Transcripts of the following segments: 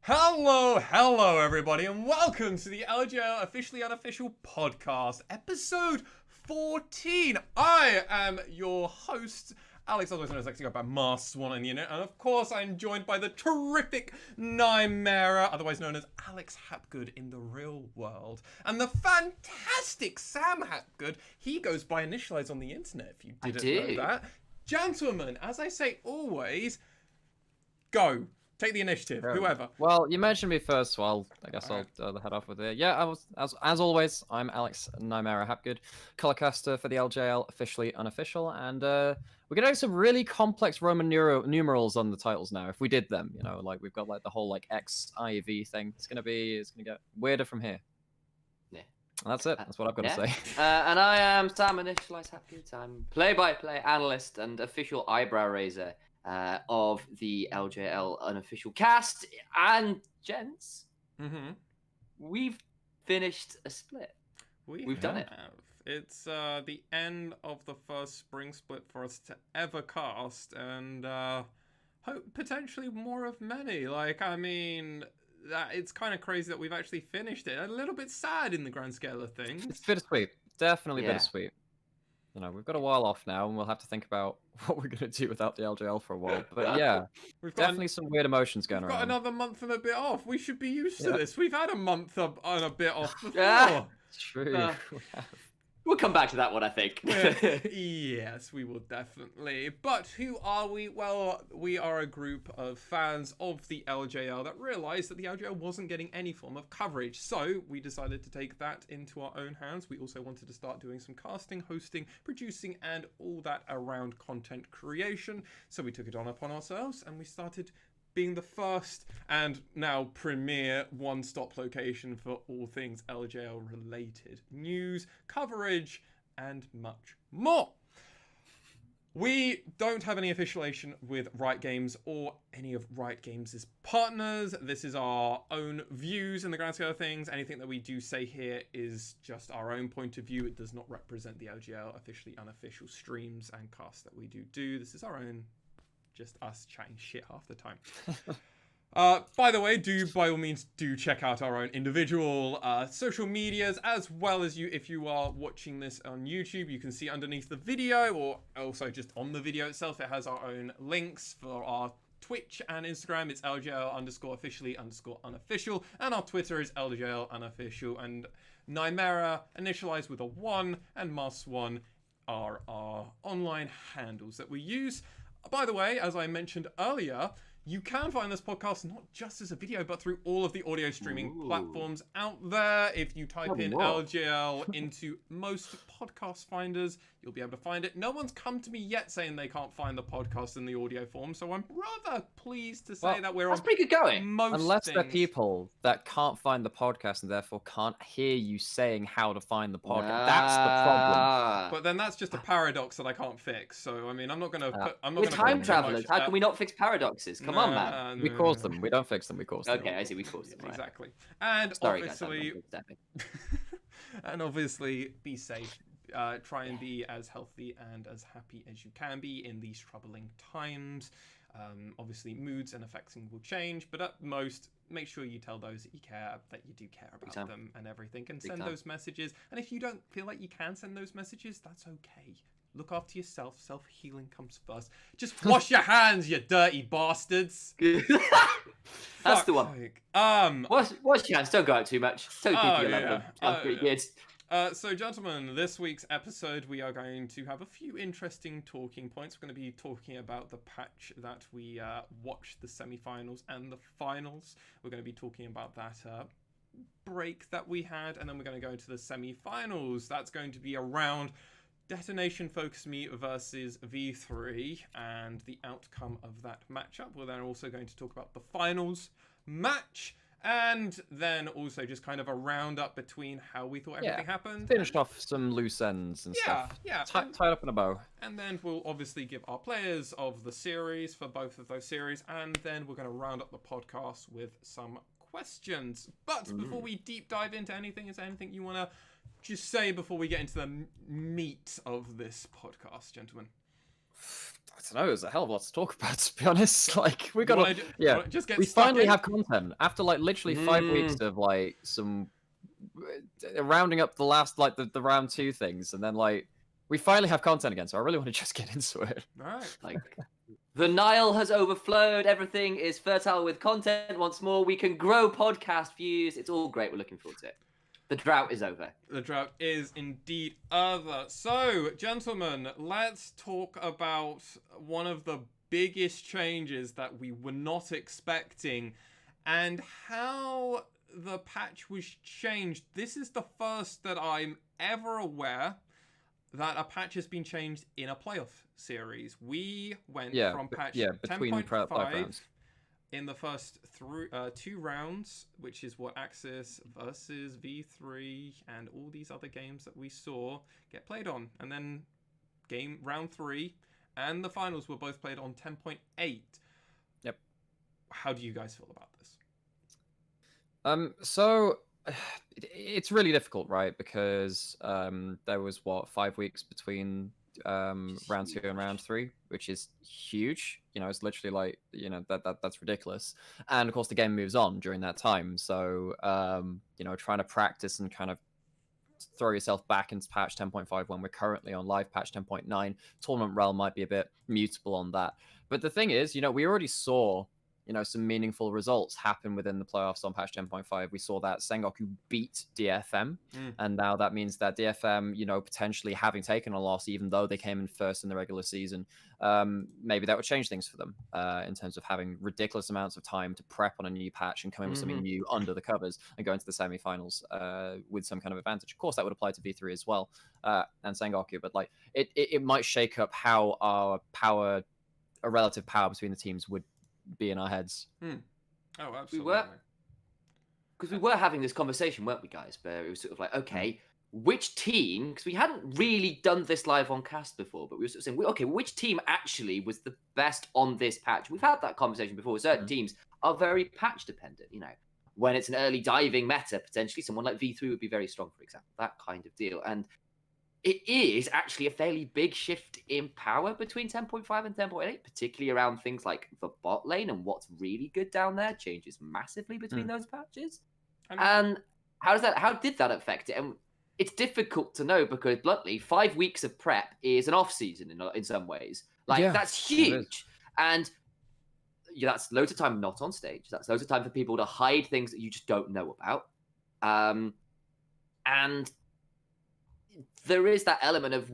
Hello everybody, and welcome to the LJL Officially Unofficial podcast, episode 14. I am your host, Alex, otherwise known as Lexi, by Swan and Unit, and of course I'm joined by the terrific Nymaera, otherwise known as Alex Hapgood in the real world, and the fantastic Sam Hapgood. He goes by Initialise on the internet, if you didn't know that. Gentlemen, as I say always, go. Take the initiative, whoever. Well, you mentioned me first, so I guess I'll head off with it. Yeah, as always, I'm Alex Nymaera Hapgood, colorcaster for the LJL Officially Unofficial, and we're gonna have some really complex Roman numerals on the titles now. If we did them, you know, like we've got like the whole like XIV thing. It's gonna get weirder from here. Yeah, and that's it. That's what I've got to say. And I am Sam Initialise Hapgood. I'm play-by-play analyst and official eyebrow raiser of the LJL unofficial cast. And gents, we've finished a split. We've done it. It's the end of the first spring split for us to ever cast, and hope potentially more of many. Like, I mean, it's kind of crazy that we've actually finished it. A little bit sad in the grand scale of things. It's bittersweet. Definitely bittersweet. You know, we've got a while off now, and we'll have to think about what we're going to do without the LJL for a while. But yeah, we've definitely some weird emotions going around. We've got another month and a bit off. We should be used to this. We've had a month and a bit off before. True. We'll come back to that one, I think. Yes, we will definitely. But who are we? Well, we are a group of fans of the LJL that realised that the LJL wasn't getting any form of coverage. So we decided to take that into our own hands. We also wanted to start doing some casting, hosting, producing, and all that around content creation. So we took it on upon ourselves, and we started being the first and now premier one-stop location for all things LJL related news, coverage, and much more. We don't have any affiliation with Riot Games or any of Riot Games' partners. This is our own views in the grand scale of things. Anything that we do say here is just our own point of view. It does not represent the LJL Officially Unofficial streams and casts that we do. This is our own, just us chatting shit half the time. By the way, by all means, do check out our own individual social medias, as well as if you are watching this on YouTube, you can see underneath the video, or also just on the video itself, it has our own links for our Twitch and Instagram. It's LJL_officially_unofficial, and our Twitter is LJL unofficial, and Nymaera, Initialise with a 1, and Swan are our online handles that we use. By the way, as I mentioned earlier, you can find this podcast not just as a video, but through all of the audio streaming platforms out there. If you type in LJL into most podcast finders, you'll be able to find it. No one's come to me yet saying they can't find the podcast in the audio form, so I'm rather pleased to say that we're on pretty good going. Unless they're people that can't find the podcast and therefore can't hear you saying how to find the podcast. That's the problem. But then that's just a paradox that I can't fix. So, I mean, I'm not going to put... We're time travelers. How can we not fix paradoxes? Come on, man. We cause them. We don't fix them. We cause them. Okay, I see. We cause them. Right. Exactly. And sorry, obviously... guys, and obviously, be safe. Try and be as healthy and as happy as you can be in these troubling times. Obviously, moods and affecting will change, but at most, make sure you tell those that you care that you do care about them and everything, and send those messages. And if you don't feel like you can send those messages, that's okay. Look after yourself. Self-healing comes first. Just wash your hands, you dirty bastards. That's the one. Wash your hands. Don't go out too much. Don't keep your level. Sounds pretty good. So, gentlemen, this week's episode, we are going to have a few interesting talking points. We're going to be talking about the patch that we watched, the semi-finals and the finals. We're going to be talking about that break that we had, and then we're going to go into the semi-finals. That's going to be around Detonation Focus Me versus V3 and the outcome of that matchup. We're then also going to talk about the finals match, and then also just kind of a roundup between how we thought everything happened. Finished off some loose ends and stuff. Tied up in a bow. And then we'll obviously give our players of the series for both of those series, and then we're going to round up the podcast with some questions. But before we deep dive into anything, is there anything you want to just say before we get into the meat of this podcast, gentlemen? I don't know. There's a hell of a lot to talk about, to be honest. Like we got to, just get we stuck finally in? have content after like literally 5 weeks of like some rounding up the last like the round 2 things, and then like we finally have content again. So I really want to just get into it. All right. Like, the Nile has overflowed. Everything is fertile with content once more. We can grow podcast views. It's all great. We're looking forward to it. The drought is over. The drought is indeed over. So, gentlemen, let's talk about one of the biggest changes that we were not expecting and how the patch was changed. This is the first that I'm ever aware that a patch has been changed in a playoff series. We went from patch between 10.5 rounds. in the first 2 rounds, which is what Axis versus V3 and all these other games that we saw get played on. And then round 3 and the finals were both played on 10.8. Yep. How do you guys feel about this? So it's really difficult, right? Because there was 5 weeks between round 2 and round 3, which is huge. You know, it's literally like, you know, that's ridiculous. And of course the game moves on during that time. So you know, trying to practice and kind of throw yourself back into patch 10.5 when we're currently on live patch 10.9, tournament realm might be a bit mutable on that. But the thing is, you know, we already saw, you know, some meaningful results happen within the playoffs on patch 10.5. We saw that Sengoku beat DFM, and now that means that DFM, you know, potentially having taken a loss, even though they came in first in the regular season, maybe that would change things for them in terms of having ridiculous amounts of time to prep on a new patch and come in with something new under the covers and go into the semifinals with some kind of advantage. Of course, that would apply to V3 as well and Sengoku, but like it might shake up how our relative power between the teams would be in our heads. Oh, absolutely. Because we were having this conversation, weren't we, guys? Where it was sort of like, okay, which team? Because we hadn't really done this live on cast before, but we were sort of saying, okay, which team actually was the best on this patch? We've had that conversation before. Certain teams are very patch dependent. You know, when it's an early diving meta, potentially someone like V3 would be very strong, for example. That kind of deal. And it is actually a fairly big shift in power between 10.5 and 10.8, particularly around things like the bot lane and what's really good down there changes massively between those patches. And how did that affect it? And it's difficult to know because, bluntly, 5 weeks of prep is an off season in some ways. Like, that's huge. And that's loads of time not on stage. That's loads of time for people to hide things that you just don't know about. And there is that element of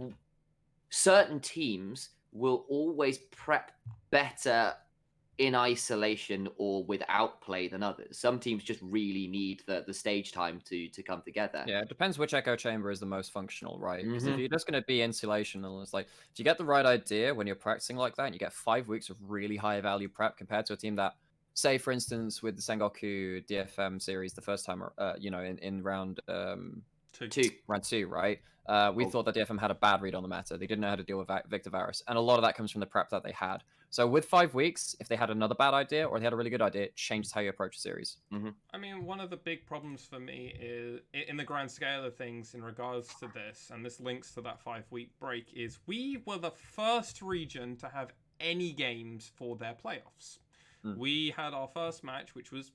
certain teams will always prep better in isolation or without play than others. Some teams just really need the stage time to come together. Yeah, it depends which echo chamber is the most functional, right? Because if you're just going to be insulation, and it's like, if you get the right idea when you're practicing like that, and you get 5 weeks of really high value prep compared to a team that, say, for instance, with the Sengoku DFM series the first time, you know, in round round 2, right? We thought that DFM had a bad read on the meta. They didn't know how to deal with Victor Varus. And a lot of that comes from the prep that they had. So with 5 weeks, if they had another bad idea or they had a really good idea, it changes how you approach a series. I mean, one of the big problems for me is, in the grand scale of things in regards to this, and this links to that 5-week break, is we were the first region to have any games for their playoffs. We had our first match, which was,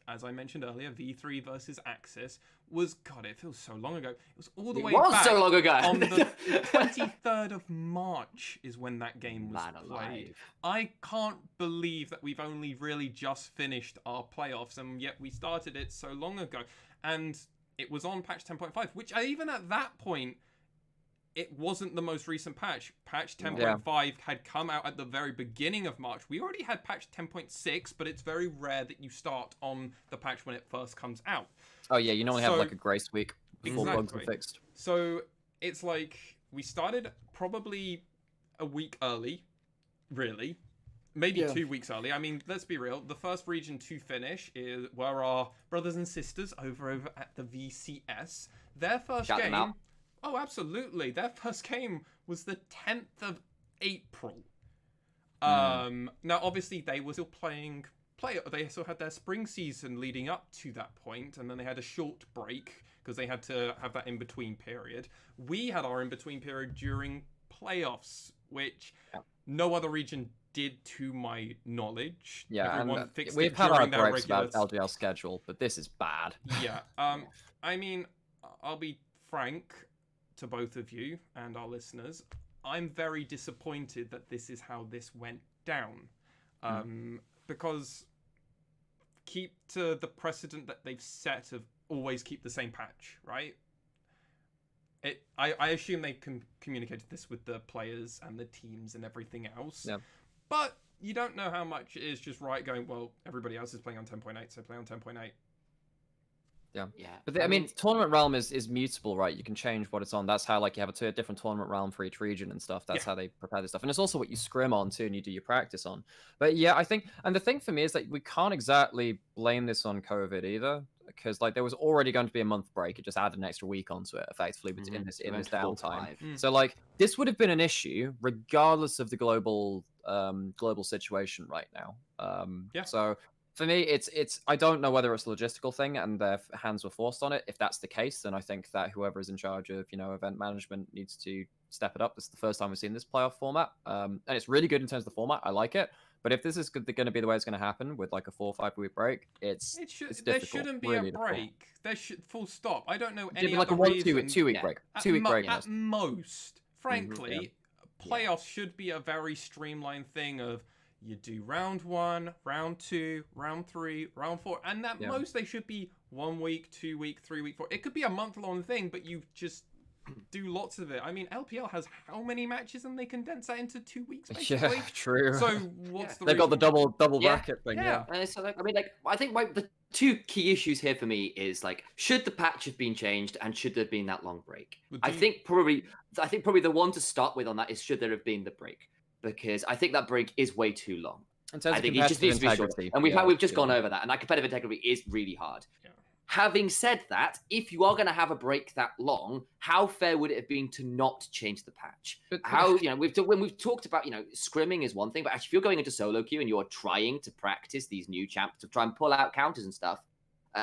as I mentioned earlier, V3 versus Axis, was, God, it feels so long ago. It was all the way back so long ago. on the 23rd of March is when that game was played. I can't believe that we've only really just finished our playoffs, and yet we started it so long ago. And it was on patch 10.5, which even at that point, it wasn't the most recent patch. Patch 10.5 had come out at the very beginning of March. We already had patch 10.6, but it's very rare that you start on the patch when it first comes out. Oh yeah, you normally have like a grace week before bugs are fixed. So it's like we started probably a week early, really. Maybe 2 weeks early. I mean, let's be real. The first region to finish were our brothers and sisters over at the VCS. Their first Shout game... them out. Oh, absolutely. Their first game was the 10th of April. Now, obviously, they were still playing... They still had their spring season leading up to that point, and then they had a short break because they had to have that in-between period. We had our in-between period during playoffs which no other region did, to my knowledge. Yeah, everyone fixed we've it had our during their gripes regular. about LJL schedule, but this is bad. Yeah. I mean, I'll be frank to both of you and our listeners. I'm very disappointed that this is how this went down, because keep to the precedent that they've set of always keep the same patch, right? I assume they communicated this with the players and the teams and everything else. Yeah. But you don't know how much it is just Riot going, well, everybody else is playing on 10.8, so play on 10.8. Yeah. Yeah. But I mean, tournament realm is mutable, right? You can change what it's on. That's how, like, you have a different tournament realm for each region and stuff. That's how they prepare this stuff. And it's also what you scrim on too, and you do your practice on. But yeah, I think, and the thing for me is that we can't exactly blame this on COVID either, because like there was already going to be a month break. It just added an extra week onto it, effectively, in this downtime. So like this would have been an issue regardless of the global situation right now. So for me, it's I don't know whether it's a logistical thing and their hands were forced on it. If that's the case, then I think that whoever is in charge of event management needs to step it up. This is the first time we've seen this playoff format, and it's really good in terms of the format. I like it. But if this is going to be the way it's going to happen with like a 4 or 5 week break, it's difficult. There shouldn't be really a break. There should full stop. I don't know any like other reason. 2 week break. 2 week break at most. Frankly, playoffs should be a very streamlined thing of you do round 1, round 2, round 3, round 4, and at most they should be 1 week, 2 week, 3 week, 4. It could be a month-long thing, but you just do lots of it. I mean, LPL has how many matches, and they condense that into 2 weeks, basically. Yeah, true. So what's the They've got the double bracket thing. Yeah. So like, I mean, like, I think the 2 key issues here for me is like, should the patch have been changed, and should there have been that long break? I think probably the one to start with on that is, should there have been the break? Because I think that break is way too long. I think it just needs to be short. And we've just gone over that, and that competitive integrity is really hard. Yeah. Having said that, if you are going to have a break that long, how fair would it have been to not change the patch? How when we've talked about scrimming is one thing, but actually if you're going into solo queue and you're trying to practice these new champs to try and pull out counters and stuff,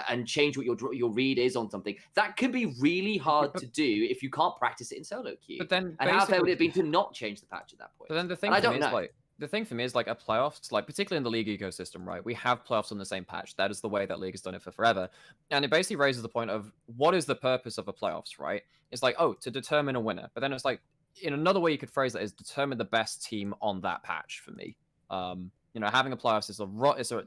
and change what your read is on something, that can be really hard to do if you can't practice it in solo queue. But then, and how fair would it have been to not change the patch at that point? But then the thing for me is like, the thing for me is like a playoffs, like particularly in the league ecosystem, right? We have playoffs on the same patch. That is the way that league has done it for forever. And it basically raises the point of what is the purpose of a playoffs, right? It's like, oh, to determine a winner. But then it's like, in another way you could phrase that is determine the best team on that patch for me. Having a playoffs is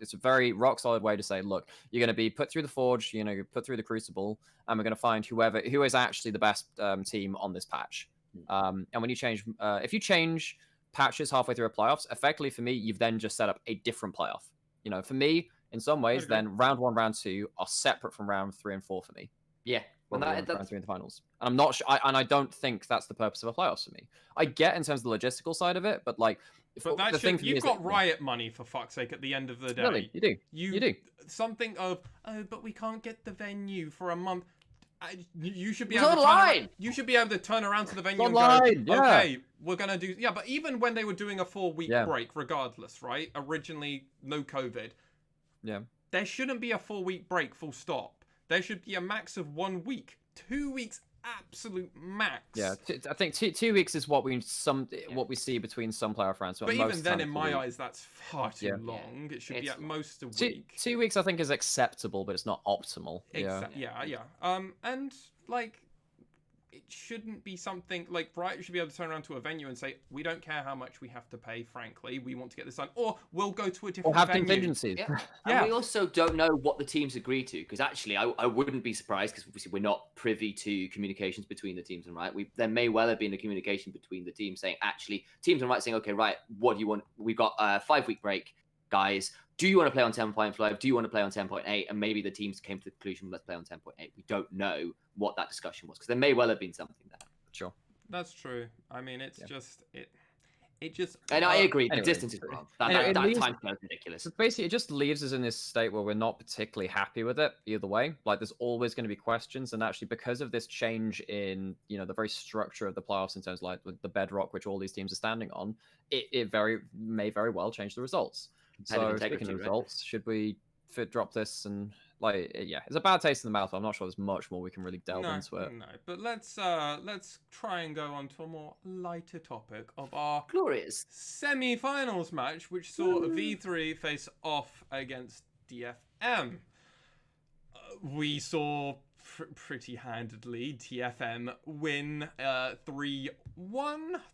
it's a very rock solid way to say, look, you're going to be put through the Forge, you're put through the Crucible, and we're going to find who is actually the best team on this patch. And when you change, if you change patches halfway through a playoffs, effectively for me, you've then just set up a different playoff. For me, in some ways, then round 1, round 2 are separate from round 3 and 4 for me. Yeah. Round 3 in the finals. And I'm not sure, and I don't think that's the purpose of a playoffs for me. I get in terms of the logistical side of it, but like, you've got Riot money, for fuck's sake, at the end of the day. Really, you do. Something of, oh, but we can't get the venue for a month. You should be able to turn around to the venue and go, okay, we're going to do... Yeah, but even when they were doing a 4-week break, regardless, right? Originally, no COVID. Yeah. There shouldn't be a 4-week break, full stop. There should be a max of 1 week. 2 weeks, absolute max. Yeah, I think 2 weeks is what we see between some player friends. But even then, in my eyes, that's far too long. It should be at most a week. 2 weeks, I think, is acceptable, but it's not optimal. Yeah. And like, it shouldn't be something like Riot should be able to turn around to a venue and say, we don't care how much we have to pay, frankly, we want to get this done, or we'll go to a different venue. Contingencies. Yeah. And we also don't know what the teams agree to, because actually I wouldn't be surprised, because obviously we're not privy to communications between the teams and Riot. There may well have been a communication between the teams saying, actually, teams and Riot saying, okay, Riot, what do you want? We've got a 5-week break, guys. Do you want to play on 10.5? Do you want to play on 10.8? And maybe the teams came to the conclusion, let's play on 10.8. We don't know what that discussion was, because there may well have been something there. Sure. That's true. I mean, it's just... And I agree, the anyway, distance is wrong. That time is ridiculous. So basically, it just leaves us in this state where we're not particularly happy with it either way. Like, there's always going to be questions, and actually, because of this change in, the very structure of the playoffs in terms of, like, the bedrock which all these teams are standing on, it may very well change the results. So, speaking of results, should we fit drop this and like yeah, it's a bad taste in the mouth. I'm not sure there's much more we can really delve into it. No, but let's try and go on to a more lighter topic of our Glorious semi-finals match, which saw V3 face off against DFM. We saw pretty handedly TFM win 3-1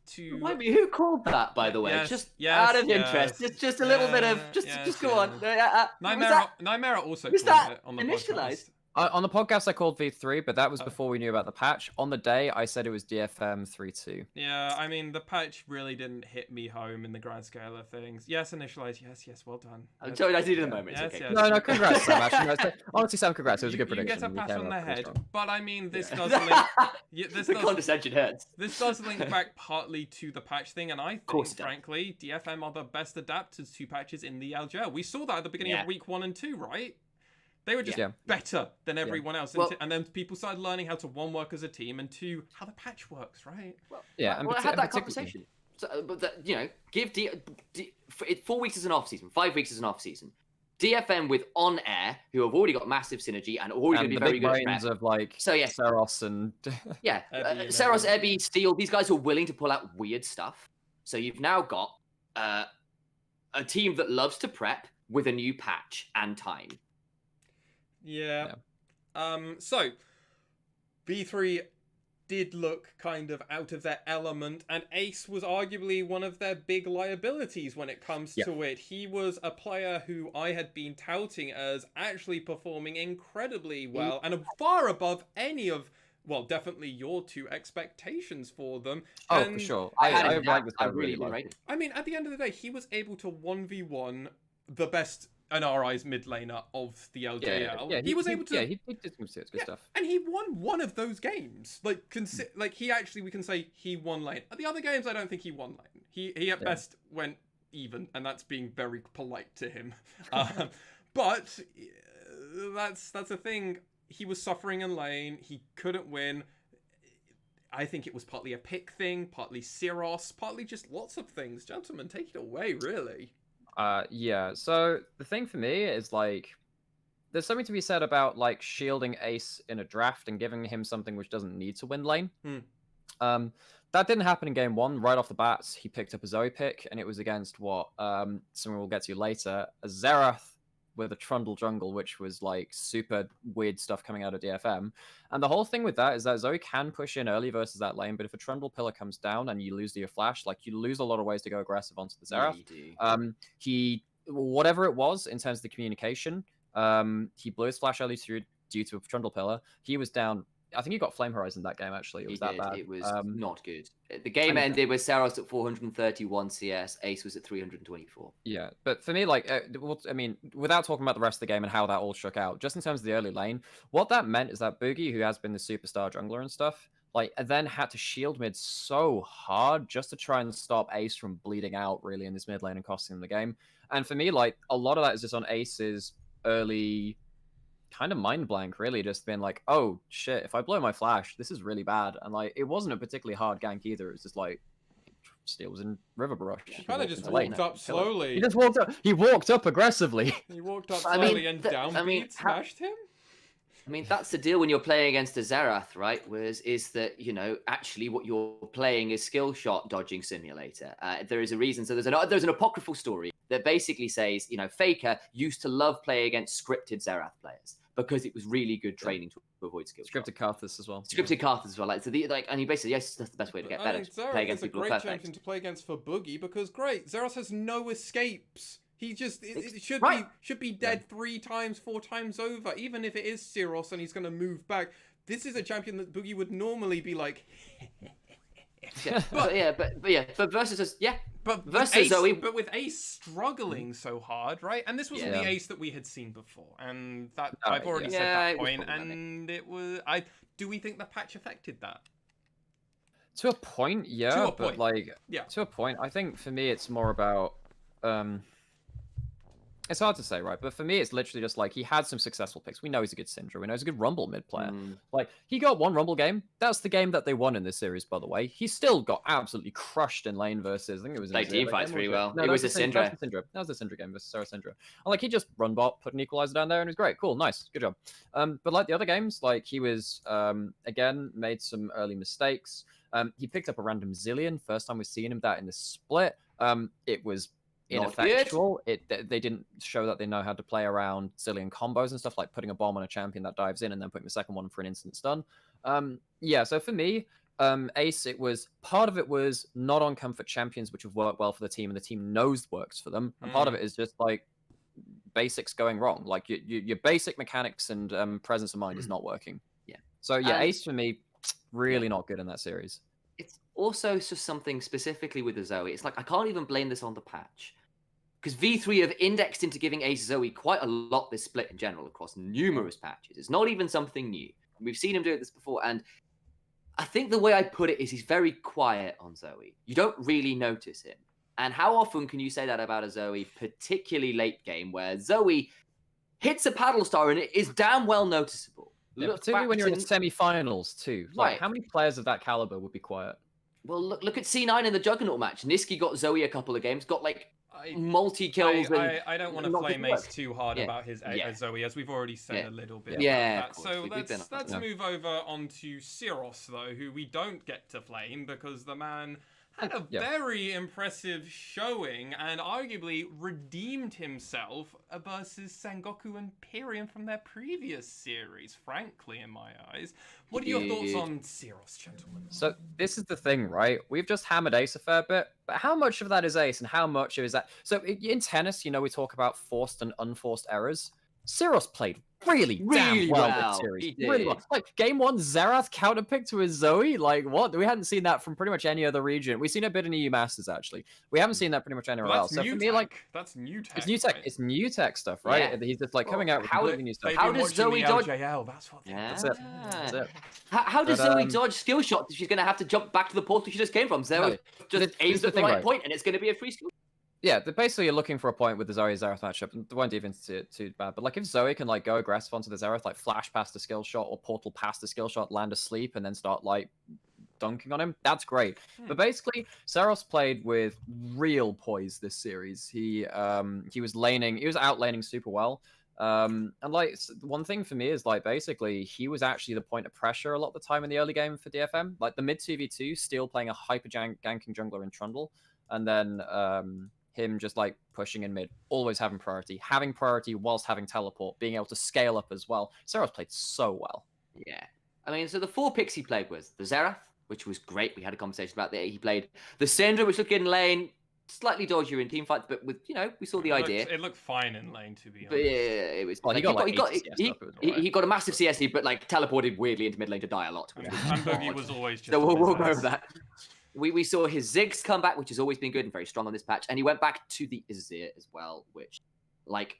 to. Remind me, who called that, by the way? Just out of interest. Just a little bit of just go on. Nymaera also was called that it on the Initialise? podcast. On the podcast, I called V3, but that was before we knew about the patch. On the day, I said it was DFM 3-2. Yeah, I mean, the patch really didn't hit me home in the grand scale of things. Yes, Initialise. Yes, well done. I'm sorry, I did it in a moment. Yes, Okay. yes. No, congrats, Sam. Actually, honestly, Sam, congrats. It was a good prediction. You get a pat on the head, strong. but I mean, this does link. The condescension hurts. This does link back partly to the patch thing, and I think, course it does. frankly, DFM are the best adapters to patches in the LJL. We saw that at the beginning of week 1 and 2, right? They were just better than everyone else. Well, and then people started learning how to, one, work as a team, and two, how the patch works, right? Well, and I had that conversation. So, but give 4 weeks as an off season, 5 weeks as an off season. DFM with On Air, who have already got massive synergy and already going to be very good brains of like Saros and Saros, Ebby, Steel. These guys are willing to pull out weird stuff. So you've now got a team that loves to prep with a new patch and time. Yeah. So V3 did look kind of out of their element, and Ace was arguably one of their big liabilities when it comes to it. He was a player who I had been touting as actually performing incredibly well and far above any of, well, definitely your two expectations for them. Oh, and for sure. I like this guy really really like. I mean, at the end of the day, he was able to 1v1 the best an RI's mid laner of the LJL. He was able to. Yeah, he did some good stuff. And he won one of those games. Like, he actually, we can say he won lane. At the other games, I don't think he won lane. He at best went even, and that's being very polite to him. But that's a thing. He was suffering in lane. He couldn't win. I think it was partly a pick thing, partly Syros, partly just lots of things. Gentlemen, take it away, really. So the thing for me is like, there's something to be said about like shielding Ace in a draft and giving him something which doesn't need to win lane. That didn't happen in game 1. Right off the bat, he picked up a Zoe pick, and it was against someone we'll get to later, a Xerath with a Trundle jungle, which was like super weird stuff coming out of DFM. And the whole thing with that is that Zoe can push in early versus that lane, but if a Trundle pillar comes down and you lose your flash, like you lose a lot of ways to go aggressive onto the Xerath. Yeah, you do. Whatever it was in terms of the communication, he blew his flash early due to a Trundle pillar. He was down. I think he got Flame Horizon that game, actually. It was that bad. It was not good. The game ended with Saros at 431 CS, Ace was at 324. Yeah, but for me, like, I mean, without talking about the rest of the game and how that all shook out, just in terms of the early lane, what that meant is that Boogie, who has been the superstar jungler and stuff, like, then had to shield mid so hard just to try and stop Ace from bleeding out, really, in this mid lane and costing him the game. And for me, like, a lot of that is just on Ace's early kind of mind blank, really, just being like, oh shit, if I blow my flash, this is really bad. And like, it wasn't a particularly hard gank either. It was just like Steel's in River Brush. He kind of just walked up slowly. He just walked up. He walked up aggressively. He walked up slowly and downbeat smashed him. I mean, that's the deal when you're playing against a Xerath, right? Is that, actually what you're playing is skill shot dodging simulator. There is a reason. So there's an apocryphal story that basically says, Faker used to love playing against scripted Xerath players because it was really good training to avoid skill shot. Scripted Karthus as well. Scripted Karthus as well. Like, so and he basically, yes, that's the best way to get better. Play against people is a great champion to play against for Boogie because Xerath has no escapes. He just it should be dead 3 times, 4 times over, even if it is Syros and he's going to move back. This is a champion that Boogie would normally be like. But versus Ace, Zoe, but with Ace struggling so hard, right? And this wasn't the Ace that we had seen before, and that I've already said that point. And it was. Do we think the patch affected that? To a point, yeah. To a point. To a point. I think for me, it's more about. It's hard to say, right? But for me, it's literally just like he had some successful picks. We know he's a good Syndra. We know he's a good Rumble mid player. Like, he got one Rumble game. That's the game that they won in this series, by the way. He still got absolutely crushed in lane versus, I think it was... Played team fights pretty well. No, it was a Syndra. Syndra. That was the Syndra game versus Sarah Syndra. And, like, he just run bot, put an equalizer down there, and it was great. Cool, nice, good job. But like the other games, like, he was, again, made some early mistakes. He picked up a random Zillion. First time we've seen him that in the split. It was ineffectual. They didn't show that they know how to play around Zillion combos and stuff, like putting a bomb on a champion that dives in and then putting the second one for an instant stun. Yeah, so for me, Ace, part of it was not on comfort champions, which have worked well for the team and the team knows works for them. And part of it is just like basics going wrong. Like your basic mechanics and presence of mind is not working. Yeah. So yeah, Ace for me, really not good in that series. It's also just something specifically with the Zoe. It's like, I can't even blame this on the patch. Because V3 have indexed into giving Ace Zoe quite a lot this split in general across numerous patches. It's not even something new. We've seen him do this before, and I think the way I put it is he's very quiet on Zoe. You don't really notice him. And how often can you say that about a Zoe, particularly late game, where Zoe hits a paddle star and it is damn well noticeable? Yeah, particularly when you're in the semi-finals too. Like, how many players of that caliber would be quiet? Well, look at C9 in the Juggernaut match. Niski got Zoe a couple of games, got like multi-kills. I don't want to flame Ace too hard about his Zoe, as we've already said a little bit about that. So let's move over onto Syros, though, who we don't get to flame because the man had a very impressive showing and arguably redeemed himself versus Sengoku and Pyrion from their previous series, frankly, in my eyes. What are your thoughts on Syros, gentlemen? So this is the thing, right? We've just hammered Ace a fair bit, but how much of that is Ace and how much of is that? So in tennis, you know, we talk about forced and unforced errors. Syros played really damn well this series. Really well. Like, game one, Xerath counterpick to his Zoe. Like, what? We hadn't seen that from pretty much any other region. We've seen a bit in EU Masters, actually. We haven't seen that pretty much anywhere else. So for me, like, that's new tech. It's new tech. Right? It's new tech stuff, right? Yeah. He's just like coming out with completely new stuff. How does Zoe dodge? LJL, that's what. That's it. That's it. How does Zoe dodge skill shot if she's going to have to jump back to the portal she just came from? Zoe just aims at the right point, and it's going to be a free skill. Yeah, basically you're looking for a point with the Zoe Xerath matchup, and they won't even too bad. But like, if Zoe can like go aggressive onto the Xerath, like flash past the skill shot or portal past the skill shot, land asleep, and then start like dunking on him, that's great. But basically, Syros played with real poise this series. He was out laning super well. And like, one thing for me is like, basically he was actually the point of pressure a lot of the time in the early game for DFM. Like the mid 2v2, Steel playing a hyper ganking jungler in Trundle, and then him just like pushing in mid, always having priority whilst having teleport, being able to scale up as well. Syros played so well. Yeah. I mean, so the 4 picks he played was the Xerath, which was great. We had a conversation about that. He played the Syndra, which looked good in lane, slightly dodgier in team fights, but with, you know, we saw the idea. It looked fine in lane, to be honest. But yeah, it was. Well, he got a massive CS lead, but like teleported weirdly into mid lane to die a lot. And Boogie was always just. So we'll go over that. We saw his Ziggs come back, which has always been good and very strong on this patch, and he went back to the Azir as well, which, like,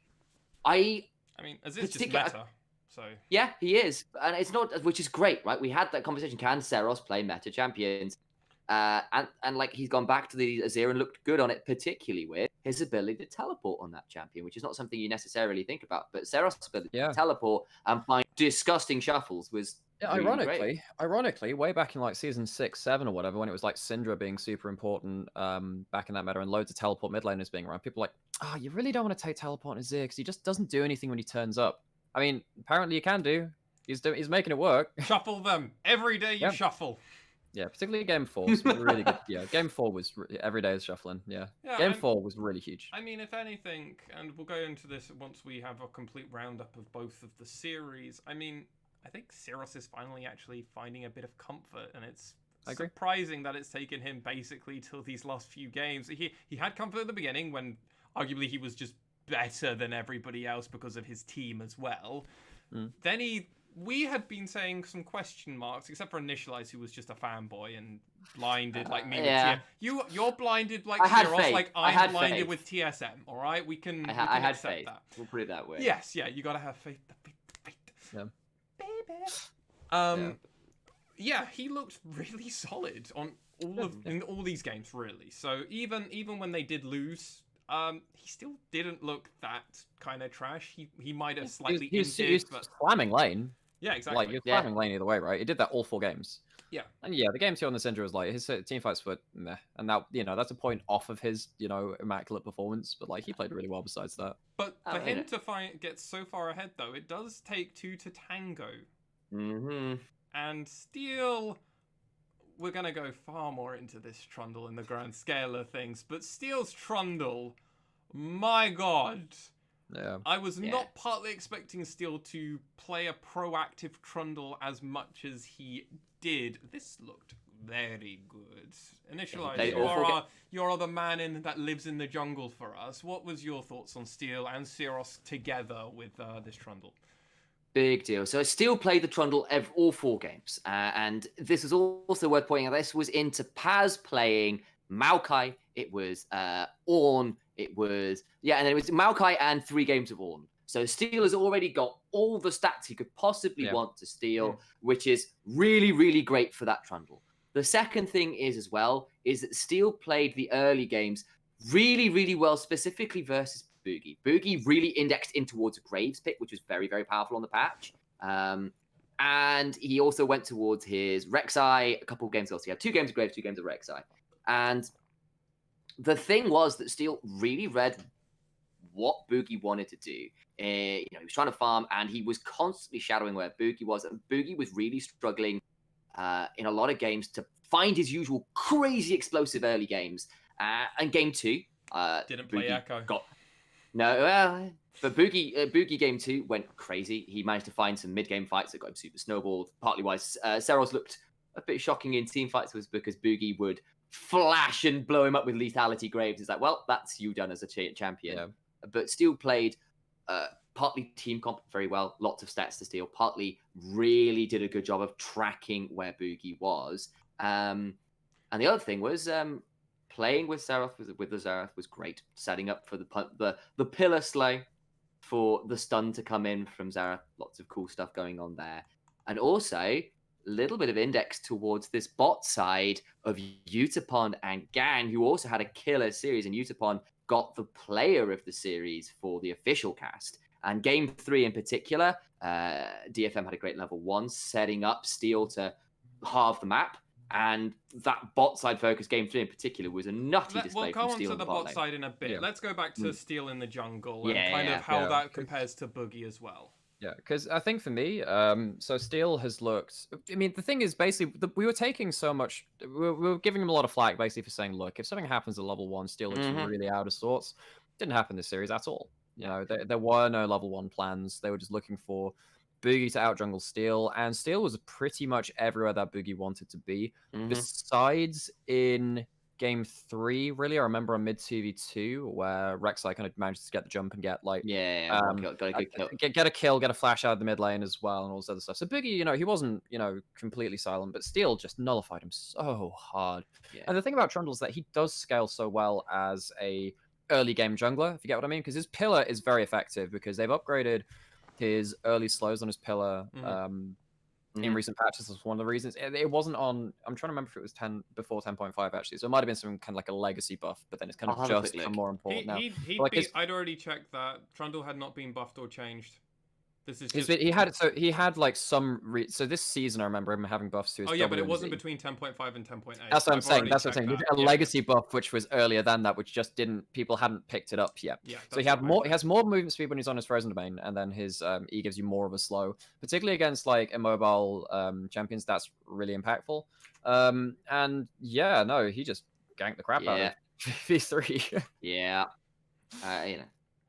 I mean, Azir's just meta, so yeah, he is, and it's not, which is great, right? We had that conversation: can Syros play meta champions? And like, he's gone back to the Azir and looked good on it, particularly with his ability to teleport on that champion, which is not something you necessarily think about. But Syros' ability to teleport and find disgusting shuffles was. Yeah, really ironically, way back in like season 6, 7 or whatever, when it was like Syndra being super important back in that meta and loads of teleport mid laners being around, people were like, oh, you really don't want to take teleport on Azir because he just doesn't do anything when he turns up. I mean, apparently you can do. He's making it work. Shuffle them. Every day you shuffle. Yeah, particularly game 4 was really good. Yeah, game 4 was every day is shuffling. Yeah game 4 was really huge. I mean, if anything, and we'll go into this once we have a complete roundup of both of the series, I mean, I think Syros is finally actually finding a bit of comfort, and it's surprising that it's taken him basically till these last few games. He had comfort at the beginning when arguably he was just better than everybody else because of his team as well. Then we had been saying some question marks, except for Initialise, who was just a fanboy and blinded like me. Yeah. You're blinded like Syros, like I'm blinded with TSM. All right, we can. I had accept faith. That. We'll put it that way. Yes, yeah, you gotta have faith. Yeah. Baby. Yeah, he looked really solid on in all these games, really. So even when they did lose, He still didn't look that kind of trash. He might have He slightly was inted, but slamming lane. yeah, Like, exactly. he was slamming lane either way, right? He did that all 4 games. Yeah. And yeah, the game 2 on the Syndra was like, his team fights were meh. And that, that's a point off of his, immaculate performance. But, like, he played really well besides that. But Oh, for you him know. to get so far ahead, though, it does take 2 to tango. Mm-hmm. And Steel, we're going to go far more into this Trundle in the grand scale of things. But Steel's Trundle, my god. Yeah. I was not partly expecting Steel to play a proactive Trundle as much as he did. This looked very good. Initialize, you are the man that lives in the jungle for us. What was your thoughts on Steel and Syros together with this Trundle? Big deal. So Steel played the Trundle all 4 games. And this is also worth pointing out. This was into Paz playing Maokai. It was Ornn. It was, and then it was Maokai and 3 games of Ornn. So Steel has already got all the stats he could possibly want to steal, which is really, really great for that Trundle. The second thing is that Steel played the early games really, really well, specifically versus Boogie. Boogie really indexed in towards a Graves pick, which was very, very powerful on the patch. And he also went towards his Rek'Sai a couple of games ago. So he had 2 games of Graves, 2 games of Rek'Sai. And the thing was that Steel really read what Boogie wanted to do. He was trying to farm, and he was constantly shadowing where Boogie was. And Boogie was really struggling in a lot of games to find his usual crazy explosive early games. And game 2, didn't play Echo. But Boogie game 2 went crazy. He managed to find some mid-game fights that got him super snowballed. Partly why Seros looked a bit shocking in team fights was because Boogie would flash and blow him up with lethality Graves. It's like, well, that's you done as a champion. Yeah. But Steel played partly team comp very well, lots of stats to Steel, partly really did a good job of tracking where Boogie was. And the other thing was playing with Xerath with the Xerath was great, setting up for the pillar slay for the stun to come in from Xerath. Lots of cool stuff going on there. And also little bit of index towards this bot side of Utapon and Gan, who also had a killer series, and Utapon got the player of the series for the official cast. And game 3 in particular, DFM had a great level 1, setting up Steel to halve the map. And that bot side focus game 3 in particular was a nutty display from Steel. We'll go on to the bot side in a bit. Yeah. Let's go back to Steel in the jungle and kind of how that compares to Boogie as well. Yeah, because I think for me, so Steel has looked... I mean, the thing is, basically, we were taking so much... We were giving him a lot of flack, basically, for saying, look, if something happens at level 1, Steel looks really out of sorts. Didn't happen this series at all. You know, there were no level 1 plans. They were just looking for Boogie to out-jungle Steel, and Steel was pretty much everywhere that Boogie wanted to be. Besides in game 3, really, I remember on mid 2v2 where Rek'Sai kind of managed to get the jump and get like got a good kill. Get a kill, get a flash out of the mid lane as well, and all this other stuff. So Boogie, he wasn't completely silent, but Steel just nullified him so hard. Yeah. And the thing about Trundle is that he does scale so well as a early game jungler, if you get what I mean, because his pillar is very effective because they've upgraded his early slows on his pillar in recent patches. Was one of the reasons. It wasn't on, I'm trying to remember if it was before 10.5 actually, so it might have been some kind of like a legacy buff, but then it's kind of just become more important now. I'd already checked that Trundle had not been buffed or changed. This is just... he had like some so this season I remember him having buffs to his but it wasn't between 10.5 and 10.8. That's what I'm saying. That's what I'm saying. A legacy buff which was earlier than that, which just people hadn't picked it up yet. Yeah. So he has more movement speed when he's on his frozen domain, and then his E gives you more of a slow, particularly against like immobile champions. That's really impactful. And yeah, no, he just ganked the crap out of V3. Yeah.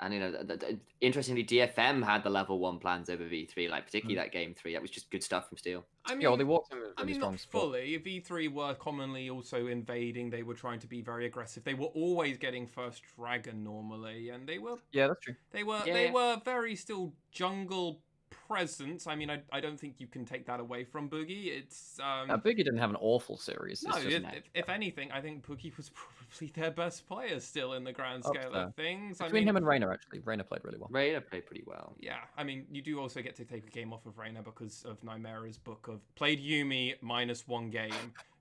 And interestingly, DFM had the level 1 plans over V3, like particularly that game 3. That was just good stuff from Steel. I mean, they walked in with really strong support. Fully. V3 were commonly also invading. They were trying to be very aggressive. They were always getting first dragon normally, and they were. Yeah, that's true. They were very still jungle presence. I mean, I don't think you can take that away from Boogie. It's Boogie didn't have an awful series. No, if anything, I think Boogie was probably their best player still in the grand scale of things. Between him and Reyna, actually, Reyna played really well. Reyna played pretty well. Yeah, I mean, you do also get to take a game off of Reyna because of Nymaera's book of played Yuumi -1 game,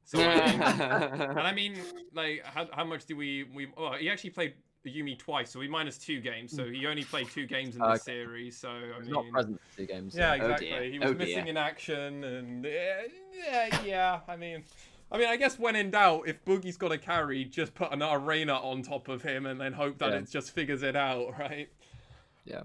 So and I mean, like, how much do we? Oh, he actually played Yumi twice, so we minus 2 games. So he only played 2 games in this series. So I mean, not present for 2 games. Yeah, So. exactly. He was missing in action, and yeah. I mean, I guess when in doubt, if Boogie's got a carry, just put an Arena on top of him, and then hope that it just figures it out, right? Yeah.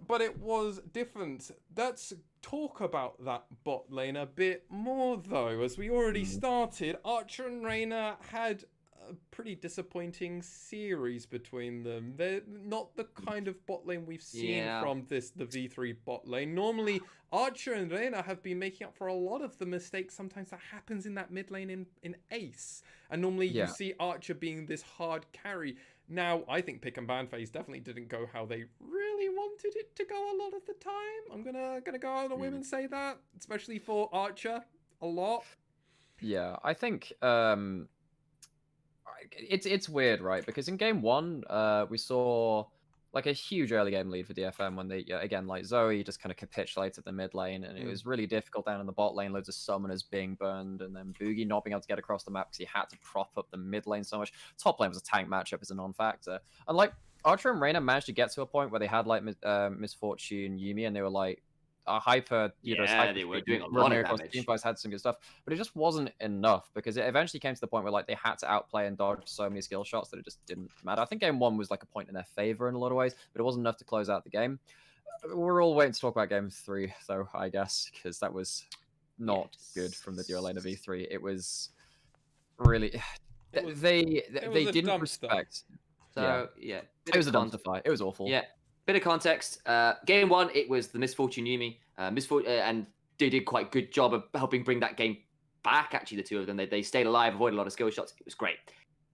But it was different. Let's talk about that bot lane a bit more, though. As we already started, Archer and Reyna had a pretty disappointing series between them. They're not the kind of bot lane we've seen from the V3 bot lane. Normally, Archer and Reyna have been making up for a lot of the mistakes sometimes that happens in that mid lane in Ace. And normally you see Archer being this hard carry. Now, I think pick and ban phase definitely didn't go how they really wanted it to go a lot of the time. I'm gonna go on a whim and say that, especially for Archer, a lot. Yeah, I think it's weird, right? Because in game 1, we saw like a huge early game lead for DFM when they again, like, Zoe just kind of capitulated the mid lane, and it was really difficult down in the bot lane. Loads of summoners being burned, and then Boogie not being able to get across the map because he had to prop up the mid lane so much. Top lane was a tank matchup as a non-factor, and like Archer and Reyna managed to get to a point where they had like Misfortune Yumi, and they were like hyper, they were doing a lot of damage. Team fights had some good stuff, but it just wasn't enough because it eventually came to the point where like they had to outplay and dodge so many skill shots that it just didn't matter. I think game 1 was like a point in their favor in a lot of ways, but it wasn't enough to close out the game. We're all waiting to talk about game 3, though, I guess, because that was not good from the duo lane of V3. It was really they didn't respect. So it was a dumpster fight. It was awful. Yeah. Bit of context. Game 1, it was the Misfortune Yumi, and they did quite a good job of helping bring that game back. Actually, the two of them, they stayed alive, avoided a lot of skill shots. It was great.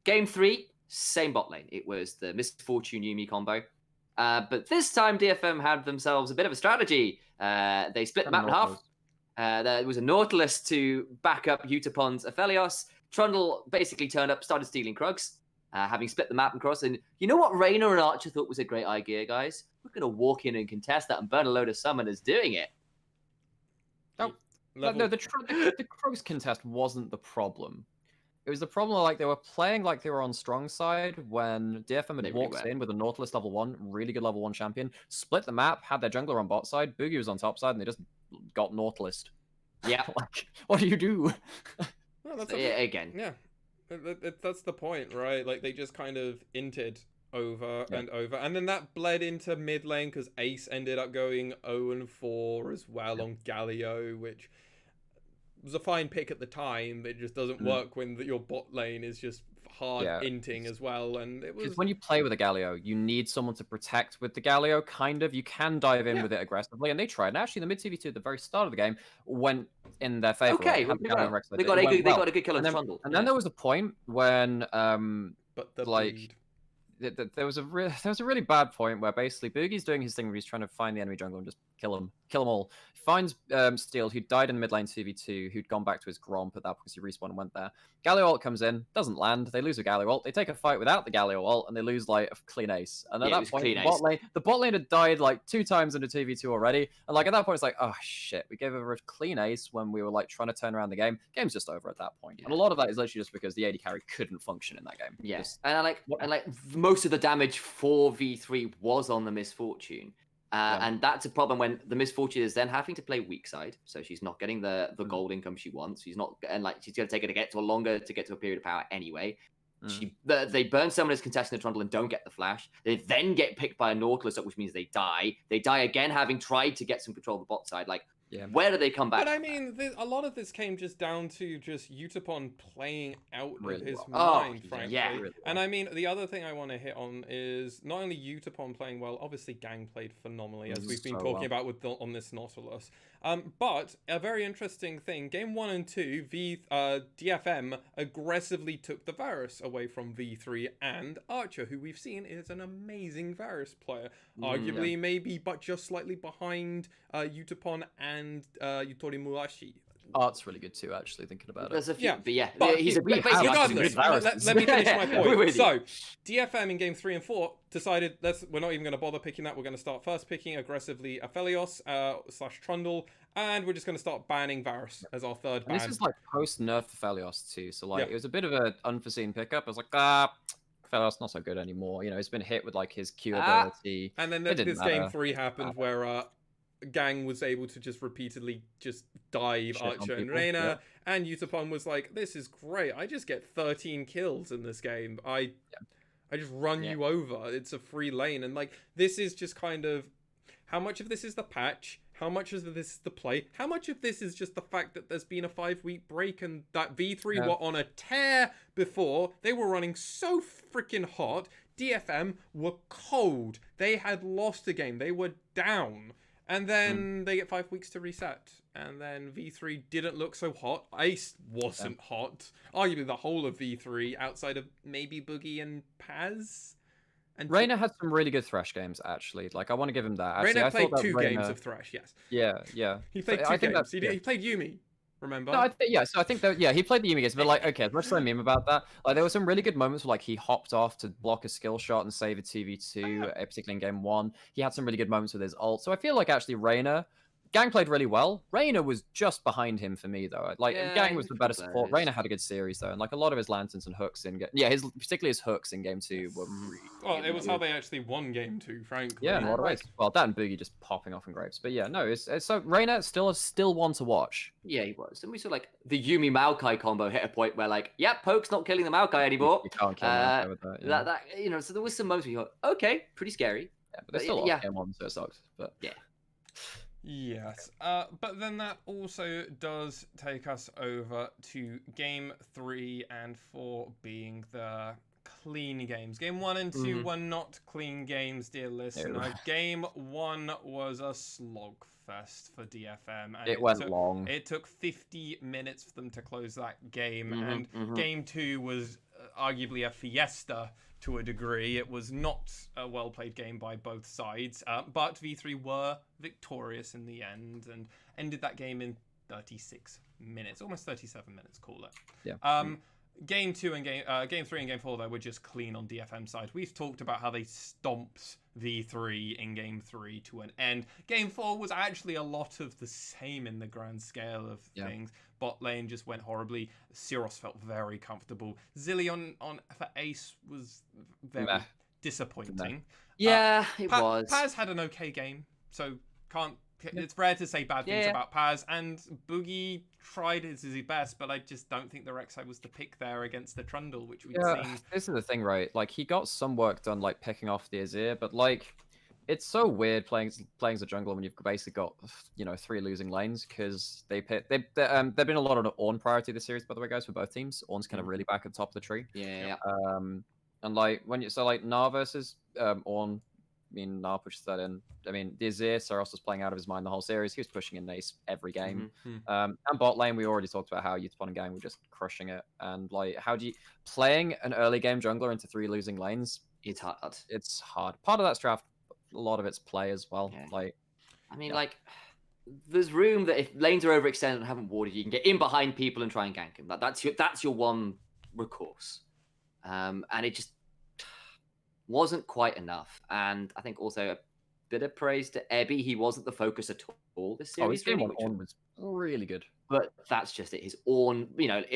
Game 3, same bot lane. It was the Misfortune Yumi combo. But this time, DFM had themselves a bit of a strategy. They split the map in half. There was a Nautilus to back up Utapon's Aphelios. Trundle basically turned up, started stealing Krugs. Having split the map across, and you know what Reyna and Archer thought was a great idea, guys? We're going to walk in and contest that and burn a load of summoners doing it. No, the Krugs contest wasn't the problem. It was the problem like they were playing like they were on strong side when DFM had walked in with a Nautilus level 1, really good level 1 champion, split the map, had their jungler on bot side, Boogie was on top side, and they just got Nautilus. Yeah. Like, what do you do? Well, that's again. Yeah. That's the point, right? Like, they just kind of inted over and over. And then that bled into mid lane because Ace ended up going 0-4 as well on Galio, which was a fine pick at the time. It just doesn't work when your bot lane is just hard inting as well. And it was... when you play with a Galio, you need someone to protect with the Galio, kind of. You can dive in with it aggressively, and they tried. And actually, the mid TV2 at the very start of the game went in their favor. Okay, they got a good kill on Trundle. And then there was a point when bleed. There was a really bad point where basically Boogie's doing his thing where he's trying to find the enemy jungler and just kill them all. He finds Steel, who died in mid lane 2v2, who'd gone back to his Gromp at that because he respawned and went there. Galio ult comes in, doesn't land. They lose a Galio ult. They take a fight without the Galio ult, and they lose like a clean ace. And at that point, the bot lane had died like 2 times in a 2v2 already. And like at that point, it's like, oh shit, we gave over a clean ace when we were like trying to turn around the game. Game's just over at that point. Yeah. And a lot of that is literally just because the AD carry couldn't function in that game. Yeah, and most of the damage for V3 was on the Misfortune. And that's a problem when the Misfortune is then having to play weak side, so she's not getting the gold income she wants. She's not, and like she's going to take her to get to a period of power anyway. They burn summoners contesting the Trundle and don't get the flash. They then get picked by a Nautilus, which means they die. They die again, having tried to get some control of the bot side. Like, where do they come back? But I mean, a lot of this came just down to just Utapon playing out of his mind, frankly. Yeah. And I mean, the other thing I want to hit on is not only Utapon playing well, obviously Gang played phenomenally, as we've been talking about on this Nautilus. But a very interesting thing, game 1 and 2, DFM aggressively took the Varus away from V3 and Archer, who we've seen is an amazing Varus player. Arguably, maybe, but just slightly behind Utapon and Yutori Murashi. Art's really good too, actually, thinking about it. There's a few, but he's a great regardless, let me finish my point. So, DFM in game 3 and 4 decided we're not even going to bother picking that. We're going to start first picking aggressively Aphelios / Trundle And we're just going to start banning Varus as our third ban. And this is like post-nerf Felios too, so like Yeah. it was a bit of an unforeseen pickup. I was like, Felios not so good anymore. You know, he's been hit with like his Q ability. And then It didn't this game matter. 3 happened where Gang was able to just repeatedly just dive Shit on Archer and people, Reyna, yeah. and Utapon was like, this is great. I just get 13 kills in this game. I just run you over. It's a free lane. And like, this is just kind of, how much of this is the patch? How much of this is the play? How much of this is just the fact that there's been a 5-week break and that V3 were on a tear before? They were running so freaking hot. DFM were cold. They had lost a game. They were down. And then they get 5 weeks to reset. And then V3 didn't look so hot. Ice wasn't hot. Arguably the whole of V3 outside of maybe Boogie and Paz. And Reyna had some really good Thresh games, actually. Like, I want to give him that. Actually, Reyna I played thought that 2 Reyna... games of Thresh, yes. Yeah. He played 2 games. He played Yuumi, remember? No, so I think that, he played the Yuumi games, but like, okay, as much as I meme about that, like, there were some really good moments where, like, he hopped off to block a skill shot and save a 2v2, particularly in game 1. He had some really good moments with his ult. So I feel like, actually, Reyna... Gang played really well. Reyna was just behind him for me, though. Like, Gang was the better support. Reyna had a good series, though, and like a lot of his lanterns and hooks in particularly his hooks in game 2 were really well, it was how they actually won game 2, frankly. Yeah, in a lot of ways. Well, that and Boogie just popping off in grapes. But yeah, no, it's so Reyna still one to watch. Yeah, he was. And we saw like the Yuumi Maokai combo hit a point where like, Poke's not killing the Maokai anymore. You can't kill Maokai with that. That you know, so there was some moments where you thought, okay, pretty scary. Yeah, but they're still off game 1, so it sucks. But yeah. Yes, but then that also does take us over to game 3 and 4 being the clean games. Game 1 and 2 were not clean games, dear listener. Game 1 was a slogfest for DFM. And it went long. It took 50 minutes for them to close that game, and game 2 was arguably a fiesta to a degree. It was not a well-played game by both sides, but V3 were victorious in the end and ended that game in 36 minutes, almost 37 minutes, call it. Yeah. Game 2 and game 3 and game 4 though were just clean on DFM side. We've talked about how they stomped V3 in game 3 to an end. Game 4 was actually a lot of the same in the grand scale of things. Bot lane just went horribly. Syros felt very comfortable. Zillion for Ace was very disappointing. Yeah, it was. Paz had an okay game, so it's rare to say bad things about Paz, and Boogie tried his best, but I just don't think the Rek'Sai was the pick there against the Trundle, which we'd seen. This is the thing, right? Like, he got some work done, like, picking off the Azir, but, like, it's so weird playing as a jungler when you've basically got, 3 losing lanes, because there've been a lot of Ornn priority this series, by the way, guys, for both teams. Ornn's kind of really back at the top of the tree. Yeah. And, like, Gnar versus Ornn, Gnar pushes that in. I mean, the Azir, Syros was playing out of his mind the whole series. He was pushing in Ace every game. And bot lane, we already talked about how Utapon and Gang were just crushing it. And, like, playing an early game jungler into 3 losing lanes, it's hard. It's hard. Part of that's draft, a lot of it's play as well. Yeah. Like, I mean, like, there's room that if lanes are overextended and haven't warded, you can get in behind people and try and gank them. That's your one recourse. And it just wasn't quite enough. And I think also a bit of praise to Ebby. He wasn't the focus at all this series. His game on Ornn was really good. But that's just it. His Ornn,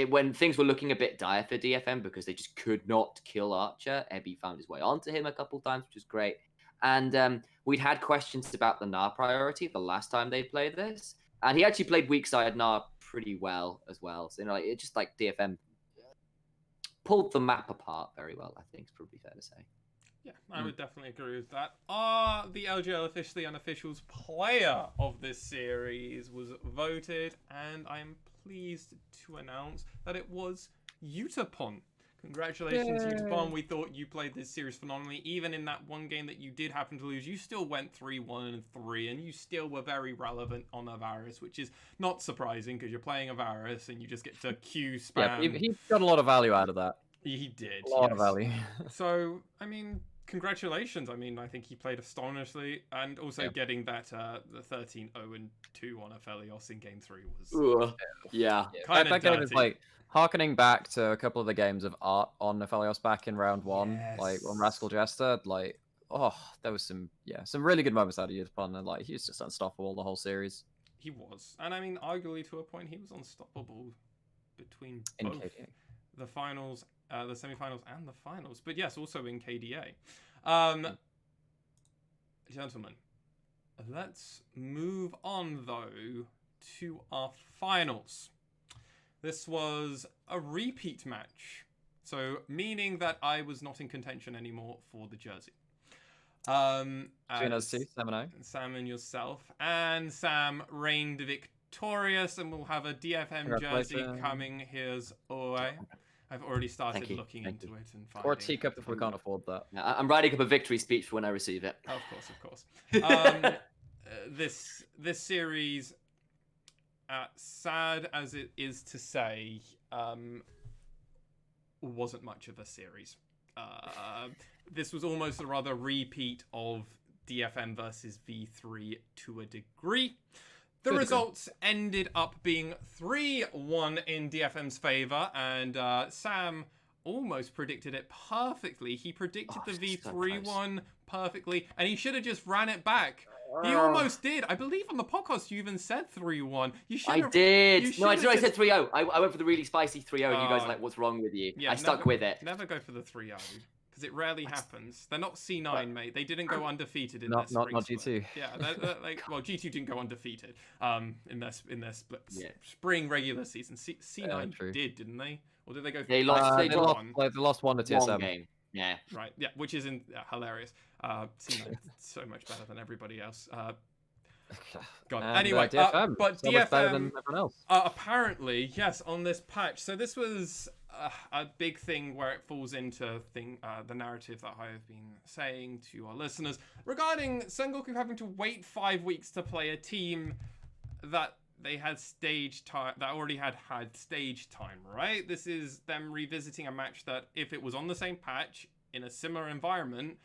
when things were looking a bit dire for DFM because they just could not kill Archer, Ebby found his way onto him a couple times, which is great. And we'd had questions about the Gnar priority the last time they played this. And he actually played weak side Gnar pretty well as well. So, it just like DFM pulled the map apart very well, I think is probably fair to say. Yeah, I would definitely agree with that. The LJL Officially Unofficial's player of this series was voted, and I am pleased to announce that it was Utapon. Congratulations, Utapon. We thought you played this series phenomenally. Even in that one game that you did happen to lose, you still went 3-1 and 3, and you still were very relevant on Varus, which is not surprising because you're playing Varus and you just get to Q spam. Yeah, he got a lot of value out of that. He did. A lot of value. So, I mean, congratulations. I mean, I think he played astonishingly, and also getting that the 13-0 and 2 on Aphelios in game 3 was kind of game is like harkening back to a couple of the games of art on Aphelios back in round 1, like on Rascal Jester. Like, there was some really good moments out of Utapon, and like he was just unstoppable the whole series. He was. And I mean, arguably to a point, he was unstoppable between both the finals, the semi-finals and the finals. But yes, also in KDA. Gentlemen, let's move on, though, to our finals. This was a repeat match. So, meaning that I was not in contention anymore for the jersey. Between us two, Sam and I. Sam and yourself. And Sam reigned victorious, and we'll have a DFM jersey coming his way. I've already started looking into it and finding. Or a teacup if we can't afford that. Yeah, I'm writing up a victory speech for when I receive it. Of course. This series, sad as it is to say, wasn't much of a series. This was almost a rather repeat of DFM versus V3 to a degree. The results ended up being 3-1 in DFM's favor, and Sam almost predicted it perfectly. He predicted the V3 one perfectly, and he should have just ran it back. He almost did. I believe on the podcast you even said 3-1. You should. I did. No, I said 3-0. I went for the really spicy 3-0, and you guys are like, "What's wrong with you?" Yeah, I stuck with it. Never go for the 3-0. Because it rarely happens. They're not C9, mate. They didn't go undefeated in their spring not split. G2. Yeah, well, G2 didn't go undefeated in their split spring regular season. C9 didn't they? Or did they go? They lost. They lost one to TSM. One game. Yeah. Right. Yeah, which is hilarious. C9 so much better than everybody else. God. Anyway, DFM, but so DFM much better than everyone else. Apparently, yes, on this patch. So this was a big thing where it falls into the narrative that I have been saying to our listeners regarding Sengoku having to wait 5 weeks to play a team that they had stage time, that already had stage time, right? This is them revisiting a match that, if it was on the same patch in a similar environment,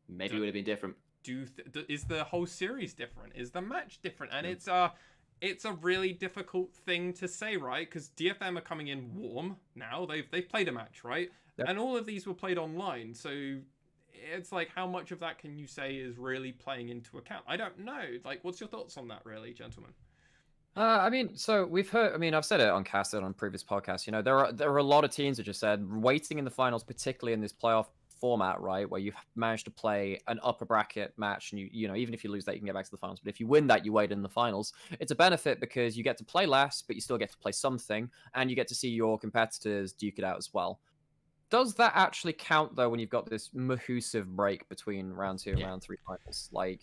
maybe it would have been different. Is the whole series different? Is the match different? And it's a really difficult thing to say, right? Because DFM are coming in warm now. They've played a match, right? Yep. And all of these were played online. So it's like, how much of that can you say is really playing into account? I don't know. Like, what's your thoughts on that, really, gentlemen? I mean, so we've heard. I mean, I've said it on Cast on previous podcasts. You know, there are a lot of teams that just said waiting in the finals, particularly in this playoff format, right, where you've managed to play an upper bracket match, and you know, even if you lose that, you can get back to the finals. But if you win that, you wait in the finals. It's a benefit because you get to play less, but you still get to play something, and you get to see your competitors duke it out as well. Does that actually count though when you've got this mahoosive break between round 2 and round 3 finals? Like,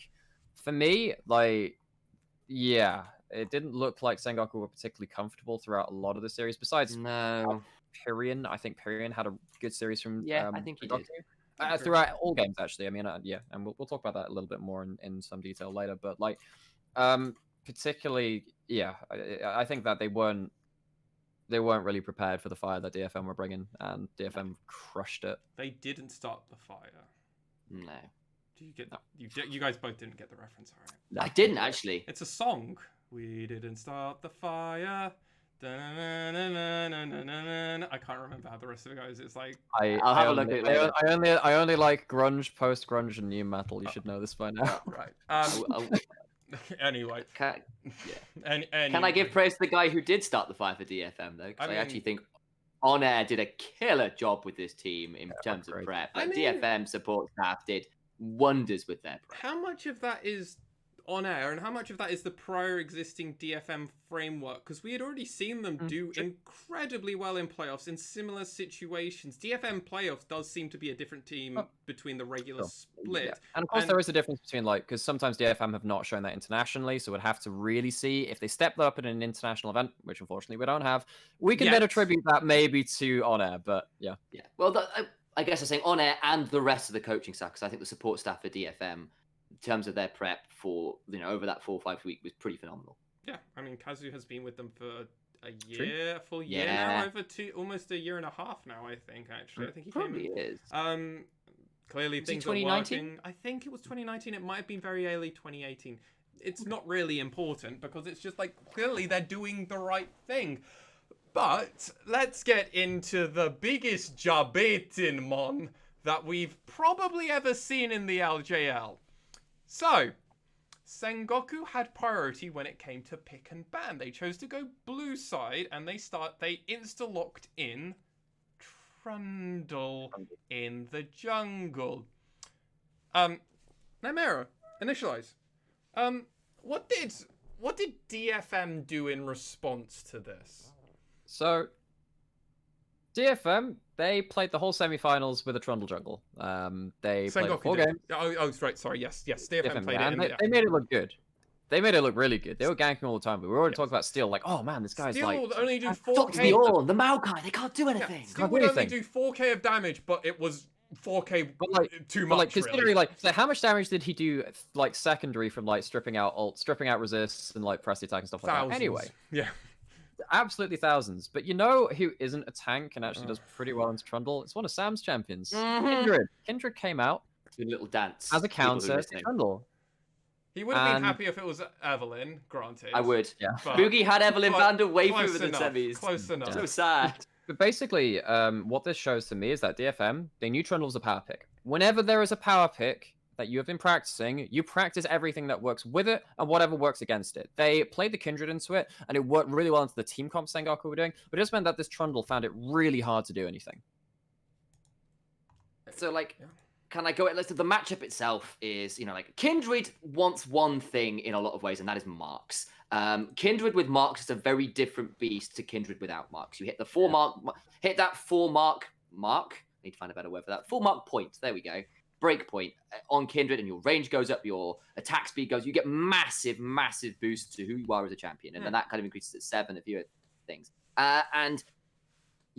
for me, like, yeah, it didn't look like Sengoku were particularly comfortable throughout a lot of the series. Besides, Pyrian, I think Pyrian had a good series from I think he did. Throughout all games, actually. I mean, and we'll talk about that a little bit more in some detail later. But like, particularly, I think that they weren't really prepared for the fire that DFM were bringing, and DFM crushed it. They didn't start the fire. No. Do you get? You guys both didn't get the reference, all right? I didn't actually. It's a song. We didn't start the fire. I can't remember how the rest of it goes. It's like I'll have a look at it later. I only like grunge, post grunge, and new metal. You should know this by now. Right. Anyway. Can I give praise to the guy who did start the fire for DFM though? Because I actually think On Air did a killer job with this team in terms of prep. Like, DFM support staff did wonders with their prep. How much of that is On Air, and how much of that is the prior existing DFM framework? Because we had already seen them do incredibly well in playoffs in similar situations. DFM playoffs does seem to be a different team between the regular split. Yeah. And of course there is a difference between, like, because sometimes DFM have not shown that internationally, so we'd have to really see if they step that up in an international event, which unfortunately we don't have. We can then attribute that maybe to On Air, but yeah. Well, I guess I'm saying On Air and the rest of the coaching staff, because I think the support staff for DFM, in terms of their prep for, over that 4 or 5 week, was pretty phenomenal. Yeah, I mean, Kazu has been with them for a full year now, almost a year and a half now, I think, actually. I think he probably is. Clearly things are working. I think it was 2019. It might have been very early 2018. It's not really important because it's just like, clearly they're doing the right thing. But let's get into the biggest jabetin that we've probably ever seen in the LJL. So, Sengoku had priority when it came to pick and ban. They chose to go blue side, and they insta-locked in Trundle in the jungle. Nymaera, Initialise. What did DFM do in response to this? So, DFM, they played the whole semi-finals with a Trundle jungle. They played 4 games. Oh, right, sorry, yes. DFM played it. And they made it look good. They made it look really good. They were ganking all the time. We were already talking about Steel, like, oh man, this guy's Steel like... will only do 4K. The Maokai, they can't do anything. Steel would only do 4K of damage, but it was 4K too much, like, considering, really. Like, so how much damage did he do, like, secondary from, like, stripping out ult, stripping out resists, and, like, press the attack and stuff like that? Anyway. Yeah. Absolutely thousands. But you know who isn't a tank and actually does pretty well into Trundle? It's one of Sam's champions. Kindred. Kindred came out. Do a little dance. As a counter to Trundle. He would have been happy if it was Evelyn, granted. I would. Yeah. Boogie had Evelyn banned away from the semis. Close enough. So sad. But basically, what this shows to me is that DFM, they knew Trundle was a power pick. Whenever there is a power pick that you have been practicing, you practice everything that works with it and whatever works against it. They played the Kindred into it, and it worked really well into the team comp Sengoku were doing, but it just meant that this Trundle found it really hard to do anything. So, like... Yeah. Can I go at the matchup itself is, like Kindred wants one thing in a lot of ways, and that is marks. Kindred with marks is a very different beast to Kindred without marks. You hit the 4 mark, hit that 4 mark. I need to find a better word for that. 4 mark point. There we go. Break point on Kindred, and your range goes up, your attack speed goes. You get massive, massive boosts to who you are as a champion, and then that kind of increases at 7 a few things. And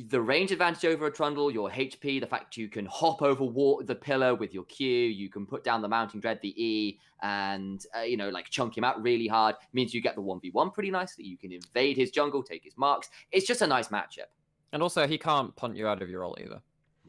the range advantage over a Trundle, your HP, the fact you can hop over the pillar with your Q, you can put down the Mounting Dread, the E, and, like chunk him out really hard, means you get the 1v1 pretty nicely. You can invade his jungle, take his marks. It's just a nice matchup. And also, he can't punt you out of your ult either,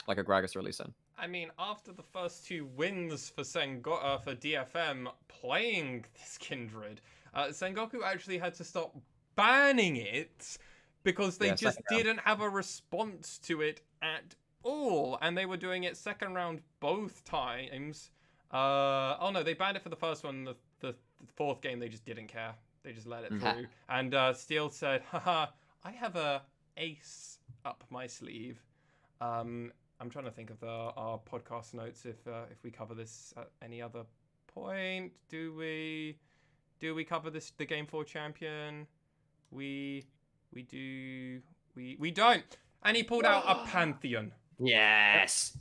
like a Gragas release in. I mean, after the first 2 wins for for DFM playing this Kindred, Sengoku actually had to stop banning it, because they just didn't have a response to it at all. And they were doing it second round both times. Oh no, they banned it for the first one. The 4th game, they just didn't care. They just let it through. And Steel said, haha, I have a ace up my sleeve. I'm trying to think of our podcast notes if we cover this at any other point. Do we cover the Game 4 champion? We don't. And he pulled out a Pantheon. Yes.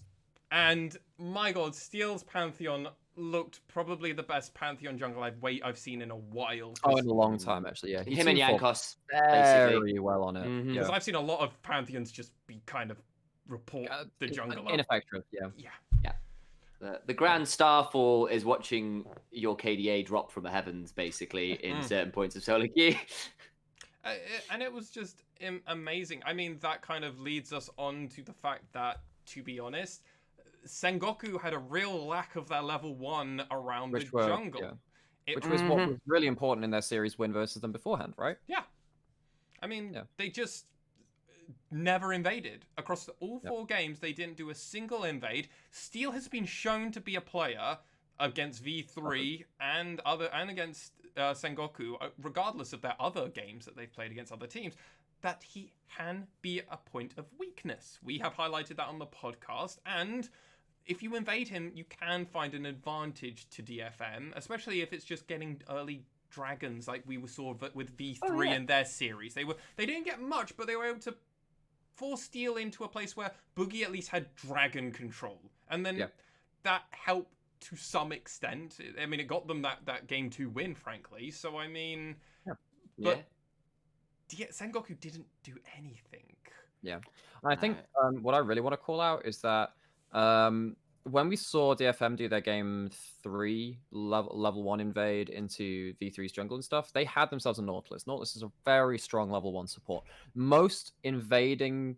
And my god, Steel's Pantheon looked probably the best Pantheon jungle I've seen in a while. Oh, in a long time, actually, yeah. Him and Yankos very well on it. Because I've seen a lot of Pantheons just be kind of report the jungle. Ineffective, yeah. The grand starfall is watching your KDA drop from the heavens, basically, in certain points of solo queue. And it was just amazing. I mean, that kind of leads us on to the fact that, to be honest, Sengoku had a real lack of that level 1 around the jungle. Yeah. Which was what was really important in their series win versus them beforehand, right? Yeah. I mean, they just never invaded. Across all 4 games, they didn't do a single invade. Steel has been shown to be a player against V3 and against Sengoku, regardless of their other games that they've played against other teams, that he can be a point of weakness. We have highlighted that on the podcast, and if you invade him, you can find an advantage to DFM, especially if it's just getting early dragons like we saw with V3 in their series. They didn't get much, but they were able to force Steel into a place where Boogie at least had dragon control, and then that helped to some extent. I mean, it got them that game 2 win, frankly. So, I mean... But Sengoku didn't do anything. Yeah. And I think what I really want to call out is that when we saw DFM do their game 3 level 1 invade into V3's jungle and stuff, they had themselves a Nautilus. Nautilus is a very strong level 1 support. Most invading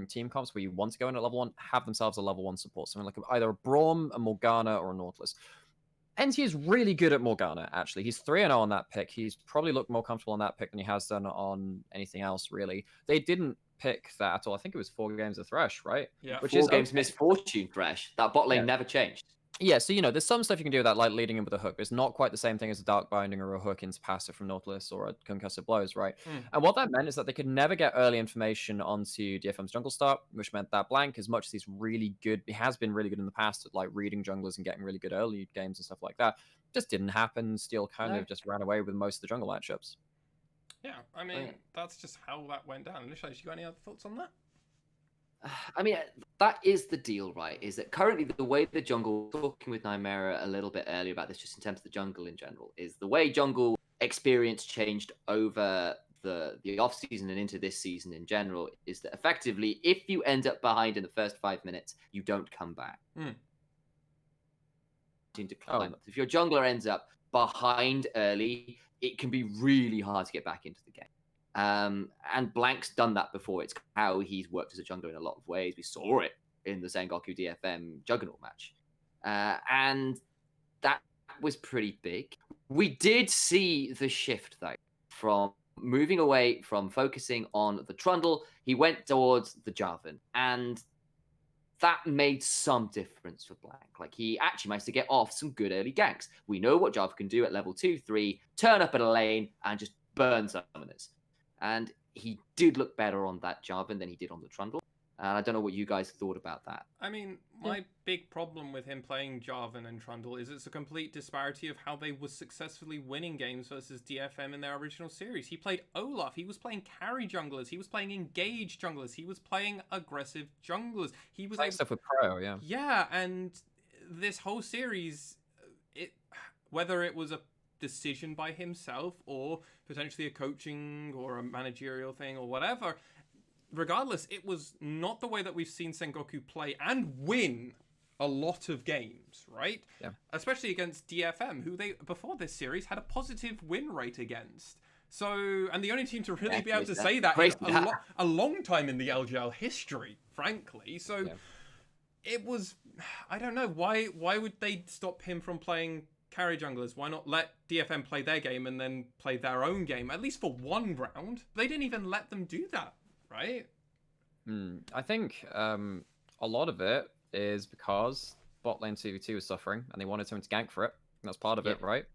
team comps where you want to go in at level 1 have themselves a level 1 support, something like either a Braum, a Morgana, or a Nautilus. NT is really good at Morgana, actually. He's 3-0 on that pick. He's probably looked more comfortable on that pick than he has done on anything else, really. They didn't pick that at all. I think it was 4 games of Thresh, right? Yeah. Which 4 games Misfortune Thresh. That bot lane never changed. Yeah, so there's some stuff you can do with that, like leading in with a hook. But it's not quite the same thing as a dark binding or a hook into passive from Nautilus or a concussive blows, right? And what that meant is that they could never get early information onto DFM's jungle start, which meant that Blank, as much as he's really good, he has been really good in the past at like reading junglers and getting really good early games and stuff like that, just didn't happen. Steel kind of just ran away with most of the jungle matchups. Yeah, I mean, that's just how that went down. Initialise, you got any other thoughts on that? I mean, that is the deal, right? Is that currently the way the jungle, talking with Nymaera a little bit earlier about this, just in terms of the jungle in general, is the way jungle experience changed over the off season and into this season in general, is that effectively, if you end up behind in the first 5 minutes, you don't come back. If your jungler ends up behind early, it can be really hard to get back into the game. And Blank's done that before. It's how he's worked as a jungler in a lot of ways. We saw it in the Sengoku DFM Juggernaut match. And that was pretty big. We did see the shift, though, from moving away from focusing on the Trundle. He went towards the Jarvan. And that made some difference for Blank. Like, he actually managed to get off some good early ganks. We know what Jarvan can do at level 2, 3, turn up at a lane and just burn summoners. And he did look better on that Jarvan than he did on the Trundle. And I don't know what you guys thought about that. I mean, my big problem with him playing Jarvan and Trundle is it's a complete disparity of how they were successfully winning games versus DFM in their original series. He played Olaf. He was playing carry junglers. He was playing engaged junglers. He was playing aggressive junglers. He was playing stuff with Pro, yeah. Yeah, and this whole series, whether it was a decision by himself or potentially a coaching or a managerial thing or whatever, regardless, it was not the way that we've seen Sengoku play and win a lot of games, right? Yeah. Especially against DFM, who they, before this series, had a positive win rate against. So, and the only team to really be able to say that in a long time in the LJL history, frankly. So, it was, I don't know, why would they stop him from playing carry junglers? Why not let DFM play their game and then play their own game, at least for one round? They didn't even let them do that, right? I think a lot of it is because bot lane 2v2 was suffering and they wanted someone to gank for it. That's part of it, right?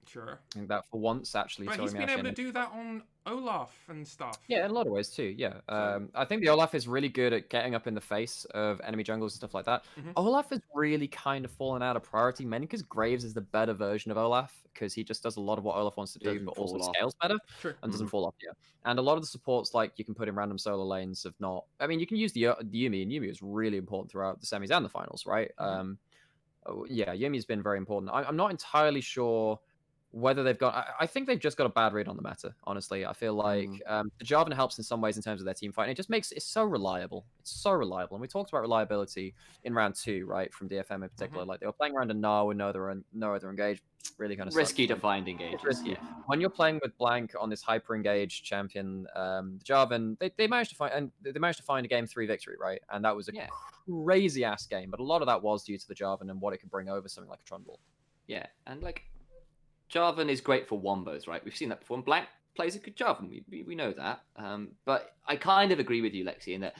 Sure. I think that for once actually. But he's been able to do that on Olaf and stuff. Yeah, in a lot of ways too. Yeah. I think the Olaf is really good at getting up in the face of enemy jungles and stuff like that. Olaf has really kind of fallen out of priority, mainly because Graves is the better version of Olaf, because he just does a lot of what Olaf wants to do, but also scales better and doesn't fall off. Yeah. And a lot of the supports, like you can put in random solo lanes, have not. I mean, you can use the Yuumi, and Yuumi is really important throughout the semis and the finals, right? Yeah, Yumi's been very important. I'm not entirely sure whether they've got. I think they've just got a bad read on the meta. Honestly, I feel like the Jarvan helps in some ways in terms of their team fight. And it just makes it so reliable. It's so reliable, and we talked about reliability in round 2, right? From DFM in particular, like they were playing around a Gnar with no other engage. Really kind of risky to find engage. Risky. When you're playing with Blank on this hyper engaged champion, the Jarvan, they managed to find a game 3 victory, right? And that was a crazy ass game, but a lot of that was due to the Jarvan and what it could bring over something like a Trundle. Yeah, and like Jarvan is great for wombos, right? We've seen that before. And Blank plays a good Jarvan. We know that. But I kind of agree with you, Lexi, in that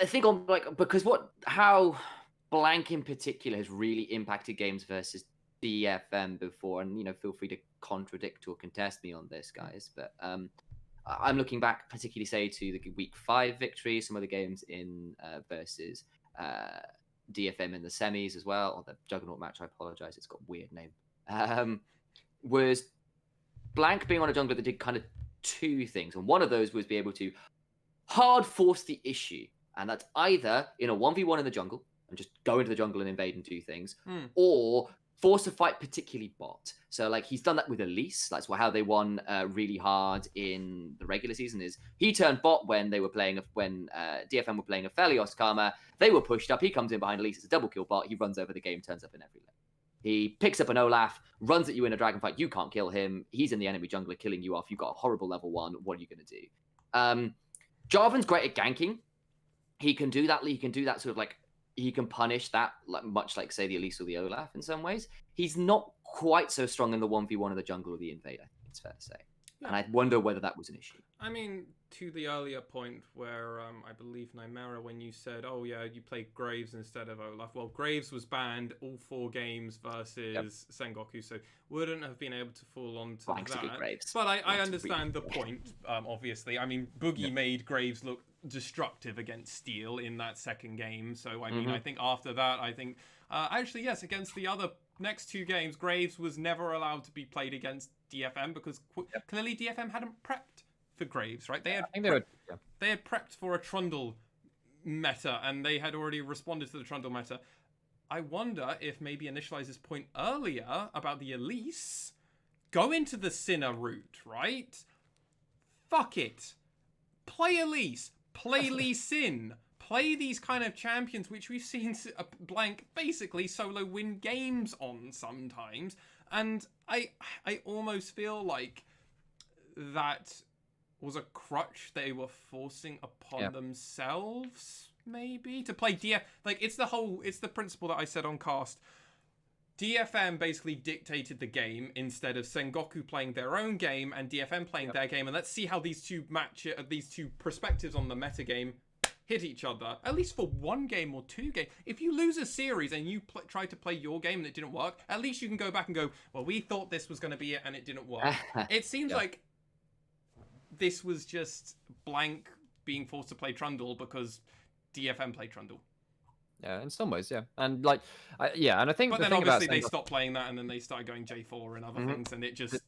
I think on because how Blank in particular has really impacted games versus DFM before, and feel free to contradict or contest me on this, guys. But I'm looking back, particularly say to the week 5 victory, some of the games in versus DFM in the semis as well, or the Juggernaut match. I apologize, it's got a weird name. Was Blank being on a jungler that did kind of 2 things, and one of those was be able to hard force the issue, and that's either in a 1v1 in the jungle and just go into the jungle and invade and do things, or force a fight, particularly bot. So like he's done that with Elise. That's how they won really hard in the regular season. Is he turned bot when they were playing DFM were playing a Felios Karma. They were pushed up. He comes in behind Elise. It's a double kill bot. He runs over the game, turns up in every lane. He picks up an Olaf, runs at you in a dragon fight. You can't kill him. He's in the enemy jungler, killing you off. You've got a horrible level 1. What are you going to do? Jarvan's great at ganking. He can do that. He can do that sort of like. He can punish that, much like, say, the Elise or the Olaf in some ways. He's not quite so strong in the 1v1 of the jungle or the invader, it's fair to say. And I wonder whether that was an issue. I mean, to the earlier point where I believe Nymaera, when you said, "Oh yeah, you played Graves instead of Olaf," well, Graves was banned all 4 games versus Sengoku, so wouldn't have been able to fall on to that. Graves. But I understand the point. Obviously, I mean, Boogie made Graves look destructive against Steel in that second game. So I mean, I think after that, I think actually yes, against the other next 2 games, Graves was never allowed to be played against DFM because clearly DFM hadn't prepped for Graves, right? They had they had prepped for a Trundle meta and they had already responded to the Trundle meta. I wonder if maybe Initialize's point earlier about the Elise, go into the Sinner route, right? Fuck it. Play Elise. Play Lee Sin. Play these kind of champions which we've seen blank basically solo win games on sometimes. And I almost feel like that was a crutch they were forcing upon themselves, maybe, to play DF. Like, it's the principle that I said on cast. DFM basically dictated the game instead of Sengoku playing their own game and DFM playing their game. And let's see how these two these two perspectives on the metagame hit each other, at least for 1 game or 2 games. If you lose a series and you try to play your game and it didn't work, at least you can go back and go, well, we thought this was going to be it and it didn't work. It seems like this was just blank being forced to play Trundle because DFM played Trundle. Yeah, in some ways, yeah. And like, and I think but then obviously they stopped playing that and then they started going J4 and other things and it just...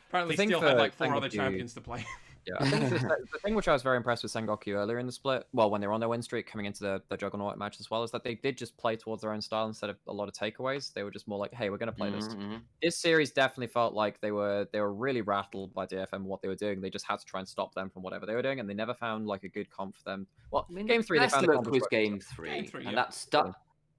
apparently still had like 4 other champions to play. Yeah, I think the thing which I was very impressed with Sengoku earlier in the split, well, when they were on their win streak coming into the Juggernaut match as well, is that they did just play towards their own style instead of a lot of takeaways. They were just more like, hey, we're going to play this. This series definitely felt like they were really rattled by DFM and what they were doing. They just had to try and stop them from whatever they were doing, and they never found like a good comp for them. Well, I mean, game 3 they found a was game 3,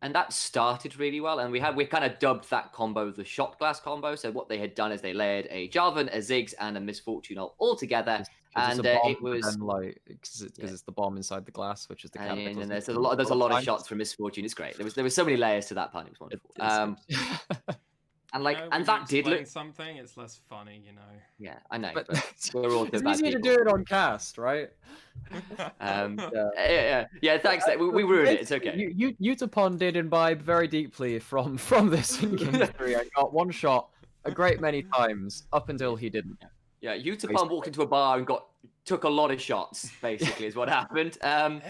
and that started really well. And we kind of dubbed that combo the shot glass combo. So what they had done is they layered a Jarvan, a Ziggs, and a Misfortune all together. And it was like because it's the bomb inside the glass, which is the and there's a lot of shots from Misfortune. It's great. There was so many layers to that part. It was wonderful. And like, and that did look something. It's less funny, you know. Yeah, I know. But we're all it's easy to do it on cast, right? Yeah. Thanks. We ruined it. It's okay. Utapon did imbibe very deeply from this in game 3. I got one shot a great many times up until he didn't. Yeah, Utapon walked into a bar and took a lot of shots. Basically, is what happened. And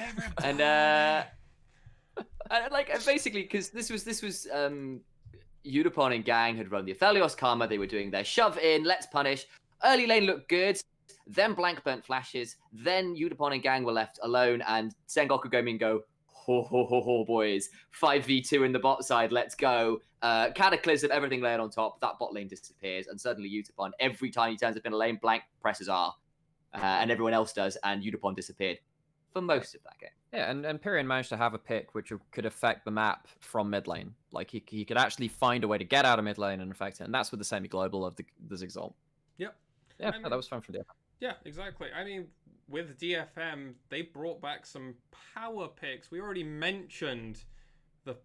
like basically because this was Utapon and gang had run the Aphelios Karma. They were doing their shove in, let's punish. Early lane looked good. Then blank burnt flashes. Then Utapon and gang were left alone. And Sengoku go, ho, boys. 5v2 in the bot side, let's go. Cataclysm, everything layered on top. That bot lane disappears. And suddenly Utapon, every time he turns up in a lane, blank presses R. And everyone else does. And Utapon disappeared for most of that game. Yeah, and Pyrion managed to have a pick which could affect the map from mid lane. Like, he could actually find a way to get out of mid lane and affect it. And that's with the semi-global of the Zigzalt. Yep. Yeah, that was fun for DFM. Yeah, exactly. I mean, with DFM, they brought back some power picks. We already mentioned the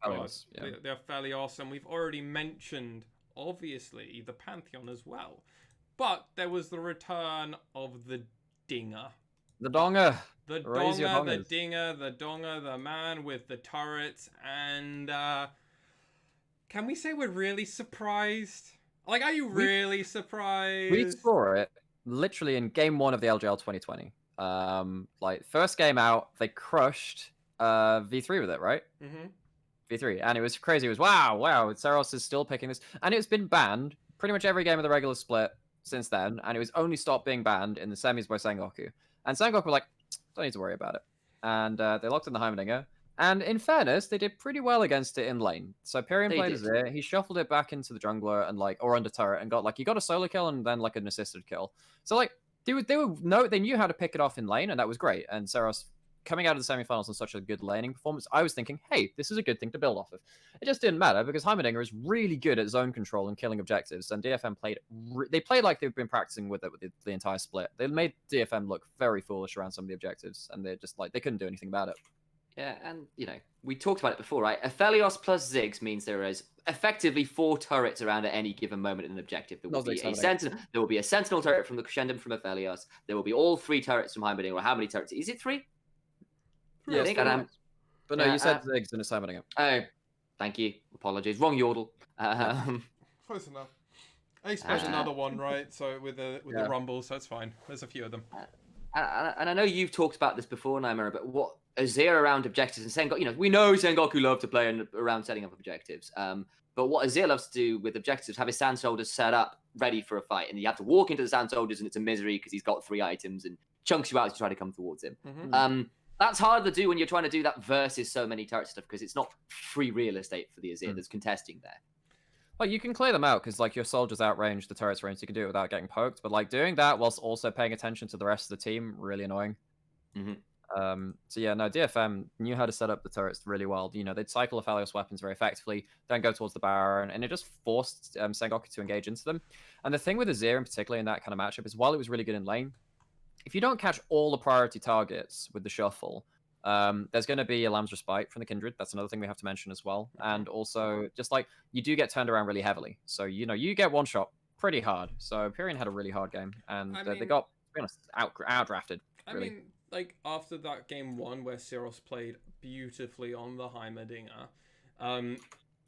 Aphelios, and we've already mentioned, obviously, the Pantheon as well. But there was the return of the Dinger. The Donger. The Donger, the Dinger, the Donger, the man with the turrets. And can we say we're really surprised? Like, are you really surprised? We saw it literally in game 1 of the LJL 2020. Like, first game out, they crushed V3 with it, right? Mm-hmm. V3. And it was crazy. It was, wow, Seros is still picking this. And it's been banned pretty much every game of the regular split since then. And it was only stopped being banned in the semis by Sengoku. And Sengoku were like, don't need to worry about it. And they locked in the Heimerdinger. And in fairness, they did pretty well against it in lane. So Pyrion played as it. He shuffled it back into the jungler and or under turret and he got a solo kill and then like an assisted kill. So like they knew how to pick it off in lane, and that was great. And Seros coming out of the semifinals on such a good laning performance, I was thinking, hey, this is a good thing to build off of. It just didn't matter because Heimerdinger is really good at zone control and killing objectives, and DFM played like they've been practicing with it with the entire split. They made DFM look very foolish around some of the objectives, and they're just like they couldn't do anything about it. Yeah, and we talked about it before, right? Aphelios plus Ziggs means there is effectively 4 turrets around at any given moment in an objective. There will be a sentinel. There will be a sentinel turret from the Crescendum from Aphelios. There will be all 3 turrets from Heimerdinger. Or how many turrets? Is it 3? Yeah, I think. But no, you said Ziggs and it's Heimerdinger. Oh, thank you. Apologies. Wrong yodel. Close enough. I expect another one, right? So with the Rumble, so it's fine. There's a few of them. And I know you've talked about this before, Nymaera, but what Azir around objectives and Sengoku, we know Sengoku love to play around setting up objectives. But what Azir loves to do with objectives, have his Sand Soldiers set up, ready for a fight. And you have to walk into the Sand Soldiers and it's a misery because he's got 3 items and chunks you out to try to come towards him. That's hard to do when you're trying to do that versus so many turret stuff because it's not free real estate for the Azir. There's contesting there. Well, you can clear them out because your soldiers outrange the turret's range. So you can do it without getting poked. But doing that whilst also paying attention to the rest of the team, really annoying. So yeah, no, DFM knew how to set up the turrets really well. They'd cycle Aphelios weapons very effectively, then go towards the Baron, and it just forced Sengoku to engage into them. And the thing with Azir in particular in that kind of matchup is while it was really good in lane, if you don't catch all the priority targets with the shuffle, there's going to be a Lamb's Respite from the Kindred. That's another thing we have to mention as well. And also, just you do get turned around really heavily. So, you get one shot pretty hard. So, Pyrion had a really hard game. And they got, to be honest, outdrafted. Really. I mean, after that game 1 where Syros played beautifully on the Heimerdinger,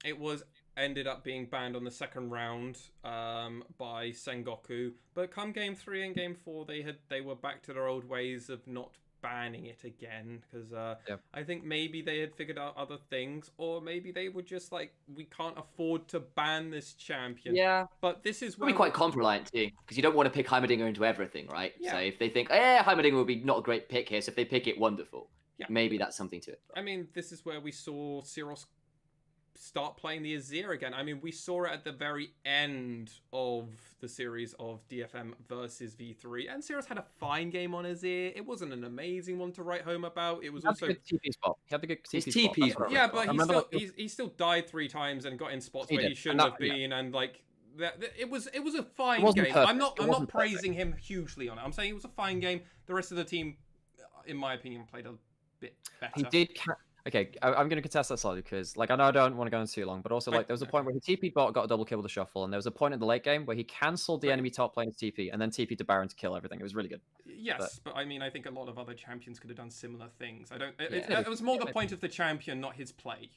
it ended up being banned on the second round by Sengoku. But come game 3 and game 4, they were back to their old ways of not banning it again because I think maybe they had figured out other things, or maybe they were just we can't afford to ban this champion. Yeah, but this is probably quite comp-reliant too, because you don't want to pick Heimerdinger into everything, right? Yeah. So if they think, Heimerdinger would be not a great pick here, so if they pick it, wonderful. Yeah, maybe that's something to it. I mean, this is where we saw Syros start playing the Azir again. I mean, we saw it at the very end of the series of DFM versus V3, and Syros had a fine game on Azir. It wasn't an amazing one to write home about. It was also a good TP spot. He had the good TP spot. Yeah, but he still died 3 times and got in spots where he shouldn't have been, and it was a fine game. Perfect. I'm not praising him hugely on it. I'm saying it was a fine game. The rest of the team, in my opinion, played a bit better. He did. Okay, I'm going to contest that slightly because, I know I don't want to go on too long, but also, there was a point where he TP bot, got a double kill with a shuffle, and there was a point in the late game where he cancelled the enemy top lane's TP and then TP to Baron to kill everything. It was really good. Yes, but I mean, I think a lot of other champions could have done similar things. It was more the point of the champion, not his play.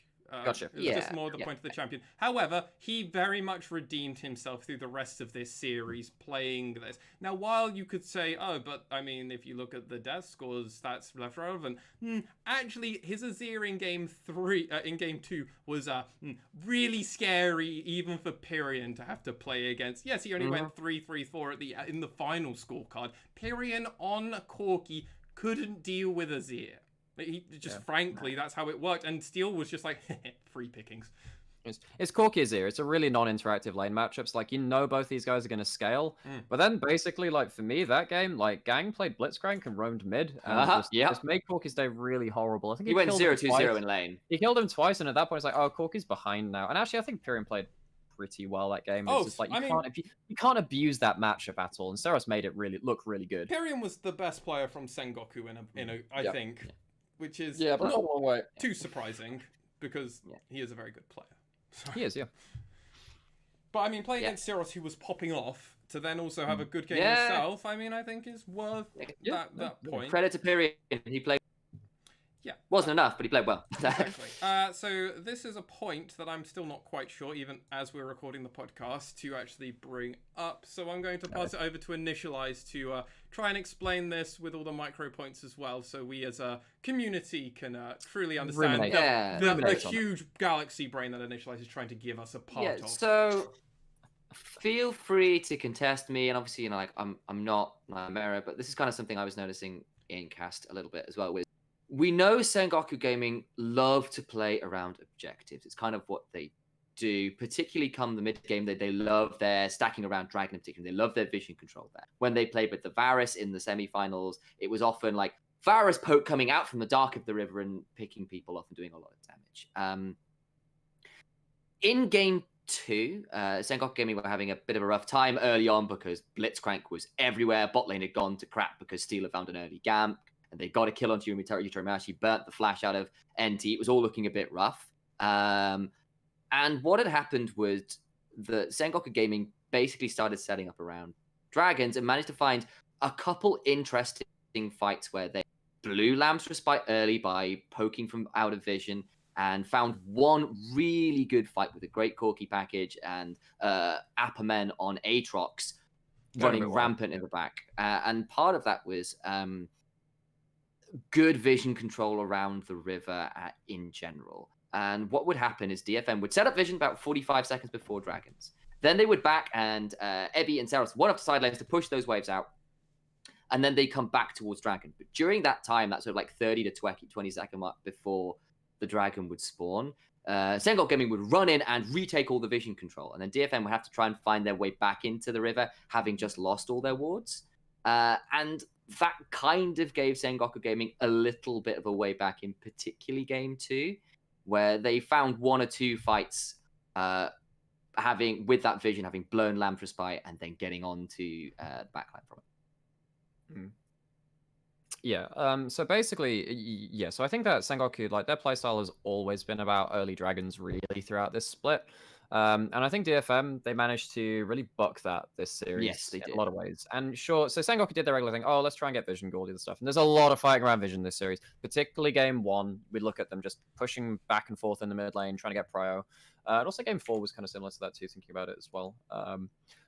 Gotcha. It was just more the point of the champion. However, he very much redeemed himself through the rest of this series playing this. Now, while you could say, but I mean, if you look at the death scores, that's less relevant. Actually, his Azir in game 2 was really scary, even for Pyrion to have to play against. Yes, he only went 3-3-4 in the final scorecard. Pyrion on Corki couldn't deal with Azir. He just, frankly, that's how it worked. And Steel was just free pickings. It's Corki Azir. It's a really non-interactive lane matchups. Both these guys are going to scale. But then, basically, for me, that game, Gang played Blitzcrank and roamed mid. And just made Corki's day really horrible. I think he went 0-2-0 in lane. He killed him twice, and at that point, it's Corki's behind now. And actually, I think Pyrion played pretty well that game. It's you can't abuse that matchup at all. And Syros made it look really good. Pyrion was the best player from Sengoku I think. Which is but not a long way. Too surprising because he is a very good player. So. He is, yeah. But I mean, playing against Syros, who was popping off, to then also have a good game himself, I mean, I think is worth that point. Credit to Pyrion, he played. Yeah. Wasn't enough, but he played well. Exactly. So this is a point that I'm still not quite sure, even as we're recording the podcast, to actually bring up. So I'm going to pass it over to Initialise to try and explain this with all the micro points as well, so we as a community can truly understand the huge galaxy brain that Initialise is trying to give us a part of. So feel free to contest me, and obviously, I'm not Nymaera, but this is kind of something I was noticing in cast a little bit as well. We know Sengoku Gaming love to play around objectives. It's kind of what they do, particularly come the mid game. They love their stacking around Dragon in particular. They love their vision control there. When they played with the Varus in the semifinals, it was often Varus poke coming out from the dark of the river and picking people off and doing a lot of damage. In game 2, Sengoku Gaming were having a bit of a rough time early on because Blitzcrank was everywhere. Bot lane had gone to crap because Steel had found an early Gamp. And they got a kill onto Yumi Torimashi, burnt the flash out of NT. It was all looking a bit rough. And what had happened was the Sengoku Gaming basically started setting up around dragons and managed to find a couple interesting fights where they blew Lamb's Respite early by poking from out of vision, and found one really good fight with a great Corki package and Appamen on Aatrox running rampant in the back. And part of that was good vision control around the river in general. And what would happen is DFM would set up vision about 45 seconds before dragons. Then they would back, and Ebby and Saros one up the side lanes to push those waves out. And then they come back towards dragon. But during that time, that sort of like 30 to 20 second mark before the dragon would spawn, Sengoku Gaming would run in and retake all the vision control. And then DFM would have to try and find their way back into the river, having just lost all their wards. And that kind of gave Sengoku Gaming a little bit of a way back in particularly game 2, where they found one or two fights having with that vision, having blown Lamb's Respite and then getting on to the backline from it. Yeah, so basically, yeah, so I think that Sengoku, like, their playstyle has always been about early dragons really throughout this split. And I think DFM, they managed to really buck that this series. Yes, they did. In a lot of ways. And sure, so Sengoku did their regular thing, let's try and get vision, all the other stuff. And there's a lot of fighting around vision this series, particularly game 1. We look at them just pushing back and forth in the mid lane, trying to get prio. And also game 4 was kind of similar to that too, thinking about it as well.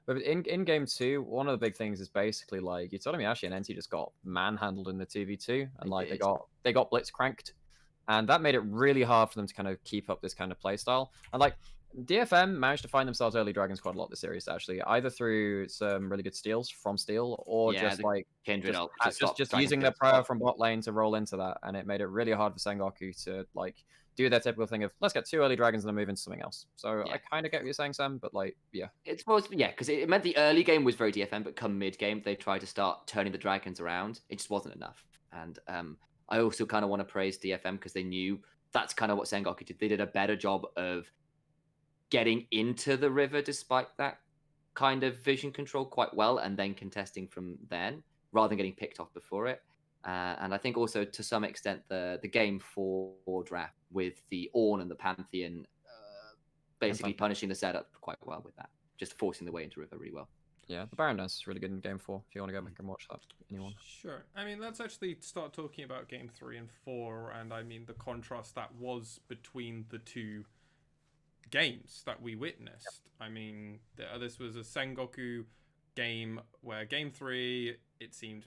But in game 2, one of the big things is basically like Utomi Ashi and NT just got manhandled in the 2v2, and like they got blitz cranked, and that made it really hard for them to kind of keep up this kind of play style. And like DFM managed to find themselves early dragons quite a lot this series, actually, either through some really good steals from Steel, or just like Kindred just using their prio from bot lane to roll into that, and it made it really hard for Sengoku to like do their typical thing of let's get 2 early dragons and then move into something else. So I kind of get what you're saying, Sam, but like, yeah. It's supposed to, because it meant the early game was very DFM, but come mid game, they tried to start turning the dragons around. It just wasn't enough. And I also kind of want to praise DFM because they knew that's kind of what Sengoku did. They did a better job of getting into the river despite that kind of vision control quite well, and then contesting from then rather than getting picked off before it. And I think also to some extent the game 4 draft with the Ornn and the Pantheon basically punishing the setup quite well with that, just forcing the way into river really well. Yeah, the Baroness is really good in game 4 if you want to go back and watch that. Anyone? Sure. I mean, let's actually start talking about game 3 and 4, and I mean the contrast that was between the two games that we witnessed. I mean, this was a Sengoku game where game 3 it seemed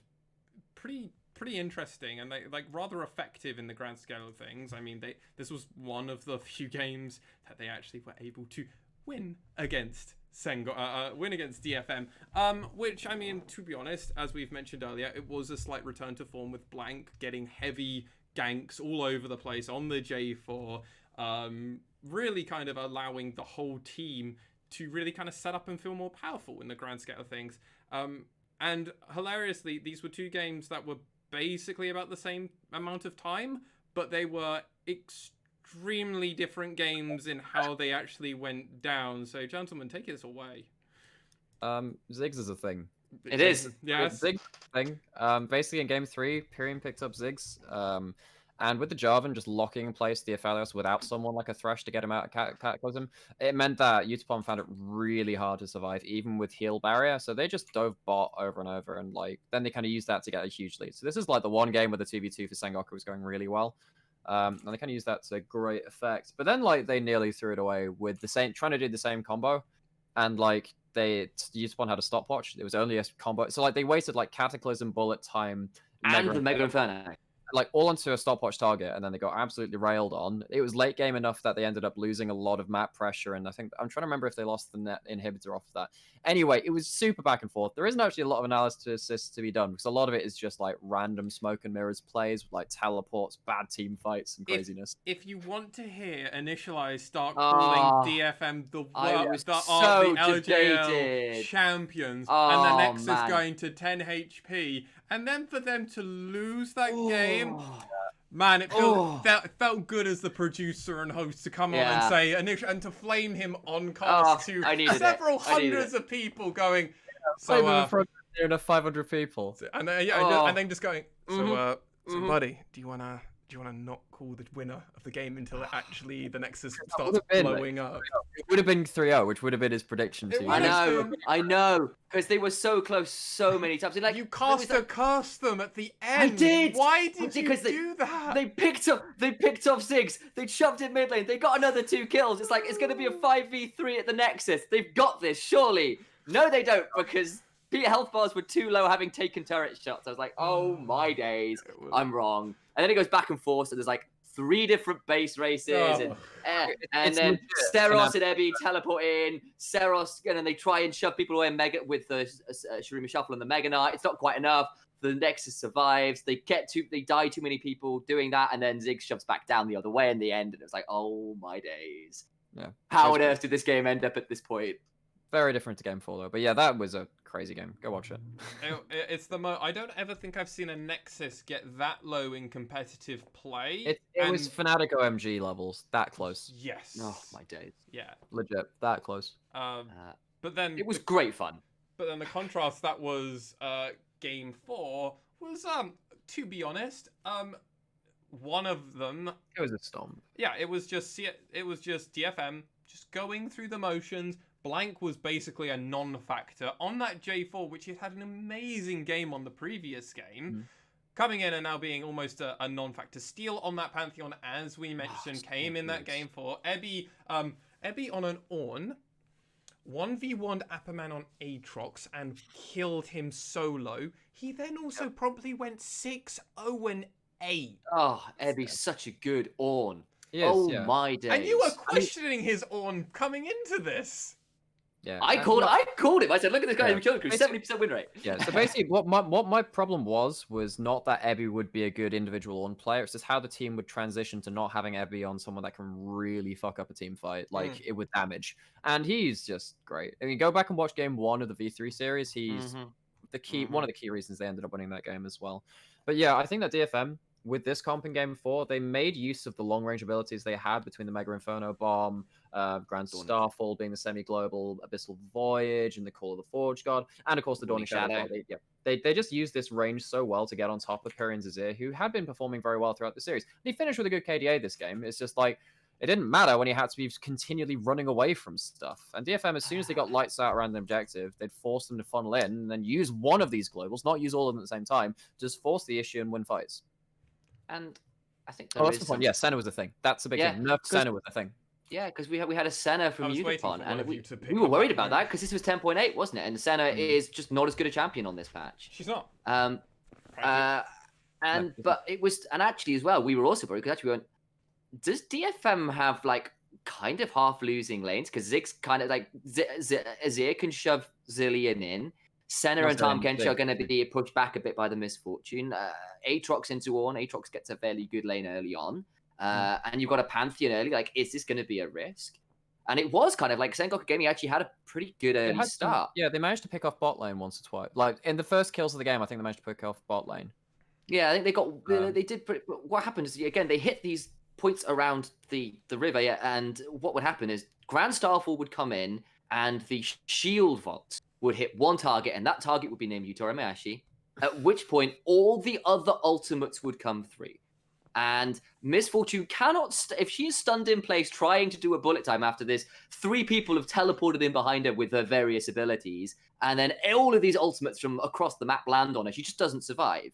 pretty interesting, and they like rather effective in the grand scale of things. I mean, this was one of the few games that they actually were able to win against DFM, which, I mean, to be honest, as we've mentioned earlier, it was a slight return to form with Blank getting heavy ganks all over the place on the J4, really kind of allowing the whole team to really kind of set up and feel more powerful in the grand scale of things. And hilariously, these were two games that were basically about the same amount of time, but they were extremely different games in how they actually went down. So, gentlemen, take us away. Ziggs is a thing. It is. Yes. Ziggs is a thing. Basically, in game 3, Pyrion picked up Ziggs. And with the Jarvan just locking in place the Aphelios without someone like a Thresh to get him out of Cataclysm, it meant that Utapon found it really hard to survive, even with heal barrier. So they just dove bot over and over, and like then they kind of used that to get a huge lead. So this is like the one game where the 2v2 for Sengoku was going really well. And they kind of used that to great effect. But then like they nearly threw it away with the same, trying to do the same combo. And like Utapon had a stopwatch. It was only a combo. So like they wasted like Cataclysm, bullet time, and the Mega Inferno. Like all onto a stopwatch target, and then they got absolutely railed on. It was late game enough that they ended up losing a lot of map pressure, and I think I'm trying to remember if they lost the net inhibitor off of that. Anyway, it was super back and forth. There isn't actually a lot of analysis to be done because a lot of it is just like random smoke and mirrors plays with like teleports, bad team fights, and craziness. If you want to hear Initialise start calling DFM the LJL champions, and the Nexus going to 10 HP, and then for them to lose that game, man, it felt good as the producer and host to come on and say, and to flame him on cast to several hundreds of people going, so enough 500 people, and then just going, so buddy, do you wanna do you want to not call the winner of the game until it actually the Nexus starts blowing up? It would have been 3-0, which would have been his prediction to you. I know, because they were so close so many times. Like, you cast them at the end. I did. Why did you do that? They picked up Ziggs. They shoved in mid lane. They got another 2 kills. It's like it's going to be a 5v3 at the Nexus. They've got this, surely. No, they don't, because Peter health bars were too low, having taken turret shots. I was like, oh my days, I'm wrong. And then it goes back and forth, so there's like 3 different base races, and then Steros and Ebby teleport in. Steros, and then they try and shove people away with the Shurima Shuffle and the Mega Knight. It's not quite enough. The Nexus survives. They die too many people doing that, and then Ziggs shoves back down the other way in the end. And it was like, oh my days. Yeah. How on earth did this game end up at this point? Very different to Game 4 though, but yeah, that was a crazy game. Go watch it. It's I don't ever think I've seen a Nexus get that low in competitive play. It was Fnatic OMG levels, that close. Yes. Oh my days. Yeah. Legit, that close. But then it was great fun. But then the contrast that was Game 4 was to be honest, one of them. It was a stomp. Yeah, it was just DFM just going through the motions. Blank was basically a non-factor on that J4, which had an amazing game on the previous game. Coming in and now being almost a non-factor. Steal on that Pantheon, as we mentioned, came in that Game 4. Ebby on an Ornn, 1v1'd Apperman on Aatrox and killed him solo. He then also promptly went 6-0-8. Oh, Ebby's such a good Ornn. Yes, my days. And you were questioning his Ornn coming into this. Yeah, I called him. I said, look at this guy in Killer Crew, 70% win rate. Yeah, so basically what my problem was not that Ebby would be a good individual on player. It's just how the team would transition to not having Ebby on someone that can really fuck up a team fight, like it would damage. And he's just great. I mean, go back and watch Game 1 of the V3 series. He's the key, one of the key reasons they ended up winning that game as well. But yeah, I think that DFM, with this comp in Game 4, they made use of the long-range abilities they had between the Mega Inferno Bomb, Grand Starfall being the semi-global Abyssal Voyage, and the Call of the Forge God, and of course the Dawning Shadow. They just used this range so well to get on top of Pyrian Zazir, who had been performing very well throughout the series. And he finished with a good KDA this game. It's just like, it didn't matter when he had to be continually running away from stuff. And DFM, as soon as they got lights out around the objective, they'd force them to funnel in and then use one of these globals, not use all of them at the same time, just force the issue and win fights. And I think that's the point. Yeah, Senna was the thing. That's the big thing. Nerf Senna was the thing. Yeah, because we had a Senna from Utapon, and we were up worried about that because this was 10.8, wasn't it? And Senna is just not as good a champion on this patch. She's not. But it was, and actually as well, we were also worried because actually we went, does DFM have like kind of half losing lanes? Because Ziggs kind of like Azir can shove Zillion in. Senna and Tahm Kench are going to be pushed back a bit by the Misfortune. Aatrox into Ornn. Aatrox gets a fairly good lane early on. And you've got a Pantheon early. Like, is this going to be a risk? And it was kind of like Sengoku Gaming actually had a pretty good early start. Yeah, they managed to pick off bot lane once or twice. Like, in the first kills of the game, I think they managed to pick off bot lane. Yeah, I think they got... they did... What happened is, again, they hit these points around the river, and what would happen is Grand Starfall would come in, and the Shield Vault would hit one target, and that target would be named Yutora Meashi, at which point all the other ultimates would come through. And Misfortune cannot, if she is stunned in place trying to do a bullet time after this, 3 people have teleported in behind her with her various abilities, and then all of these ultimates from across the map land on her. She just doesn't survive.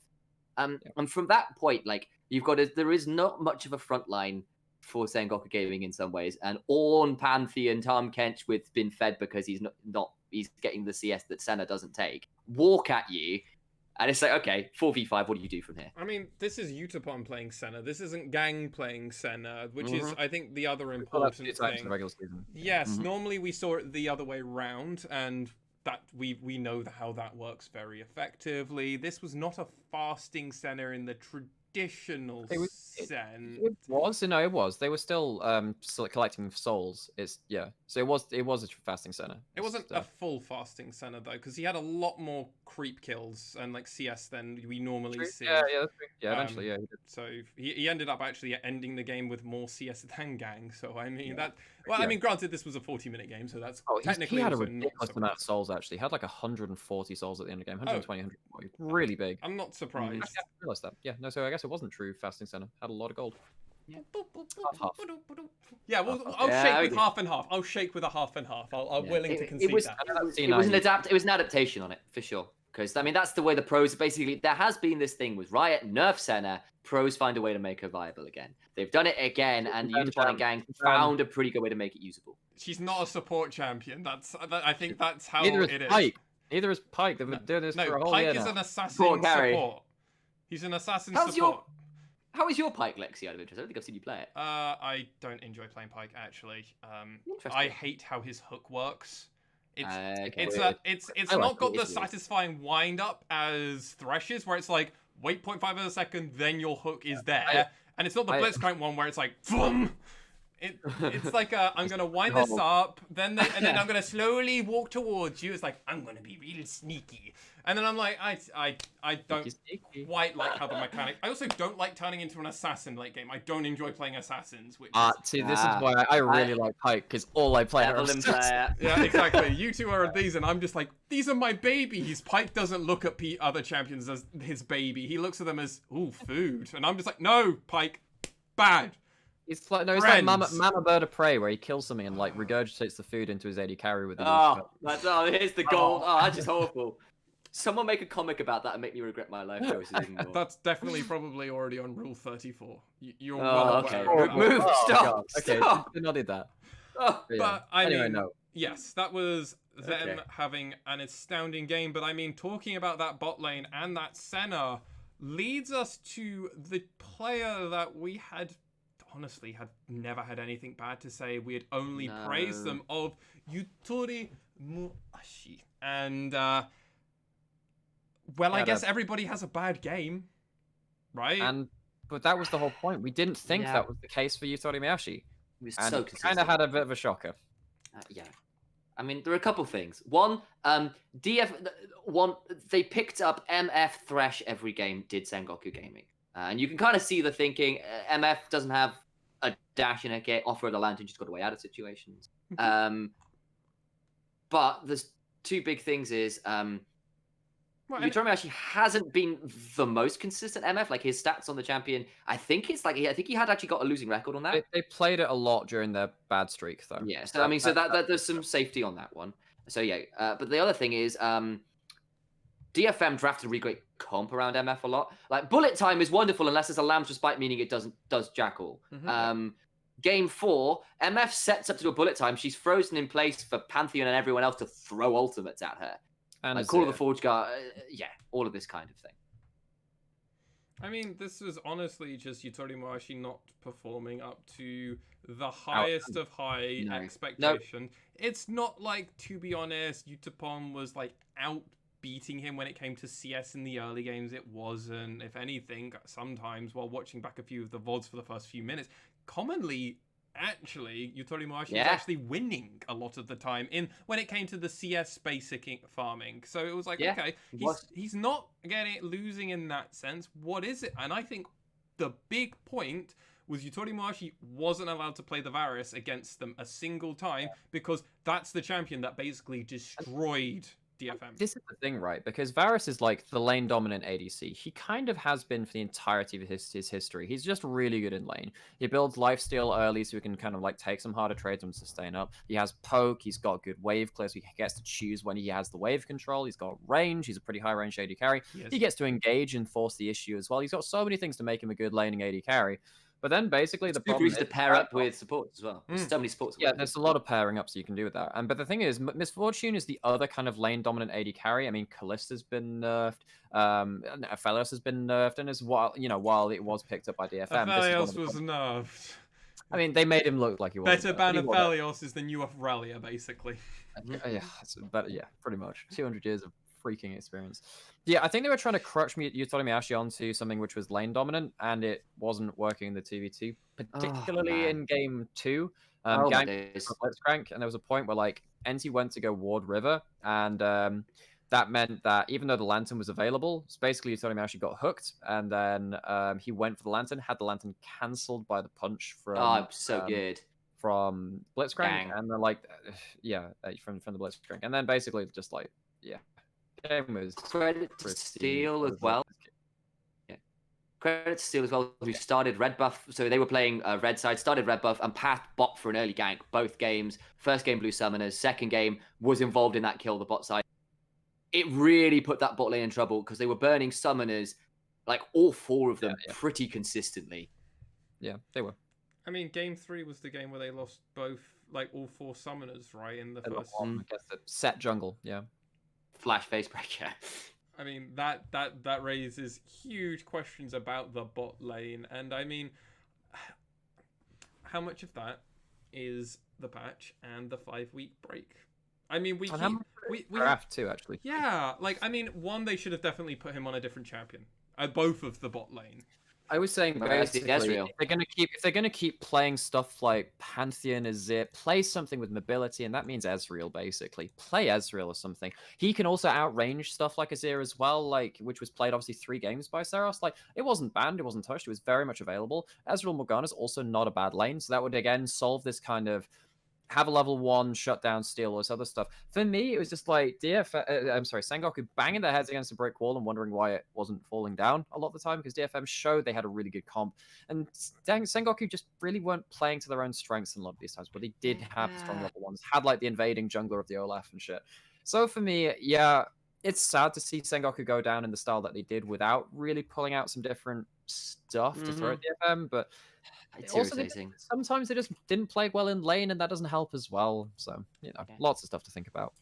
And from that point, like, you've got there is not much of a front line for Sengoku Gaming in some ways, and Ornn, Pantheon, Tahm Kench with been fed because he's he's getting the CS that Senna doesn't take, walk at you, and it's like, okay, 4v5, what do you do from here? I mean, this is Utapon playing Senna. This isn't Gang playing Senna, which is, I think, the other important thing. In the regular season. Yes, normally we saw it the other way round, and that we know how that works very effectively. This was not a fasting Senna in the traditional sense. It was. No, it was. They were still collecting souls. So it was a fasting Senna. It wasn't a full fasting Senna though, because he had a lot more creep kills and like CS than we normally see. Yeah, eventually, yeah. He did. So he ended up actually ending the game with more CS than Gang. So I mean I mean, granted, this was a 40-minute game, so that's technically he had a ridiculous amount of souls. Actually, he had like 140 souls at the end of the game, 120, 140. Really big. I'm not surprised. I realized that. Yeah, no. So I guess guess it wasn't true. Fasting Center had a lot of gold. Half. Yeah, well, I'll shake with half and half. I'll shake with a half and half. I'm willing to concede that. It was an adaptation on it for sure. Because I mean, that's the way the pros basically. There has been this thing with Riot nerf Senna. Pros find a way to make her viable again. They've done it again, and the Unitron and Gang found a pretty good way to make it usable. She's not a support champion. I think that's how Neither it is. Pike. Neither is Pike. They've been doing this for a whole Pike year is now. an assassin support. He's an assassin support. How is your Pike, Lexi, out of interest? I don't think I've seen you play it. I don't enjoy playing Pike, actually. I hate how his hook works. It's not got the satisfying wind up as Thresh's, where it's like, wait 0.5 of a second, then your hook is there. And it's not the Blitzcrank one where it's like, boom! It's like I'm gonna wind this up, and then I'm gonna slowly walk towards you. It's like I'm gonna be real sneaky, and then I'm like I don't quite like how the mechanic. I also don't like turning into an assassin late game. I don't enjoy playing assassins. See, this is why I really like Pike, because all I play are assassins. Yeah, exactly. You two are these, and I'm just like, these are my babies. Pike doesn't look at other champions as his baby. He looks at them as food, and I'm just like, no, Pike, bad. It's like Mama Bird of Prey, where he kills something and like regurgitates the food into his AD carry with it. Here's the gold. That's just awful. Someone make a comic about that and make me regret my life choices even more. That's definitely probably already on Rule 34. You're well okay. aware. Stop. Okay, Stop. I did that. But I mean, no. Yes, that was them having an astounding game. But I mean, talking about that bot lane and that Senna leads us to the player that we had honestly had never had anything bad to say. We had only praised them of Yutori Muashi. And I guess everybody has a bad game, right? But that was the whole point. We didn't think that was the case for Yutori Muashi. It was and so it kind of had a bit of a shocker. I mean, there are a couple things. One, they picked up MF Thresh every game, did Sengoku Gaming. And you can kind of see the thinking. MF doesn't have a dash in a game, offer the lantern, just got away out of situations. But there's two big things is Yutori actually hasn't been the most consistent MF. Like his stats on the champion, I think he had actually got a losing record on that. They played it a lot during their bad streak, though. Yeah, so I mean, that there's some safety on that one. So yeah, but the other thing is, DFM drafted a really great comp around MF a lot. Like bullet time is wonderful unless there's a lamb's respite, meaning it does jack all. Game 4, MF sets up to do a bullet time. She's frozen in place for Pantheon and everyone else to throw ultimates at her. And like Call of the Forge Guard, all of this kind of thing. I mean, this was honestly just Yutori Muashi not performing up to the highest of high expectation. It's not like, to be honest, Utapon was like out beating him when it came to CS in the early games. It wasn't. If anything, sometimes while watching back a few of the VODs for the first few minutes, commonly, actually, Yutori Muashi was actually winning a lot of the time when it came to the CS basic farming. So it was like, okay, he's not losing in that sense. What is it? And I think the big point was Yutori Muashi wasn't allowed to play the Varus against them a single time because that's the champion that basically destroyed DFM. This is the thing, right? Because Varus is like the lane dominant ADC. He kind of has been for the entirety of his history. He's just really good in lane. He builds lifesteal early so he can kind of like take some harder trades and sustain up. He has poke. He's got good wave clear, so he gets to choose when he has the wave control. He's got range. He's a pretty high range AD carry. He gets to engage and force the issue as well. He's got so many things to make him a good laning AD carry. But then basically the problem is to pair up with supports as well. So many supports. Yeah, there's a lot of pairing ups you can do with that. But the thing is, Miss Fortune is the other kind of lane dominant AD carry. I mean, Callista's been nerfed. Aphelios has been nerfed, and while it was picked up by DFM, Aphelios was nerfed. I mean, they made him look like he was. Better ban Aphelios is the new Aurelia, basically. Yeah, pretty much. 200 years of freaking experience. Yeah, I think they were trying to crutch Yutori Muashi onto something which was lane dominant, and it wasn't working in the 2v2, particularly in game 2. Blitzcrank, and there was a point where like NT went to go ward river, and that meant that even though the lantern was available, basically Yutori Muashi got hooked, and then he went for the lantern, had the lantern cancelled by the punch from good from Blitzcrank, and then like from the Blitzcrank, and then basically just like game was credit to Steel as well. credit to Steel as well, who started red buff. So they were playing red side, started red buff, and Path bot for an early gank. Both games. First game, blue summoners. Second game was involved in that kill the bot side. It really put that bot lane in trouble because they were burning summoners, like all 4 of them, pretty consistently. Yeah, they were. I mean, game 3 was the game where they lost both, like all 4 summoners, right? In the first. I guess the set jungle, yeah. Flash face breaker. I mean, that raises huge questions about the bot lane, and I mean, how much of that is the patch and the 5-week break? I mean, we have to actually. Yeah, like I mean, one, they should have definitely put him on a different champion. Both of the bot lane. I was saying basically, if they're gonna keep playing stuff like Pantheon, Azir, play something with mobility, and that means Ezreal basically. Play Ezreal or something. He can also outrange stuff like Azir as well, like which was played obviously 3 games by Saros. Like it wasn't banned, it wasn't touched, it was very much available. Ezreal Morgana's also not a bad lane, so that would again solve this kind of have a level 1, shut down, steal, all this other stuff. For me, it was just like Sengoku banging their heads against a brick wall and wondering why it wasn't falling down a lot of the time because DFM showed they had a really good comp. And Sengoku just really weren't playing to their own strengths in a lot of these times, but they did have strong level 1s, had like the invading jungler of the Olaf and shit. So for me, yeah, it's sad to see Sengoku go down in the style that they did without really pulling out some different stuff to throw at DFM, but it's also irritating. Sometimes they just didn't play well in lane, and that doesn't help as well. So, lots of stuff to think about.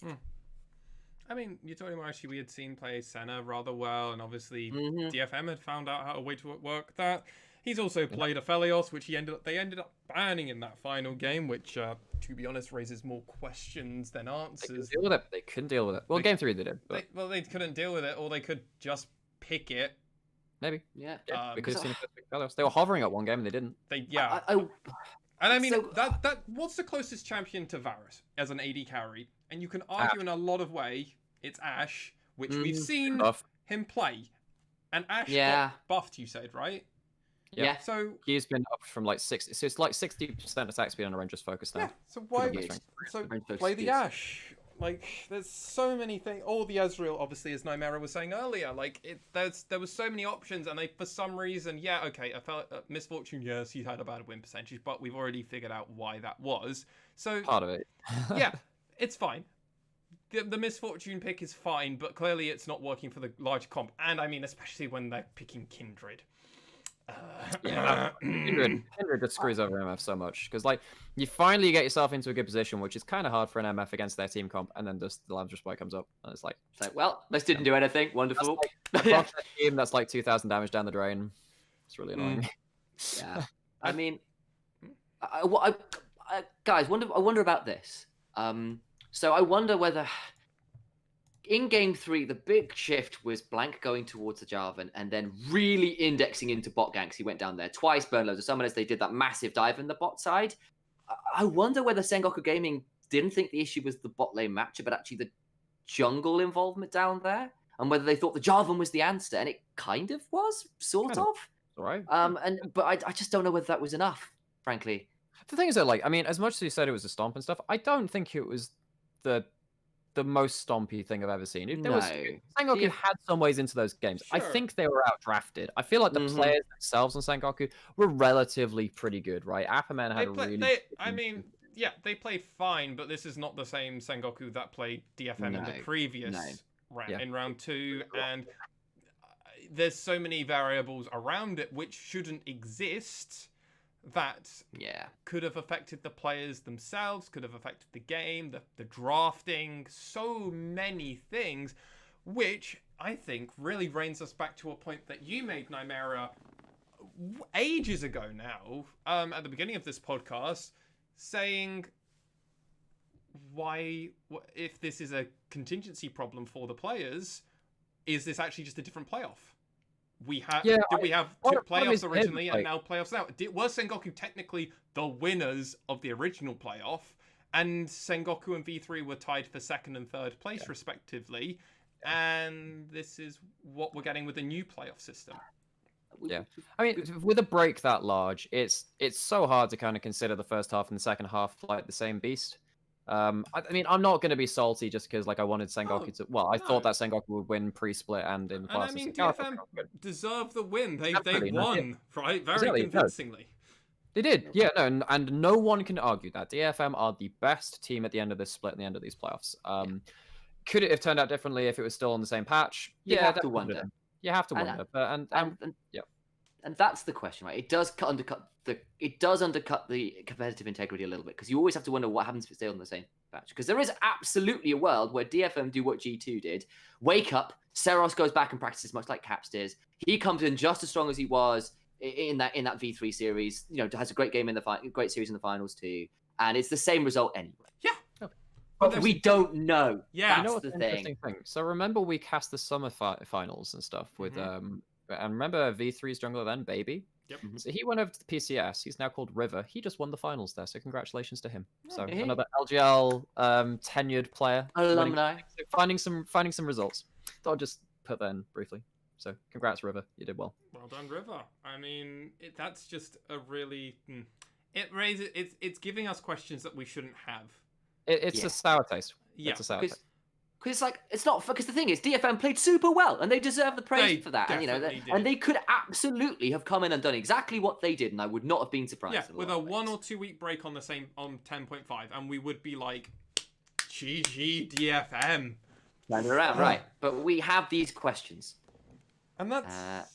I mean, Yutori we had seen play Senna rather well, and obviously DFM had found out how a way to work that. He's also played Aphelios, which they ended up banning in that final game, which, to be honest, raises more questions than answers. They couldn't deal with it. Well, game 3 they did. But... They couldn't deal with it, or they could just pick it. Maybe. Yeah. We could have seen Aphelios. They were hovering at one game and they didn't. And I mean, that what's the closest champion to Varus as an AD carry? And you can argue in a lot of way, it's Ashe, which we've seen him play. And Ashe got buffed, you said, right? Yeah. So he's been up from like 60. So it's like 60% attack speed on a ranger's focus now. Yeah. So why? So play the Ashe. Like, there's so many things. All the Ezreal, obviously, as Nymaera was saying earlier. Like, there was so many options, and they, for some reason, Misfortune, yes, he had a bad win percentage, but we've already figured out why that was. So part of it. Yeah, it's fine. The Misfortune pick is fine, but clearly it's not working for the large comp. And I mean, especially when they're picking Kindred. Kindred just screws over MF so much because like you finally get yourself into a good position, which is kind of hard for an MF against their team comp, and then just the Lambs Spike comes up and it's like well, this didn't do anything. Wonderful. That's team that's like 2,000 damage down the drain. It's really annoying. Yeah, I mean, guys, I wonder about this. So I wonder whether in game 3, the big shift was Blank going towards the Jarvan and then really indexing into bot ganks. He went down there twice, burned loads of summoners. They did that massive dive in the bot side. I wonder whether Sengoku Gaming didn't think the issue was the bot lane matchup, but actually the jungle involvement down there, and whether they thought the Jarvan was the answer, and it kind of was, sort of. All right. But I just don't know whether that was enough, frankly. The thing is that, like, I mean, as much as you said it was a stomp and stuff, I don't think it was the most stompy thing I've ever seen. Sengoku had some ways into those games. Sure. I think they were outdrafted. I feel like the players themselves on Sengoku were relatively pretty good, right? Appaman had they played fine, but this is not the same Sengoku that played DFM in the previous round, in round 2, and there's so many variables around it which shouldn't exist that could have affected the players themselves, could have affected the game, the drafting, so many things, which I think really brings us back to a point that you made, Nymaera, ages ago now, at the beginning of this podcast, saying if this is a contingency problem for the players, is this actually just a different playoff? We have two playoffs originally and now playoffs now. Was Sengoku technically the winners of the original playoff? And Sengoku and V3 were tied for 2nd and 3rd place respectively. And this is what we're getting with the new playoff system. Yeah, I mean, with a break that large, it's so hard to kind of consider the first half and the second half like the same beast. I mean, I'm not going to be salty just because like I wanted Sengoku to. Well, I thought that Sengoku would win pre-split and in And I classes. mean, DFM deserved the win. They Definitely, won, right? Very Exactly, convincingly. They did, yeah, no, and no one can argue that DFM are the best team at the end of this split and the end of these playoffs. Could it have turned out differently if it was still on the same patch? You Yeah, have to wonder. You have to wonder, but yeah. And that's the question, right? It does undercut the competitive integrity a little bit because you always have to wonder what happens if it stays on the same patch. Because there is absolutely a world where DFM do what G2 did, wake up, Seros goes back and practices much like Caps did. He comes in just as strong as he was in that V3 series. You know, has a great game in the great series in the finals too, and it's the same result anyway. Yeah. But we don't know. Yeah, you know that's what's the interesting thing. So remember we cast the summer finals and stuff with and remember V3's jungler then, Baby. Yep. So he went over to the PCS. He's now called River. He just won the finals there. So congratulations to him. So Hey. another LGL tenured player, Alumni. finding some results. Thought I'd just put that in briefly. So congrats, River. You did well. Well done, River. I mean, that's just a really it raises it's giving us questions that we shouldn't have. It's a sour taste. Yeah, it's a sour taste. Because it's like it's not because the thing is DFM played super well and they deserve the praise for that. And, you know, and they could absolutely have come in and done exactly what they did, and I would not have been surprised. Yeah, with a 1 or 2 week break on 10.5, and we would be like, GG DFM. Turn around, right? But we have these questions, and that's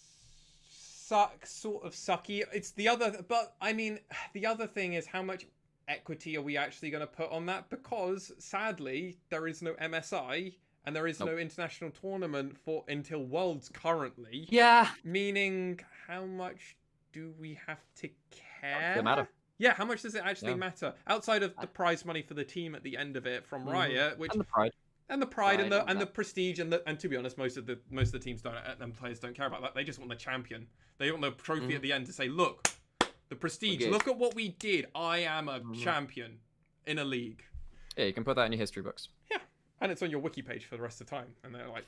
sort of sucky. It's the other, but I mean, the other thing is how much equity are we actually going to put on that? Because sadly, there is no MSI and there is no international tournament until Worlds currently. Yeah. Meaning, how much do we have to care? Doesn't matter. Yeah, how much does it actually matter outside of the prize money for the team at the end of it from Riot, which and the pride. And the pride and the prestige and to be honest, most of the teams don't and players don't care about that. They just want the champion. They want the trophy at the end to say, look, the prestige. Look at what we did. I am a champion in a league. Yeah, you can put that in your history books. Yeah, and it's on your wiki page for the rest of the time. And they're like,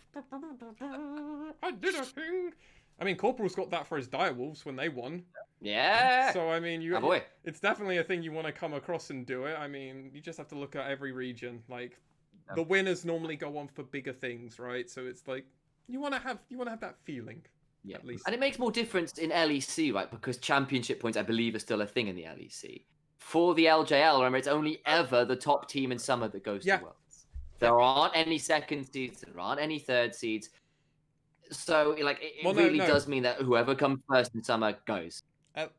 I did a thing. I mean, Corporal's got that for his Direwolves when they won. Yeah. So I mean, it's definitely a thing you want to come across and do it. I mean, you just have to look at every region. Like, the winners normally go on for bigger things, right? So it's like you want to have that feeling. Yeah, at least. And it makes more difference in LEC, right? Because championship points, I believe, are still a thing in the LEC. For the LJL, remember, it's only ever the top team in summer that goes to Worlds. There aren't any second seeds, there aren't any third seeds. So, like, it really does mean that whoever comes first in summer goes.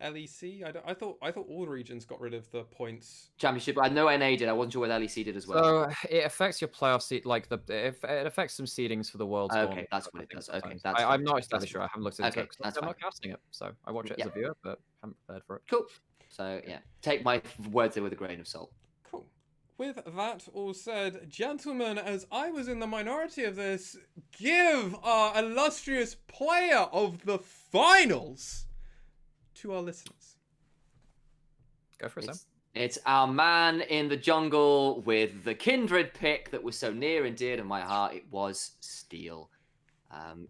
LEC? I thought all the regions got rid of the points. Championship. I know NA did. I wasn't sure whether LEC did as well. So it affects your playoff seed, like it affects some seedings for the World. Okay, that's what it does. Okay, I'm not entirely sure. I haven't looked into it. That's I'm not casting it, so I watch it as a viewer, but haven't prepared for it. Cool. So yeah, take my words there with a grain of salt. Cool. With that all said, gentlemen, as I was in the minority of this, give our illustrious player of the finals to our listeners. Go for it, Sam. It's our man in the jungle with the kindred pick that was so near and dear to my heart. It was Steel.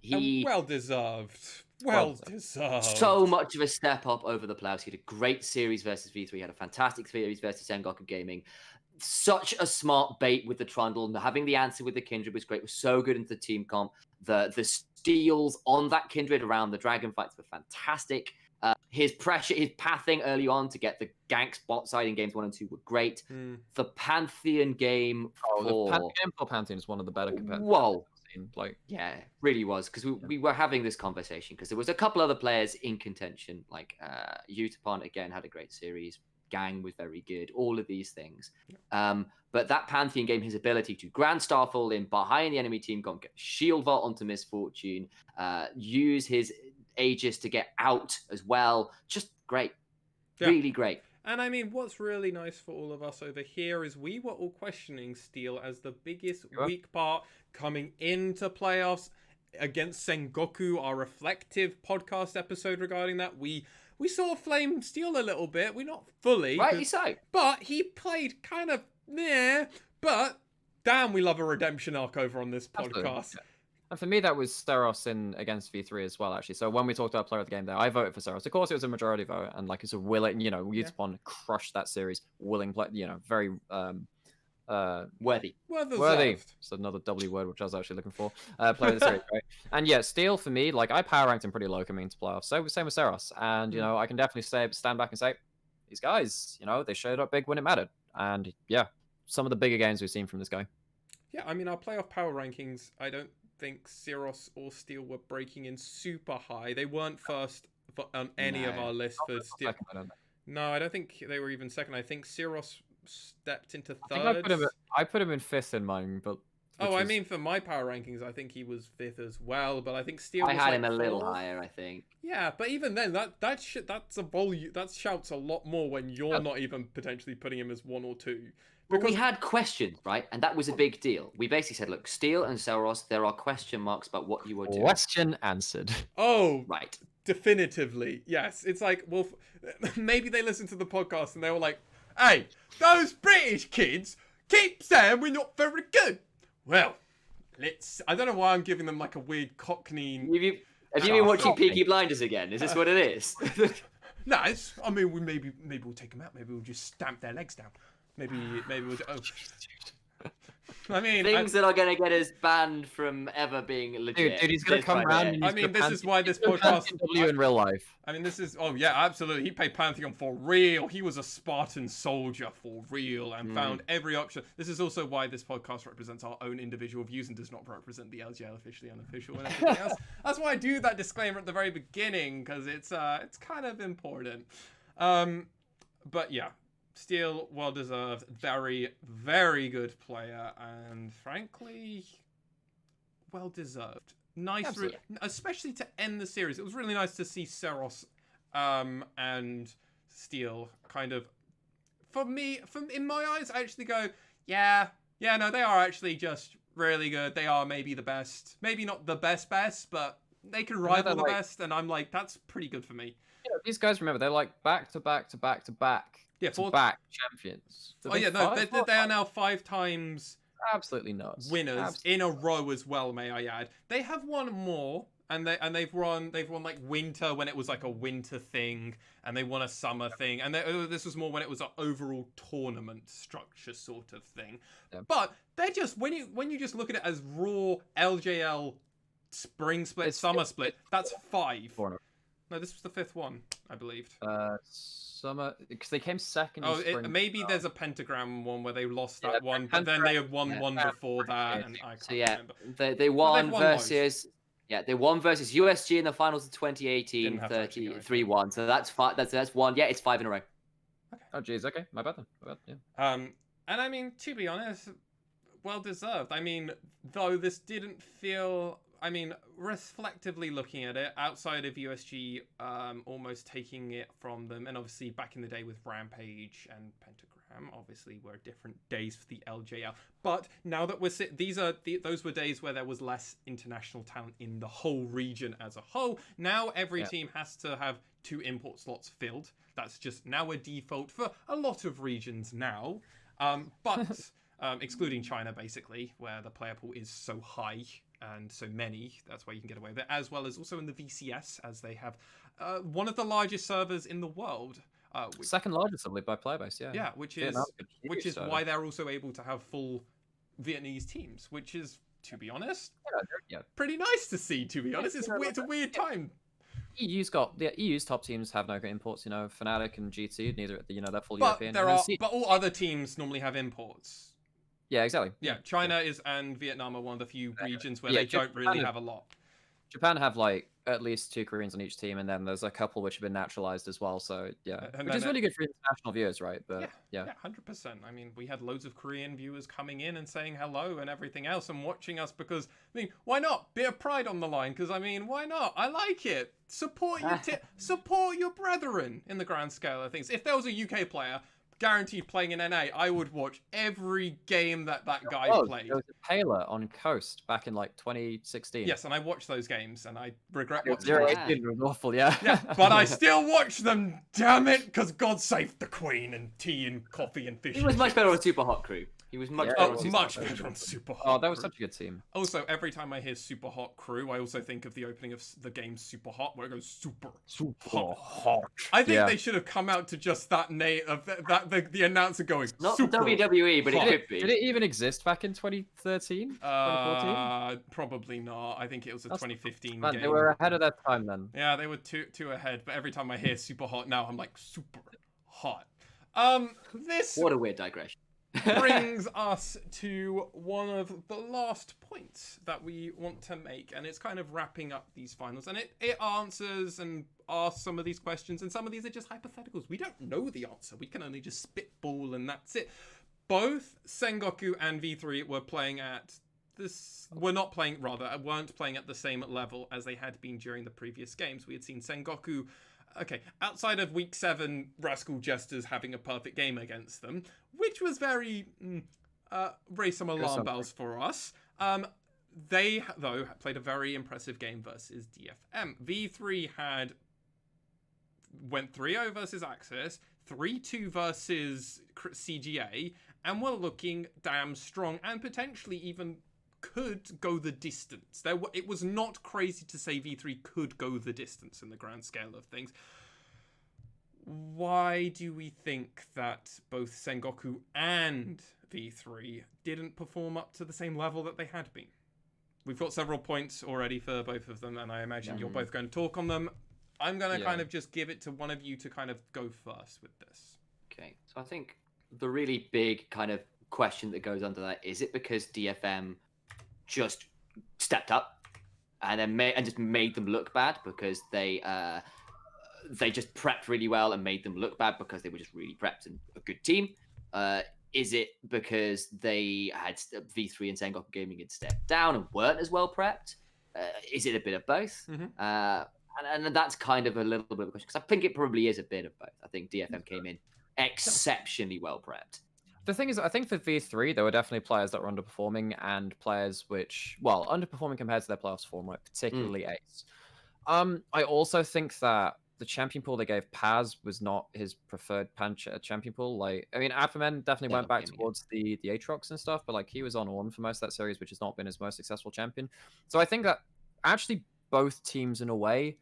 He well deserved. Well deserved. So much of a step up over the playoffs. He had a great series versus V3. He had a fantastic series versus Sengoku Gaming. Such a smart bait with the Trundle. And having the answer with the kindred was great. It was so good into the team comp. The steals on that kindred around the dragon fights were fantastic. His pressure, his pathing early on to get the ganks bot side in games 1 and 2 were great. The Pantheon game the game for Pantheon is one of the better competitors. Whoa. Like, yeah, it really was, because we were having this conversation because there was a couple other players in contention, like Utapon again had a great series, Gang was very good, all of these things. But that Pantheon game, his ability to Grand Starfall in behind the enemy team, get Shield Vault onto Misfortune, use his Aegis to get out as well, just great, really great. And I mean, what's really nice for all of us over here is we were all questioning Steel as the biggest weak part coming into playoffs against Sengoku. Our reflective podcast episode regarding that, we saw Flame Steel a little bit. We're not fully, rightly so, but he played kind of but damn, we love a redemption arc over on this podcast. Yeah. And for me, that was Steros in against V3 as well, actually. So when we talked about player of the game there, I voted for Steros. Of course, it was a majority vote, and like it's a willing, Utapon crushed that series, willing play, very Worthy. Worthy. It's another W word, which I was actually looking for. Player of the series, right? And yeah, Steel for me, like I power ranked him pretty low coming into playoffs. So same with Seros, and you know I can definitely stand back and say these guys, you know, they showed up big when it mattered, and yeah, some of the bigger games we've seen from this guy. Yeah, I mean our playoff power rankings, I don't think Seros or Steel were breaking in super high. They weren't first on any of our lists for Steel. No, I don't think they were even second. I think Seros stepped into third. I put him in fifth in mine, but I mean for my power rankings, I think he was fifth as well. But I think Steel. I had him a fourth. little higher, I think. Yeah, but even then, that's a volume. That shouts a lot more when you're not even potentially putting him as 1 or 2. Because we had questions, right? And that was a big deal. We basically said, look, Steel and Seros, there are question marks about what you are doing. Question answered. Oh, right. Definitively. Yes. It's like, well, maybe they listened to the podcast and they were like, hey, those British kids keep saying we're not very good. Well, I don't know why I'm giving them like a weird Cockney. Have you been watching Peaky Blinders again? Is this what it is? No, I mean, maybe we'll take them out. Maybe we'll just stamp their legs down. Maybe we'll. I mean, things that are going to get us banned from ever being legit. Dude, he's going to come around. I mean, this is why this podcast. In real life. I mean, this is. Oh yeah, absolutely. He played Pantheon for real. He was a Spartan soldier for real and found every option. This is also why this podcast represents our own individual views and does not represent the LJL officially unofficial and everything else. That's why I do that disclaimer at the very beginning because it's kind of important. But yeah. Steel, well deserved, very, very good player, and frankly, well deserved. Nice, especially to end the series. It was really nice to see Seros and Steel kind of, in my eyes, I actually go, no, they are actually just really good. They are maybe the best, maybe not the best, but they can rival the best, and I'm like, that's pretty good for me. Yeah, these guys, remember, they're like back to back. Yeah, back champions. They are now 5 times absolutely nuts winners in a row as well. May I add? They have won more, and they've won like winter when it was like a winter thing, and they won a summer thing, and this was more when it was an overall tournament structure sort of thing. Yeah. But they're just when you just look at it as raw LJL spring split, summer split. That's 5. No, this was the 5th one, I believe. Summer, because they came second. Maybe there's a pentagram one where they lost that one, but then they had won one before that, and I can't remember. They won versus they won versus USG in the finals of 2018, 3-1. So that's 5. That's 1. Yeah, it's 5 in a row. Okay. Oh jeez, okay, my bad then. Yeah. And I mean, to be honest, well deserved. I mean, though this didn't feel. I mean, reflectively looking at it, outside of USG almost taking it from them, and obviously back in the day with Rampage and Pentagram, obviously were different days for the LJL. But now that those were days where there was less international talent in the whole region as a whole. Now every team has to have 2 import slots filled. That's just now a default for a lot of regions now. But excluding China, basically, where the player pool is so high. And so many, that's why you can get away with it, as well as also in the VCS, as they have one of the largest servers in the world. Second largest, I believe, by player base, yeah. Yeah, which is why they're also able to have full Vietnamese teams, which is, to be honest, pretty nice to see, to be honest. It's a weird time. EU's top teams have no imports, you know, Fnatic and G2, neither, you know, they're full but European. But all other teams normally have imports. Yeah, exactly. Yeah, China and Vietnam are one of the few regions where they don't really have a lot. Japan have like at least 2 Koreans on each team, and then there's a couple which have been naturalized as well. So yeah, which is really good for international viewers, right? But yeah, 100%. I mean, we had loads of Korean viewers coming in and saying hello and everything else, and watching us because I mean, why not? Bit of pride on the line, because I mean, why not? I like it. Support your brethren in the grand scale of things. If there was a UK player guaranteed playing in NA, I would watch every game that guy played. There was a Taylor on Coast back in like 2016. Yes, and I watched those games, and I regret watching 0-18 was awful, yeah. But I still watch them, damn it, because God save the Queen and tea and coffee and fish. He was much better on Super Hot Crew. He was much better on Super Hot. Oh, that was such a good team. Also, every time I hear Super Hot Crew, I also think of the opening of the game Super Hot, where it goes super hot. I think they should have come out to just that name of that the announcer going, Not super WWE, but it hot. could be. Did it even exist back in 2013? 2014? Probably not. I think it was a 2015 Man, game. they were ahead of their time then. Yeah, they were two ahead, but every time I hear super hot now, I'm like, super hot. This What a weird digression. brings us to one of the last points that we want to make, and it's kind of wrapping up these finals, and it answers and asks some of these questions, and some of these are just hypotheticals. We don't know the answer. We can only just spitball, and that's it. Both Sengoku and V3 were playing at this. Weren't playing at the same level as they had been during the previous games. We had seen Sengoku. Okay, outside of week 7, Rascal Jesters having a perfect game against them, which was very raised some alarm bells for us. They, though, played a very impressive game versus DFM. V3 went 3-0 versus Axis, 3-2 versus CGA, and were looking damn strong and potentially even could go the distance. It was not crazy to say V3 could go the distance in the grand scale of things. Why do we think that both Sengoku and V3 didn't perform up to the same level that they had been? We've got several points already for both of them, and I imagine you're both going to talk on them. I'm going to kind of just give it to one of you to kind of go first with this. Okay, so I think the really big kind of question that goes under that, is it because DFM just stepped up and then just made them look bad because they just prepped really well and made them look bad because they were just really prepped and a good team? Is it because they had V3 and Sengoku Gaming had stepped down and weren't as well prepped? Is it a bit of both? And that's kind of a little bit of a question, because I think it probably is a bit of both. I think DFM came in exceptionally well prepped. The thing is, I think for V3, there were definitely players that were underperforming and players which, well, underperforming compared to their playoffs form, like particularly Ace. I also think that the champion pool they gave Paz was not his preferred champion pool. Like, I mean, Appaman definitely went back towards the Aatrox and stuff, but like he was on 1 for most of that series, which has not been his most successful champion. So I think that actually both teams in a way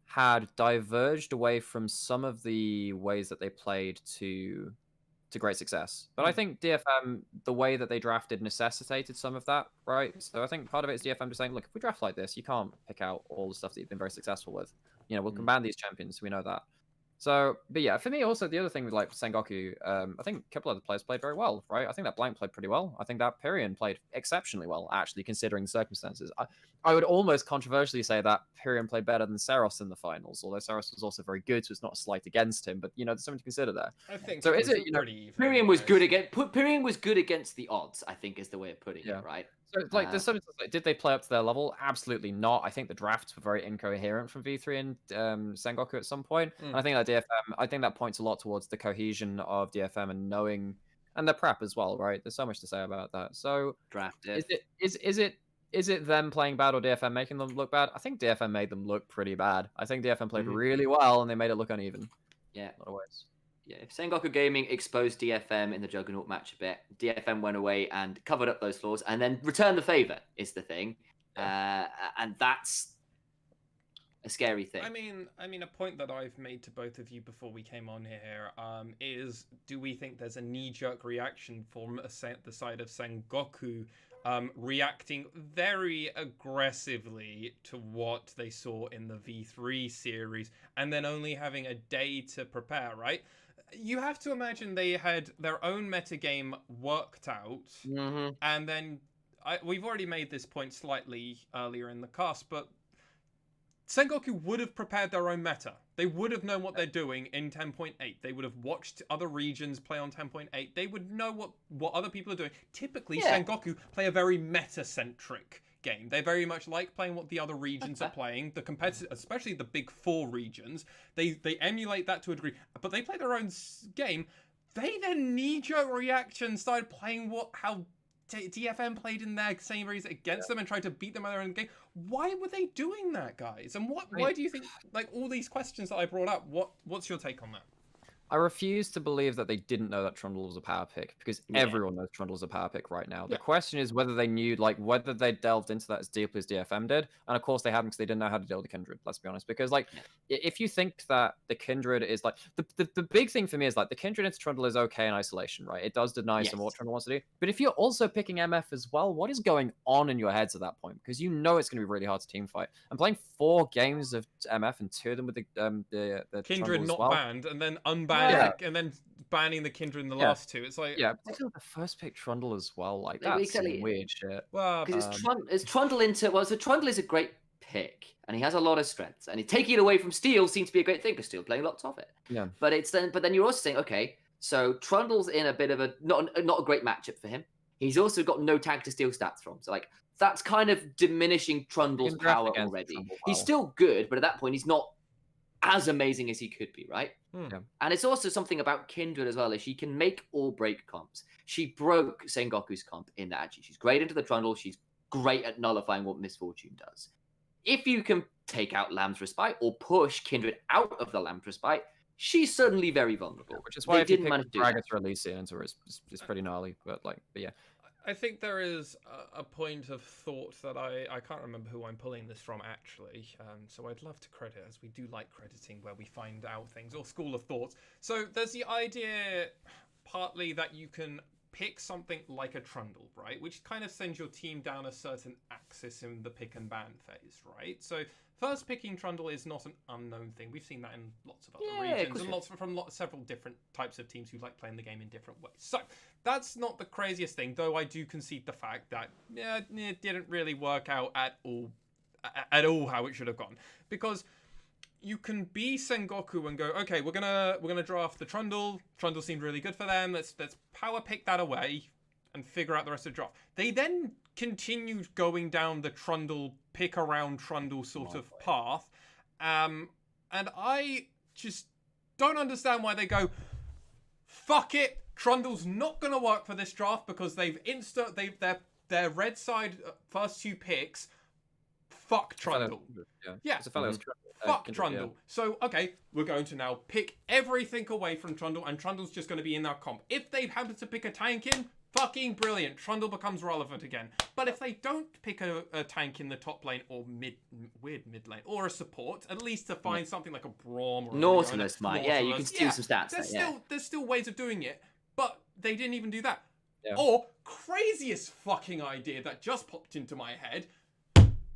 had diverged away from some of the ways that they played to great success. But I think DFM, the way that they drafted necessitated some of that, right? So I think part of it is DFM just saying, look, if we draft like this, you can't pick out all the stuff that you've been very successful with. You know, we'll combine these champions, we know that. So, but yeah, for me also, the other thing with like Sengoku, I think a couple of the players played very well, right? I think that Blank played pretty well. I think that Pyrion played exceptionally well, actually, considering the circumstances. I would almost controversially say that Pyrion played better than Saros in the finals, although Saros was also very good, so it's not a slight against him, but, you know, there's something to consider there. I think so. Is it, you know, Pyrion was good against the odds, I think is the way of putting it, right? So, like, there's something like, did they play up to their level? Absolutely not. I think the drafts were very incoherent from V3 and Sengoku at some point. And I think that DFM, I think that points a lot towards the cohesion of DFM and knowing, and the prep as well, right? There's so much to say about that. So, is it them playing bad or DFM making them look bad? I think DFM made them look pretty bad. I think DFM played really well, and they made it look uneven. Yeah. In a lot of ways. Yeah, if Sengoku Gaming exposed DFM in the Juggernaut match a bit, DFM went away and covered up those flaws and then returned the favor, is the thing. And that's a scary thing. I mean, a point that I've made to both of you before we came on here is, do we think there's a knee-jerk reaction from the side of Sengoku reacting very aggressively to what they saw in the V3 series and then only having a day to prepare, right? You have to imagine they had their own metagame worked out, and then we've already made this point slightly earlier in the cast, but Sengoku would have prepared their own meta. They would have known what they're doing in 10.8. They would have watched other regions play on 10.8. They would know what other people are doing. Typically, Sengoku play a very meta-centric game. They very much like playing what the other regions are playing. The competitive, especially the big 4 regions, they emulate that to a degree. But they play their own game. They then knee-jerk reaction started playing how DFM played in their same series against them and tried to beat them in their own game. Why were they doing that, guys? And why do you think, like, all these questions that I brought up, what's your take on that? I refuse to believe that they didn't know that Trundle was a power pick, because everyone knows Trundle's a power pick right now. The question is whether they knew, like, whether they delved into that as deeply as DFM did, and of course they haven't, because they didn't know how to deal with the Kindred. Let's be honest, because like, if you think that the Kindred is like the big thing for me is like the Kindred into Trundle is okay in isolation, right? It does deny some what Trundle wants to do, but if you're also picking MF as well, what is going on in your heads at that point? Because you know it's going to be really hard to team fight. I'm playing 4 games of MF and 2 of them with the Kindred Trundle not as well. banned, and then unbanning, and then banning the Kindred in the last 2. It's like particularly the first pick Trundle as well. Like that's some weird shit. Well, because it's Trundle into so Trundle is a great pick, and he has a lot of strengths, and taking it away from Steel seems to be a great thing because Steel playing lots of it. Yeah. But then you're also saying, okay, so Trundle's in a bit of a not a great matchup for him. He's also got no tank to steal stats from, so like that's kind of diminishing Trundle's power already. He's still good, but at that point he's not as amazing as he could be, right? Yeah. And it's also something about Kindred as well, is she can make or break comps. She broke Sengoku's comp in that actually. She's great into the Trundle. She's great at nullifying what Misfortune does. If you can take out Lamb's Respite or push Kindred out of the Lamb's Respite, she's suddenly very vulnerable. Which is why if you pick Dragon to release it into her, it's pretty gnarly. But yeah. I think there is a point of thought that I can't remember who I'm pulling this from actually, so I'd love to credit, as we do like crediting where we find out things, or school of thoughts. So there's the idea partly that you can pick something like a Trundle, right, which kind of sends your team down a certain axis in the pick and ban phase, right? So first picking Trundle is not an unknown thing. We've seen that in lots of other regions and several different types of teams who like playing the game in different ways. So that's not the craziest thing, though I do concede the fact that it didn't really work out at all how it should have gone. Because you can be Sengoku and go, okay, we're gonna draft the Trundle. Trundle seemed really good for them. Let's power pick that away and figure out the rest of the draft. They then continued going down the Trundle, pick around Trundle sort of path. And I just don't understand why they go, fuck it, Trundle's not going to work for this draft because their red side first 2 picks, fuck Trundle. Fuck Trundle. Yeah. So, okay, we're going to now pick everything away from Trundle, and Trundle's just going to be in that comp. If they happen to pick a tank in, fucking brilliant. Trundle becomes relevant again. But if they don't pick a tank in the top lane or mid lane or a support, at least to find something like a Braum or Nautilus might. Yeah, you can steal some stats. There's still ways of doing it, but they didn't even do that. Yeah. Or craziest fucking idea that just popped into my head.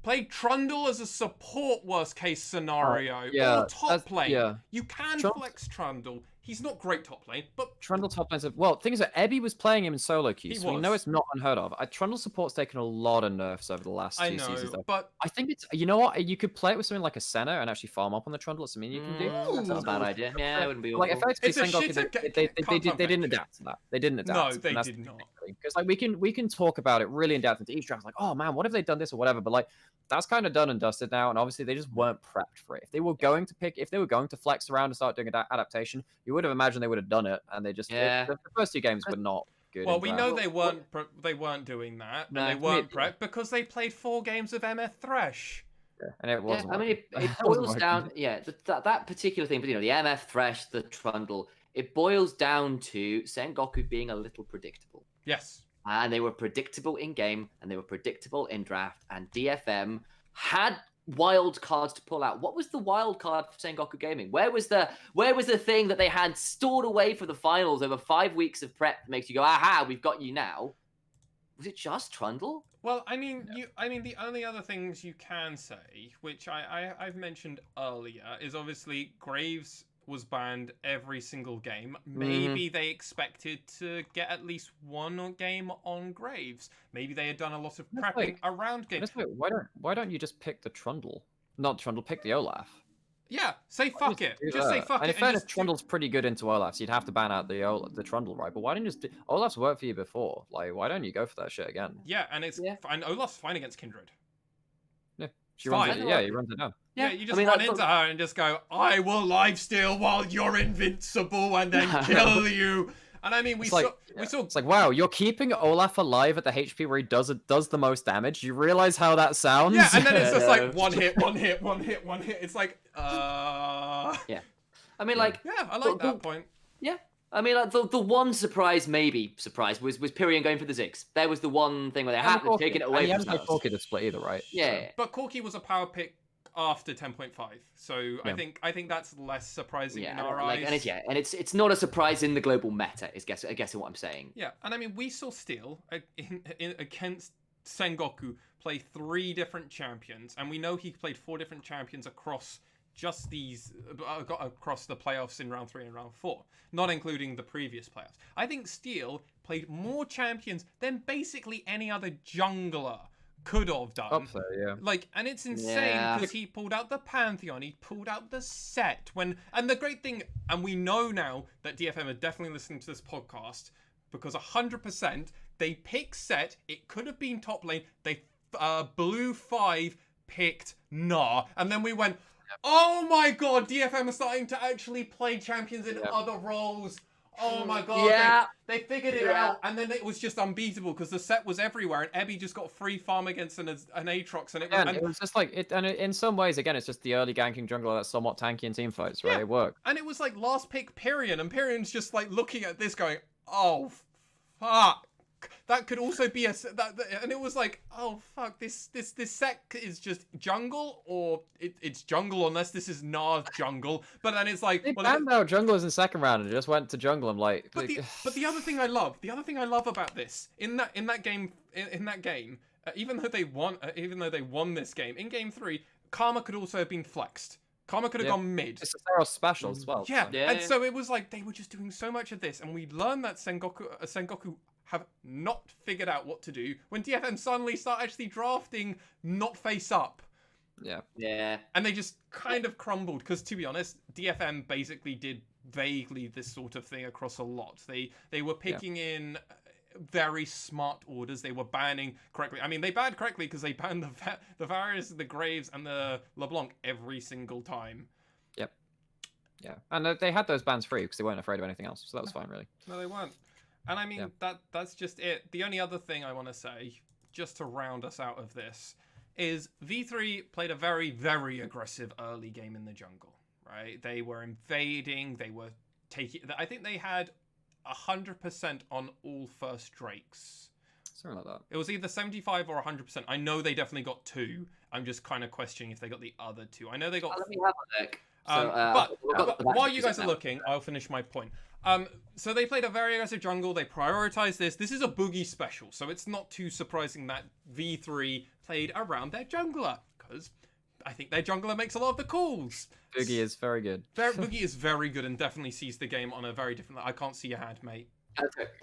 Play Trundle as a support worst case scenario or top lane. Yeah. You can flex Trundle. He's not great top lane, but Trundle top lanes. Well, thing is that Ebby was playing him in solo queue, so we know it's not unheard of. Trundle support's taken a lot of nerfs over the last 2 seasons. Though. But I think it's, you know what, you could play it with something like a Senna and actually farm up on the Trundle. It's something you can do. That's not a bad idea. Yeah, it wouldn't be like awful. they didn't adapt to that. They didn't adapt. No, they did not. Because like we can talk about it really in depth into each draft. Like, oh man, what if they done this or whatever? But like that's kind of done and dusted now, and obviously they just weren't prepped for it. If they were going to flex around and start doing adaptation, you would have imagined they would have done it, and they just the first 2 games were not good. Well, we know they weren't doing that, and they weren't prepped because they played 4 games of MF Thresh. Yeah, and it wasn't. I mean, it boils down. Yeah, that particular thing, but the MF Thresh, the Trundle, it boils down to Sengoku being a little predictable. Yes. And they were predictable in game, and they were predictable in draft, and DFM had wild cards to pull out. What was the wild card for Sengoku Gaming? Where was the thing that they had stored away for the finals over 5 weeks of prep that makes you go, aha, we've got you now? Was it just Trundle? Well, I mean, the only other things you can say, which I've mentioned earlier, is obviously Graves was banned every single game. Maybe they expected to get at least 1 game on Graves. Maybe they had done a lot of prepping around games. Why don't you just pick the Trundle? Not Trundle, pick the Olaf. Yeah, say fuck it. Just say fuck it. And in fairness, Trundle's pretty good into Olaf, so you'd have to ban out the Trundle, right? But why don't you just Olaf's worked for you before? Like, why don't you go for that shit again? Yeah, and and Olaf's fine against Kindred. Yeah, he runs it down. Yeah, you just run into her and just go, I will lifesteal while you're invincible and then kill you. And I mean, we saw. It's like, wow, you're keeping Olaf alive at the HP where he does the most damage. You realize how that sounds? Yeah, and then it's just like one hit. It's like, Yeah. I mean, like... Yeah, I like that point. Yeah. I mean, like, the one surprise was Pyrion going for the Ziggs. There was the one thing where they had to take it away and he from hadn't played us. Corki to split either, right? Yeah. But Corki was a power pick after 10.5, so I think that's less surprising in our eyes. And it's not a surprise in the global meta. I guess what I'm saying. Yeah, and I mean we saw Steel against Sengoku play 3 different champions, and we know he played 4 different champions across just these across the playoffs in round 3 and round 4, not including the previous playoffs. I think Steel played more champions than basically any other jungler could have done. Up there, yeah. Like, and it's insane because he pulled out the Pantheon, he pulled out the set and the great thing, and we know now that DFM are definitely listening to this podcast because 100% they picked set. It could have been top lane. They blue 5 picked Nah, and then we went, oh my god, DFM are starting to actually play champions in other roles. Oh my god, yeah. they figured it out, and then it was just unbeatable because the set was everywhere, and Ebby just got free farm against an Aatrox, and it was just like it. And in some ways, again, it's just the early ganking jungler that's somewhat tanky in team fights, right? Yeah. It worked. And it was like last pick Pyrion, and Pyrion's just like looking at this, going, "Oh fuck." That could also be and it was like, oh fuck, this set is just jungle, or it's jungle unless this is Nars jungle. But then it's like, they banned out junglers in second round and just went to jungle. I'm like, but the other thing I love about this in that game, even though they won this game in game 3, Karma could also have been flexed. Karma could have gone mid. It's a Saros special as well. Yeah, and so it was like they were just doing so much of this, and we learned that Sengoku have not figured out what to do when DFM suddenly start actually drafting not face up. Yeah. And they just kind of crumbled because, to be honest, DFM basically did vaguely this sort of thing across a lot. They were picking in very smart orders. They were banning correctly. I mean, they banned correctly because they banned the Varys, the Graves, and the LeBlanc every single time. Yep. Yeah, and they had those bans free because they weren't afraid of anything else, so that was fine, really. No, they weren't. And I mean, that's just it. The only other thing I want to say, just to round us out of this, is V3 played a very, very aggressive early game in the jungle, right? They were invading, they were taking... I think they had 100% on all first Drakes. Something like that. It was either 75 or 100%. I know they definitely got 2. I'm just kind of questioning if they got the other 2. I know they got... Let me have a look. But while you guys are looking, I'll finish my point. So they played a very aggressive jungle. They prioritized this. This is a Boogie special, so it's not too surprising that V3 played around their jungler, because I think their jungler makes a lot of the calls. Boogie is very good. Boogie is very good and definitely sees the game on a very different... I can't see your hand, mate.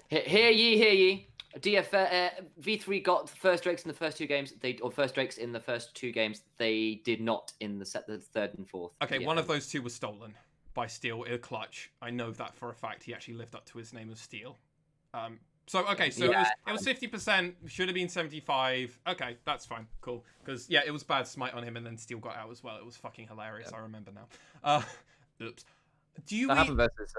Hear ye. V3 got the first Drakes in the first 2 games. First Drakes in the first 2 games. They did not in the third and fourth. Okay, one of those 2 was stolen by Steel in a clutch. I know that for a fact. He actually lived up to his name of Steel. So it was 50%. Should have been 75. Okay, that's fine. Cool. Because it was bad smite on him, and then Steel got out as well. It was fucking hilarious. I remember now. Oops. That happened versus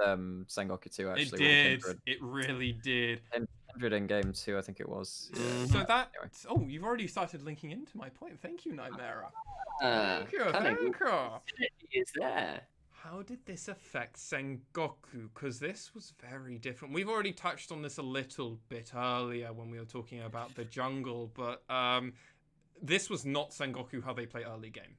Sengoku too, actually. It did. It really did. 100 in game 2, I think it was. Yeah. So that... Anyway. Oh, you've already started linking into my point. Thank you, Nymaera. Thank you. Is there. How did this affect Sengoku? Because this was very different. We've already touched on this a little bit earlier when we were talking about the jungle, but this was not Sengoku how they play early game.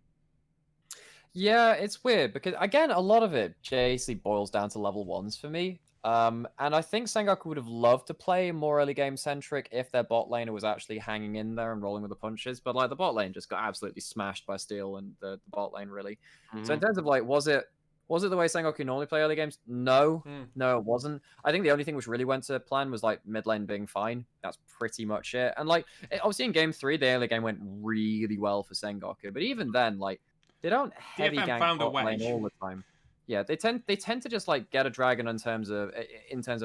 Yeah, it's weird because, again, a lot of it basically boils down to level 1s for me. And I think Sengoku would have loved to play more early game centric if their bot laner was actually hanging in there and rolling with the punches. But like the bot lane just got absolutely smashed by Steel and the bot lane, really. Mm-hmm. So in terms of like, was it the way Sengoku normally play early games? No, no, it wasn't. I think the only thing which really went to plan was like mid lane being fine. That's pretty much it. And like, obviously in game 3, the early game went really well for Sengoku. But even then, like, they don't heavy gank bot lane all the time. Yeah, they tend to just like get a dragon in terms of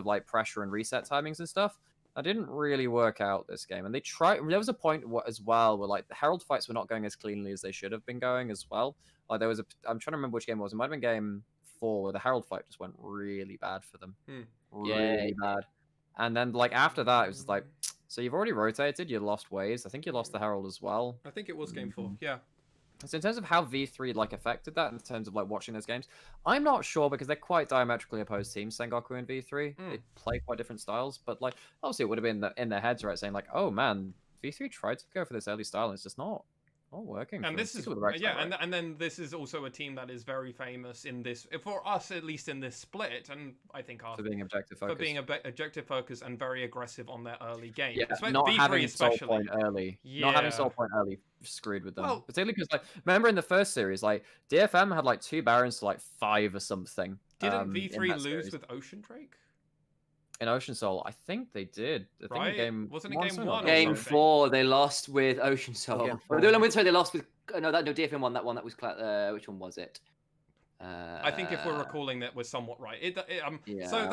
like pressure and reset timings and stuff. That didn't really work out this game, and they tried. There was a point as well where like the Herald fights were not going as cleanly as they should have been going as well. Like there was I'm trying to remember which game it was. It might have been game 4 where the Herald fight just went really bad for them, really bad. And then like after that, it was like, so you've already rotated, you lost waves. I think you lost the Herald as well. I think it was game 4. Yeah. So in terms of how V3 like affected that, in terms of like watching those games, I'm not sure because they're quite diametrically opposed teams. Sengoku and V3, they play quite different styles. But like, obviously, it would have been in their heads, right, saying like, "Oh man, V3 tried to go for this early style, and it's just not working." And this is and then this is also a team that is very famous in this, for us at least in this split, and I think for being objective focused. For being objective focused and very aggressive on their early game. Yeah, not V3 having especially. soul point early. Yeah. Not having soul point early screwed with them. Particularly because like remember in the first series, like DFM had like 2 Barons to like 5 or something. Didn't V3 lose with Ocean Drake? In Ocean Soul, I think they did. I think wasn't it game 1? Game 4, they lost with Ocean Soul. They lost with DFM won that one. That was which one was it? I think if we're recalling that, we're somewhat right. Yeah, so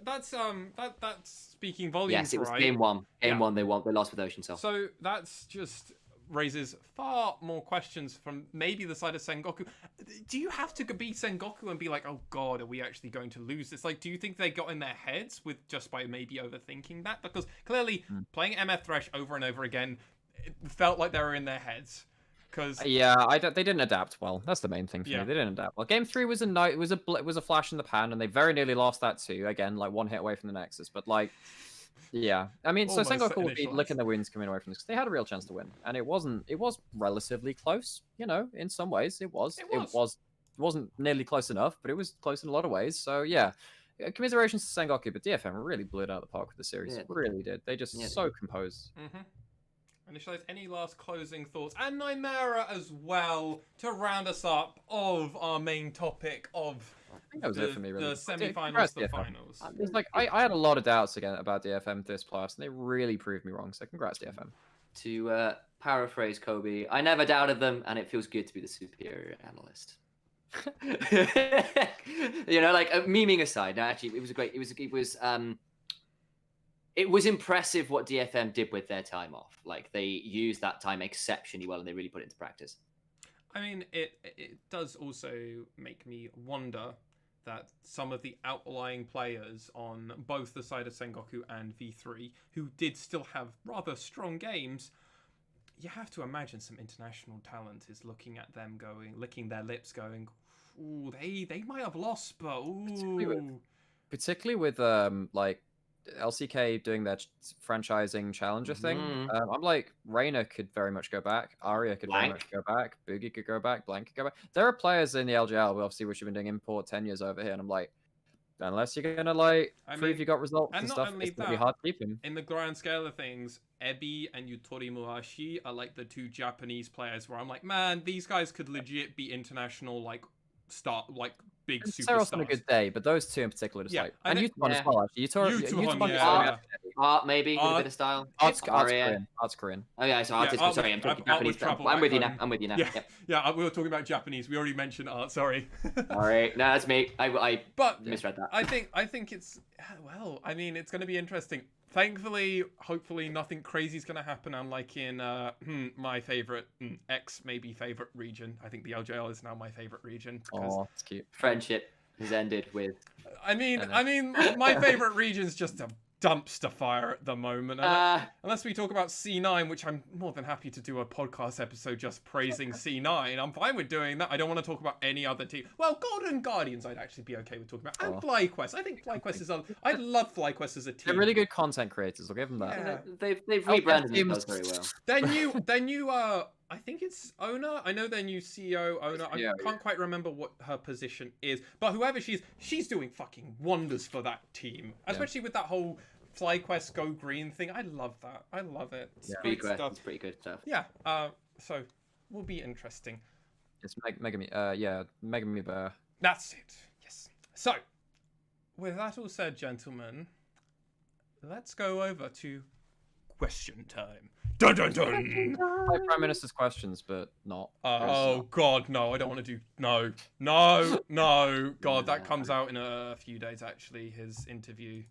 that's speaking volumes. Yes, it was right? game 1. Game 1, they lost with Ocean Soul. So that's just raises far more questions from maybe the side of Sengoku. Do you have to be Sengoku and be like, oh god, are we actually going to lose this? Like, do you think they got in their heads with just by maybe overthinking that? Because clearly playing MF Thresh over and over again, it felt like they were in their heads. They didn't adapt well. That's the main thing for me. They didn't adapt well. Game 3 was a flash in the pan, and they very nearly lost that too. Again, like 1 hit away from the Nexus, but like. Yeah, I mean, so Sengoku would be licking their wounds coming away from this because they had a real chance to win, and it was relatively close. You know, in some ways it wasn't nearly close enough, but it was close in a lot of ways. So yeah, commiserations to Sengoku, but DFM really blew it out of the park with the series. Really did. They just so composed. Initialise, any last closing thoughts? And Nymaera as well, to round us up of our main topic of that was it for me, really. The semi-finals, the finals. It's like I had a lot of doubts again about DFM this playoffs, and they really proved me wrong. So congrats, DFM. To paraphrase Kobe, I never doubted them, and it feels good to be the superior analyst. You know, like memeing aside. No, actually, it was a great. It was impressive what DFM did with their time off. Like they used that time exceptionally well, and they really put it into practice. I mean, it does also make me wonder that some of the outlying players on both the side of Sengoku and V3, who did still have rather strong games, you have to imagine some international talent is looking at them going, licking their lips going, ooh, they might have lost, but ooh. Particularly with like LCK doing their franchising challenger thing. I'm like, Reina could very much go back. Arya could very much go back. Boogie could go back. Blank could go back. There are players in the LJL, obviously, which have been doing import 10 years over here, and I'm like, unless you're gonna like prove you got results and stuff, it's gonna be hard to keep him. In the grand scale of things, Ebi and Yutori Muashi are like the 2 Japanese players where I'm like, man, these guys could legit be international big superstars. Seros on a good day, but those 2 in particular just like, and Yuton as well. Actually, Yuton, Art maybe with a bit of style. Art's Korean. Oh yeah, so Art is sorry. I'm talking Japanese. I'm with you now. Yeah, we were talking about Japanese. We already mentioned Art. Sorry. All right, no, that's me. I misread that. I think it's I mean, it's going to be interesting. Thankfully, hopefully, nothing crazy is going to happen. Unlike in my favorite maybe favorite region. I think the LJL is now my favorite region. Oh, that's cute. Friendship has ended with. I mean, my favorite region's just a dumpster fire at the moment. Unless we talk about C9, which I'm more than happy to do a podcast episode just praising C9. I'm fine with doing that. I don't want to talk about any other team. Well, Golden Guardians I'd actually be okay with talking about. And FlyQuest. I think FlyQuest is I love FlyQuest as a team. They're really good content creators. I'll give them that. Yeah. They've rebranded themselves very well. Their new I think it's owner. I know their new CEO owner. I can't quite remember what her position is, but whoever she's doing fucking wonders for that team, especially with that whole FlyQuest Go Green thing. I love that. I love it. It's great stuff. It's pretty good stuff. Yeah. So will be interesting. It's Megami Bear. That's it. Yes. So, with that all said, gentlemen, let's go over to question time. Dun dun dun. Like Prime Minister's questions, but not. Oh God, no! I don't want to do no. God, that comes out in a few days. Actually, his interview.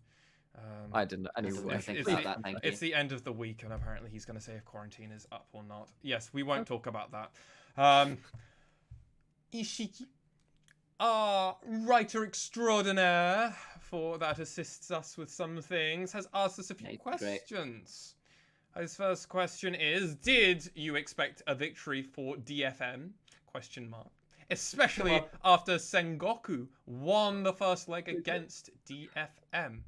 I didn't. Anyway, it's the end of the week, and apparently he's going to say if quarantine is up or not. Yes, we won't talk about that. Ishiki, our writer extraordinaire that assists us with some things, has asked us a few questions. His first question is, did you expect a victory for DFM? Question mark. Especially after Sengoku won the first leg against DFM.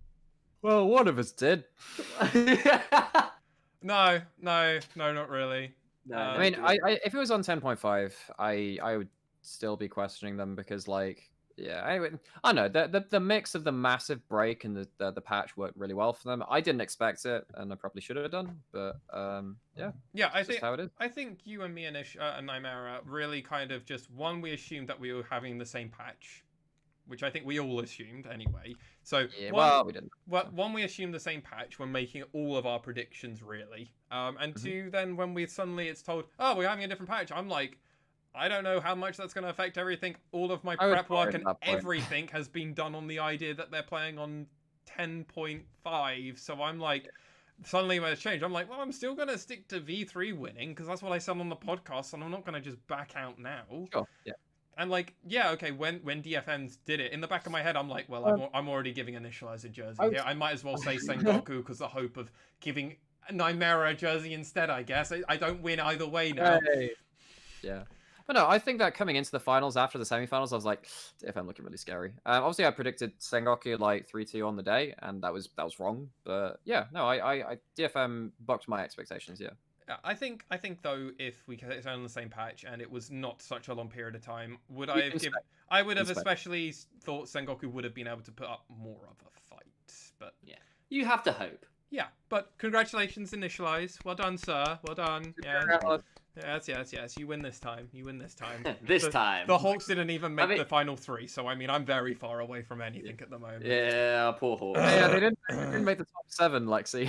Well, one of us did. No, not really. No, I mean, if it was on 10.5, I would still be questioning them because, like, yeah, I know the mix of the massive break and the patch worked really well for them. I didn't expect it, and I probably should have done, but yeah, I think just how it is. I think you and me and Nymaera really kind of just we assumed that we were having the same patch, which I think we all assumed anyway. So Yeah, well, we didn't. One, we assumed the same patch when making all of our predictions, really. And two, then when it's told, oh, we're having a different patch, I'm like, I don't know how much that's going to affect everything. All of my prep work and everything has been done on the idea that they're playing on 10.5. So I'm like, suddenly when it's changed, I'm like, well, I'm still going to stick to V3 winning because that's what I said on the podcast, and I'm not going to just back out now. Sure, yeah. And like, yeah, okay, when DFMs did it, in the back of my head, I'm like, well, I'm already giving Initialise a jersey here. I might as well say Sengoku because the hope of giving Nymaera a jersey instead, I guess. I don't win either way now. Hey. Yeah. But no, I think that coming into the finals after the semifinals, I was like, DFM looking really scary. Obviously, I predicted Sengoku like 3-2 on the day, and that was wrong. But yeah, no, I DFM bucked my expectations. Yeah. I think though, if we could on the same patch and it was not such a long period of time, I would have especially thought Sengoku would have been able to put up more of a fight. But yeah, you have to hope. Yeah, but congratulations, Initialise. Well done, sir. Well done. Yeah. Yes. You win this time. This time. The Hawks didn't even make the final three, so I mean, I'm very far away from anything at the moment. Yeah, poor Hawks. Yeah, they didn't make the top 7, Lexi.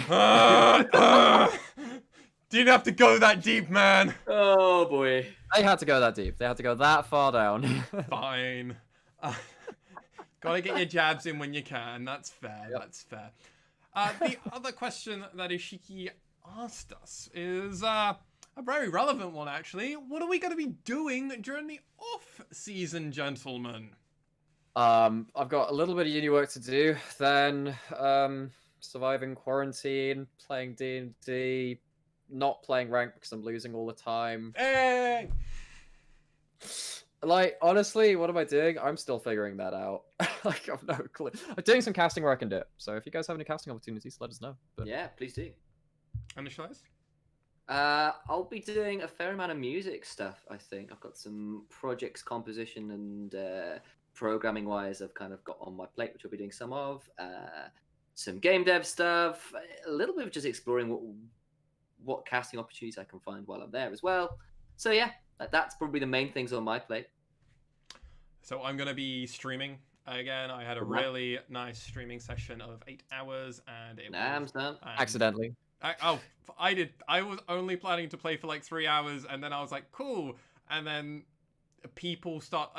Didn't have to go that deep, man. Oh boy. They had to go that deep. They had to go that far down. Fine. Gotta get your jabs in when you can. That's fair. Yep. That's fair. The other question that Ishiki asked us is a very relevant one, actually. What are we going to be doing during the off-season, gentlemen? I've got a little bit of uni work to do. Then surviving quarantine, playing D&D, not playing rank because I'm losing all the time. Hey! Like, honestly, what am I doing? I'm still figuring that out. Like, I've no clue. I'm doing some casting where I can do it. So if you guys have any casting opportunities, let us know. But... yeah, please do. Initialise? I'll be doing a fair amount of music stuff, I think. I've got some projects, composition, and programming-wise I've kind of got on my plate, which I'll be doing some of. Some game dev stuff. A little bit of just exploring what casting opportunities I can find while I'm there as well. So yeah, that's probably the main things on my plate. So I'm going to be streaming again. I had a really nice streaming session of 8 hours, and it was... accidentally. I was only planning to play for like 3 hours, and then I was like, cool. And then people start...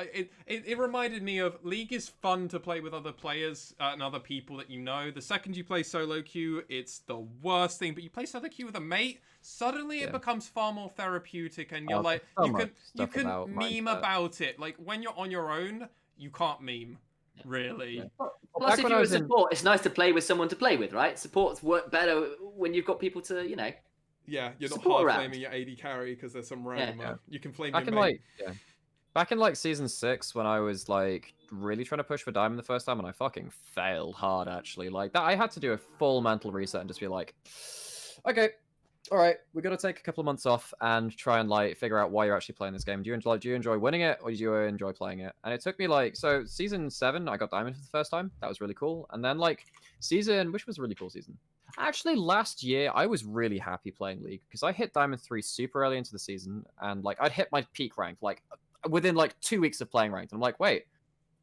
It reminded me of League is fun to play with other players and other people that you know. The second you play solo queue, it's the worst thing. But you play solo queue with a mate, suddenly it becomes far more therapeutic, and you're like, you can meme about it. Like when you're on your own, you can't meme. Really. Yeah. Plus, if you're a support, it's nice to play with someone to play with, right? Supports work better when you've got people to, Yeah, you're not hard flaming your AD carry because there's some random. You can flame your mate. Back in like season 6, when I was like really trying to push for diamond the first time, and I fucking failed hard actually. Like that, I had to do a full mental reset and just be like, okay, all right, we got to take a couple of months off and try and like figure out why you're actually playing this game. Do you enjoy winning it, or do you enjoy playing it? And it took me like, so season 7, I got diamond for the first time. That was really cool. And then like which was a really cool season. Actually, last year I was really happy playing League because I hit diamond 3 super early into the season, and like I'd hit my peak rank like within like 2 weeks of playing ranked. And I'm like, wait,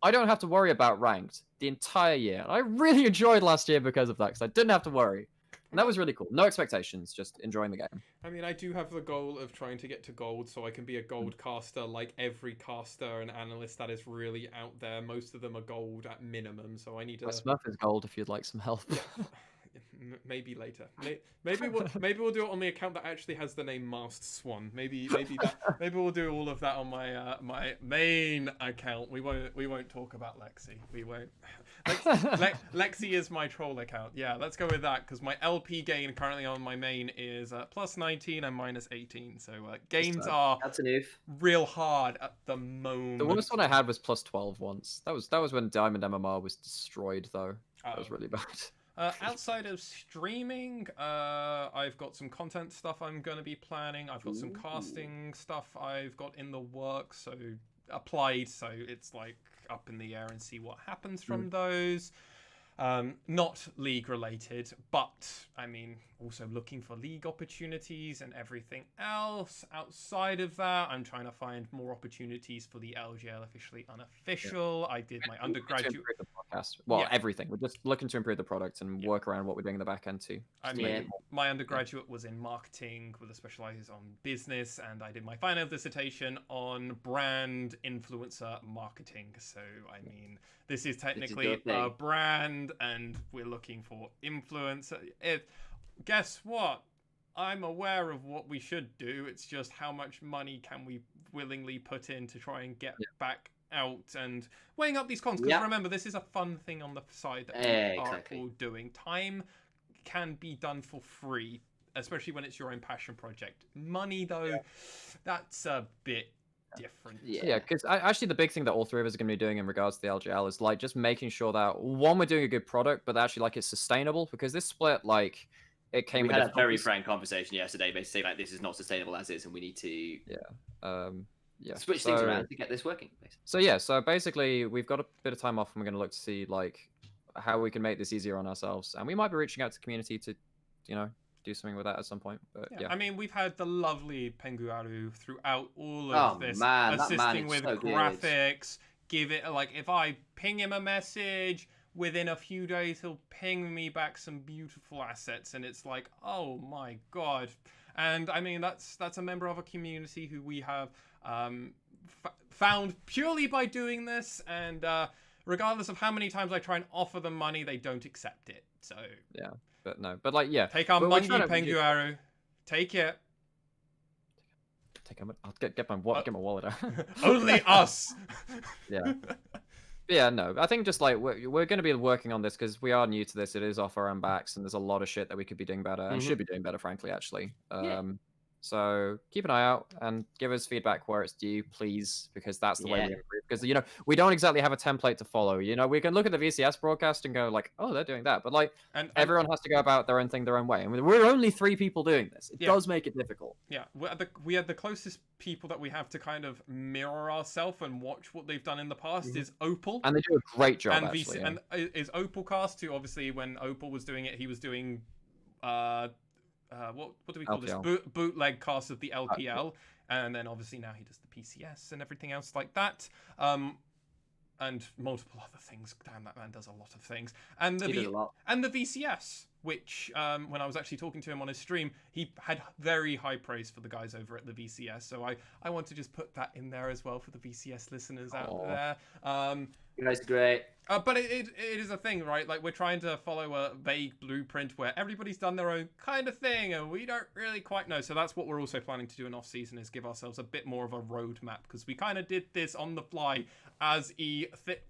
I don't have to worry about ranked the entire year. And I really enjoyed last year because of that, because I didn't have to worry. And that was really cool. No expectations, just enjoying the game. I mean, I do have the goal of trying to get to gold so I can be a gold caster like every caster and analyst that is really out there. Most of them are gold at minimum, so I need to... My Smurf is gold if you'd like some help. Maybe later. Maybe we'll do it on the account that actually has the name Masked Swan. Maybe we'll do all of that on my my main account. We won't talk about Lexi. We won't. Lexi is my troll account. Yeah, let's go with that because my LP gain currently on my main is plus 19 and minus 18. So gains are real hard at the moment. The worst one I had was plus 12 once. That was when Diamond MMR was destroyed though. That was really bad. Outside of streaming, I've got some content stuff I'm going to be planning. I've got some casting stuff I've got in the works, so applied, so it's like up in the air and see what happens from those. Not league related, but I mean, also looking for league opportunities and everything else. Outside of that, I'm trying to find more opportunities for the LJL officially unofficial. I did my undergraduate podcast. Well, everything. We're just looking to improve the product and work around what we're doing in the back end too. I mean, my undergraduate was in marketing with a specialization on business, and I did my final dissertation on brand influencer marketing. So, I mean, this is technically a brand, and we're looking for influencer. Guess what? I'm aware of what we should do. It's just how much money can we willingly put in to try and get back out and weighing up these cons. Because remember, this is a fun thing on the side that we are all doing. Time can be done for free, especially when it's your own passion project. Money, though, that's a bit different. Yeah, because actually the big thing that all three of us are going to be doing in regards to the LJL is like just making sure that one, we're doing a good product, but actually like it's sustainable, because this split, like it came with a very frank conversation yesterday, basically saying like this is not sustainable as is, and we need to switch things around to get this working. Basically. So basically we've got a bit of time off, and we're going to look to see like how we can make this easier on ourselves, and we might be reaching out to the community to, you know, do something with that at some point. But I mean, we've had the lovely Penguaru throughout all of this, assisting with graphics. Give it like, if I ping him a message, within a few days he'll ping me back some beautiful assets, and it's like, oh my god. And I mean, that's a member of a community who we have found purely by doing this, and regardless of how many times I try and offer them money, they don't accept it. So but like take our money, Penguaru. Take it. I'll get my wallet out. Only us. No. I think just like we're going to be working on this because we are new to this. It is off our own backs, and there's a lot of shit that we could be doing better and should be doing better, frankly, actually. So keep an eye out and give us feedback where it's due, please, because that's the way we improve. Because, you know, we don't exactly have a template to follow. You know, we can look at the VCS broadcast and go like, oh, they're doing that. But like, everyone has to go about their own thing their own way. And we're only 3 people doing this. It does make it difficult. Yeah, we are the closest people that we have to kind of mirror ourselves and watch what they've done in the past is Opal. And they do a great job, and actually. And is Opalcast, who obviously when Opal was doing it, he was doing... what do we call this? Bootleg cast of the LPL, and then obviously now he does the PCS and everything else like that, and multiple other things. Damn, that man does a lot of things. And the VCS, which when I was actually talking to him on his stream, he had very high praise for the guys over at the VCS. So I want to just put that in there as well for the VCS listeners out there. You guys are great. But it is a thing, right? Like, we're trying to follow a vague blueprint where everybody's done their own kind of thing, and we don't really quite know. So that's what we're also planning to do in off-season, is give ourselves a bit more of a roadmap, because we kind of did this on the fly as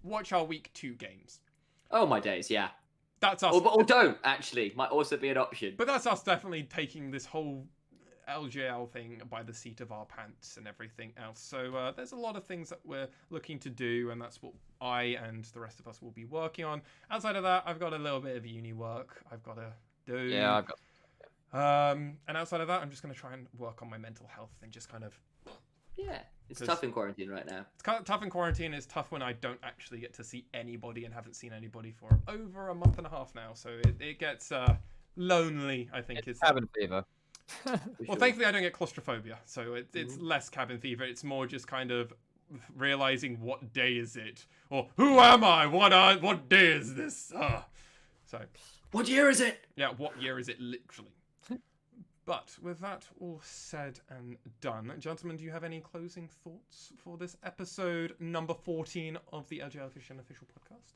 watch our week 2 games. Oh, my days, yeah. That's us. Or don't, actually. Might also be an option. But that's us definitely taking this whole LJL thing by the seat of our pants and everything else. So there's a lot of things that we're looking to do, and that's what I and the rest of us will be working on. Outside of that, I've got a little bit of uni work I've got to do. Yeah, I've got... and outside of that, I'm just going to try and work on my mental health and just kind of... Yeah, it's tough in quarantine right now. It's kind of tough in quarantine. It's tough when I don't actually get to see anybody and haven't seen anybody for over a month and a half now. So it gets lonely, I think. It's cabin fever. Well, thankfully I don't get claustrophobia, so it's less cabin fever. It's more just kind of realizing what day is it, or who am I? What day is this? So, what year is it? Yeah, what year is it, literally? But with that all said and done, gentlemen, do you have any closing thoughts for this episode number 14 of the LJL Official podcast?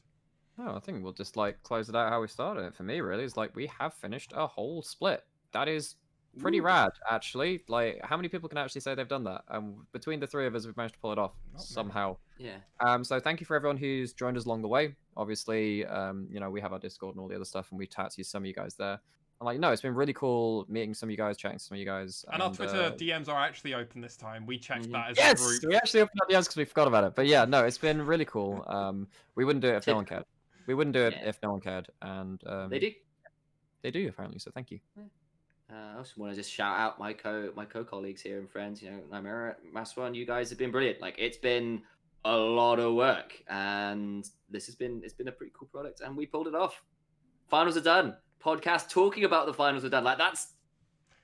Oh, I think we'll just like close it out how we started it. For me, really, it's like we have finished a whole split. That is pretty rad, actually. Like, how many people can actually say they've done that? Between the three of us, we've managed to pull it off somehow. Yeah. So thank you for everyone who's joined us along the way. Obviously, you know, we have our Discord and all the other stuff, and we chat to some of you guys there. I'm like, no, it's been really cool meeting some of you guys, chatting to some of you guys. And our Twitter DMs are actually open this time. We checked that as a yes, group. we actually opened up DMs because we forgot about it. But yeah, no, it's been really cool. We wouldn't do it if no one cared. We wouldn't do it if no one cared, and they do. They do apparently. So thank you. I also want to just shout out my co-colleagues here and friends. You know, Nymaera, Swan, you guys have been brilliant. Like, it's been a lot of work, and it's been a pretty cool product, and we pulled it off. Finals are done. Podcast talking about the finals are done. Like, that's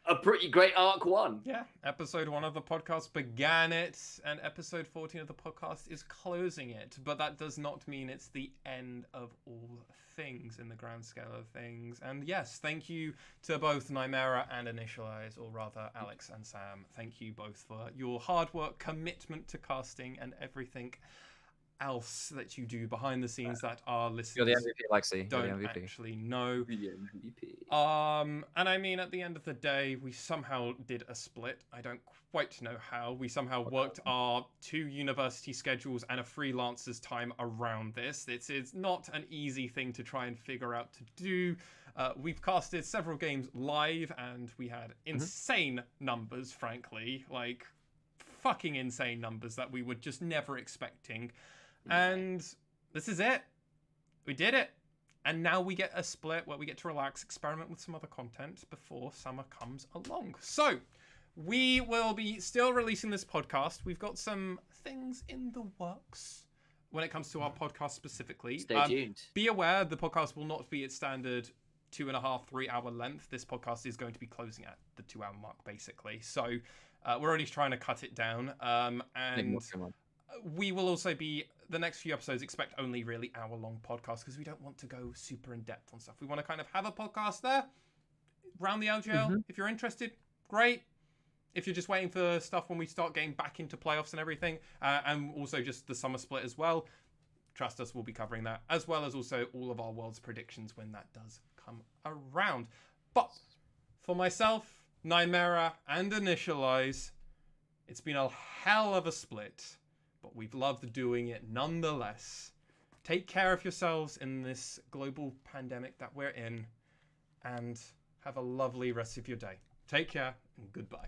a pretty great arc one. Yeah, episode 1 of the podcast began it, and episode 14 of the podcast is closing it. But that does not mean it's the end of all things in the grand scale of things. And yes, thank you to both Nymaera and Initialise, or rather Alex and Sam. Thank you both for your hard work, commitment to casting, and everything else that you do behind the scenes that our listeners You're the MVP, Lexi. don't actually know. And I mean, at the end of the day, we somehow did a split. I don't quite know how. We somehow worked our 2 university schedules and a freelancer's time around this. It's not an easy thing to try and figure out to do. We've casted several games live, and we had insane numbers, frankly. Like, fucking insane numbers that we were just never expecting. And this is it. We did it. And now we get a split where we get to relax, experiment with some other content before summer comes along. So we will be still releasing this podcast. We've got some things in the works when it comes to our podcast specifically. Stay tuned. Be aware the podcast will not be its standard 2.5-3 hour length. This podcast is going to be closing at the 2 hour mark, basically. So we're already trying to cut it down. And we will also be, the next few episodes, expect only really hour-long podcasts because we don't want to go super in-depth on stuff. We want to kind of have a podcast there around the LJL. If you're interested, great. If you're just waiting for stuff when we start getting back into playoffs and everything, and also just the summer split as well, trust us, we'll be covering that, as well as also all of our world's predictions when that does come around. But for myself, Nymaera, and Initialise, it's been a hell of a split. But we've loved doing it nonetheless. Take care of yourselves in this global pandemic that we're in, and have a lovely rest of your day. Take care, and goodbye.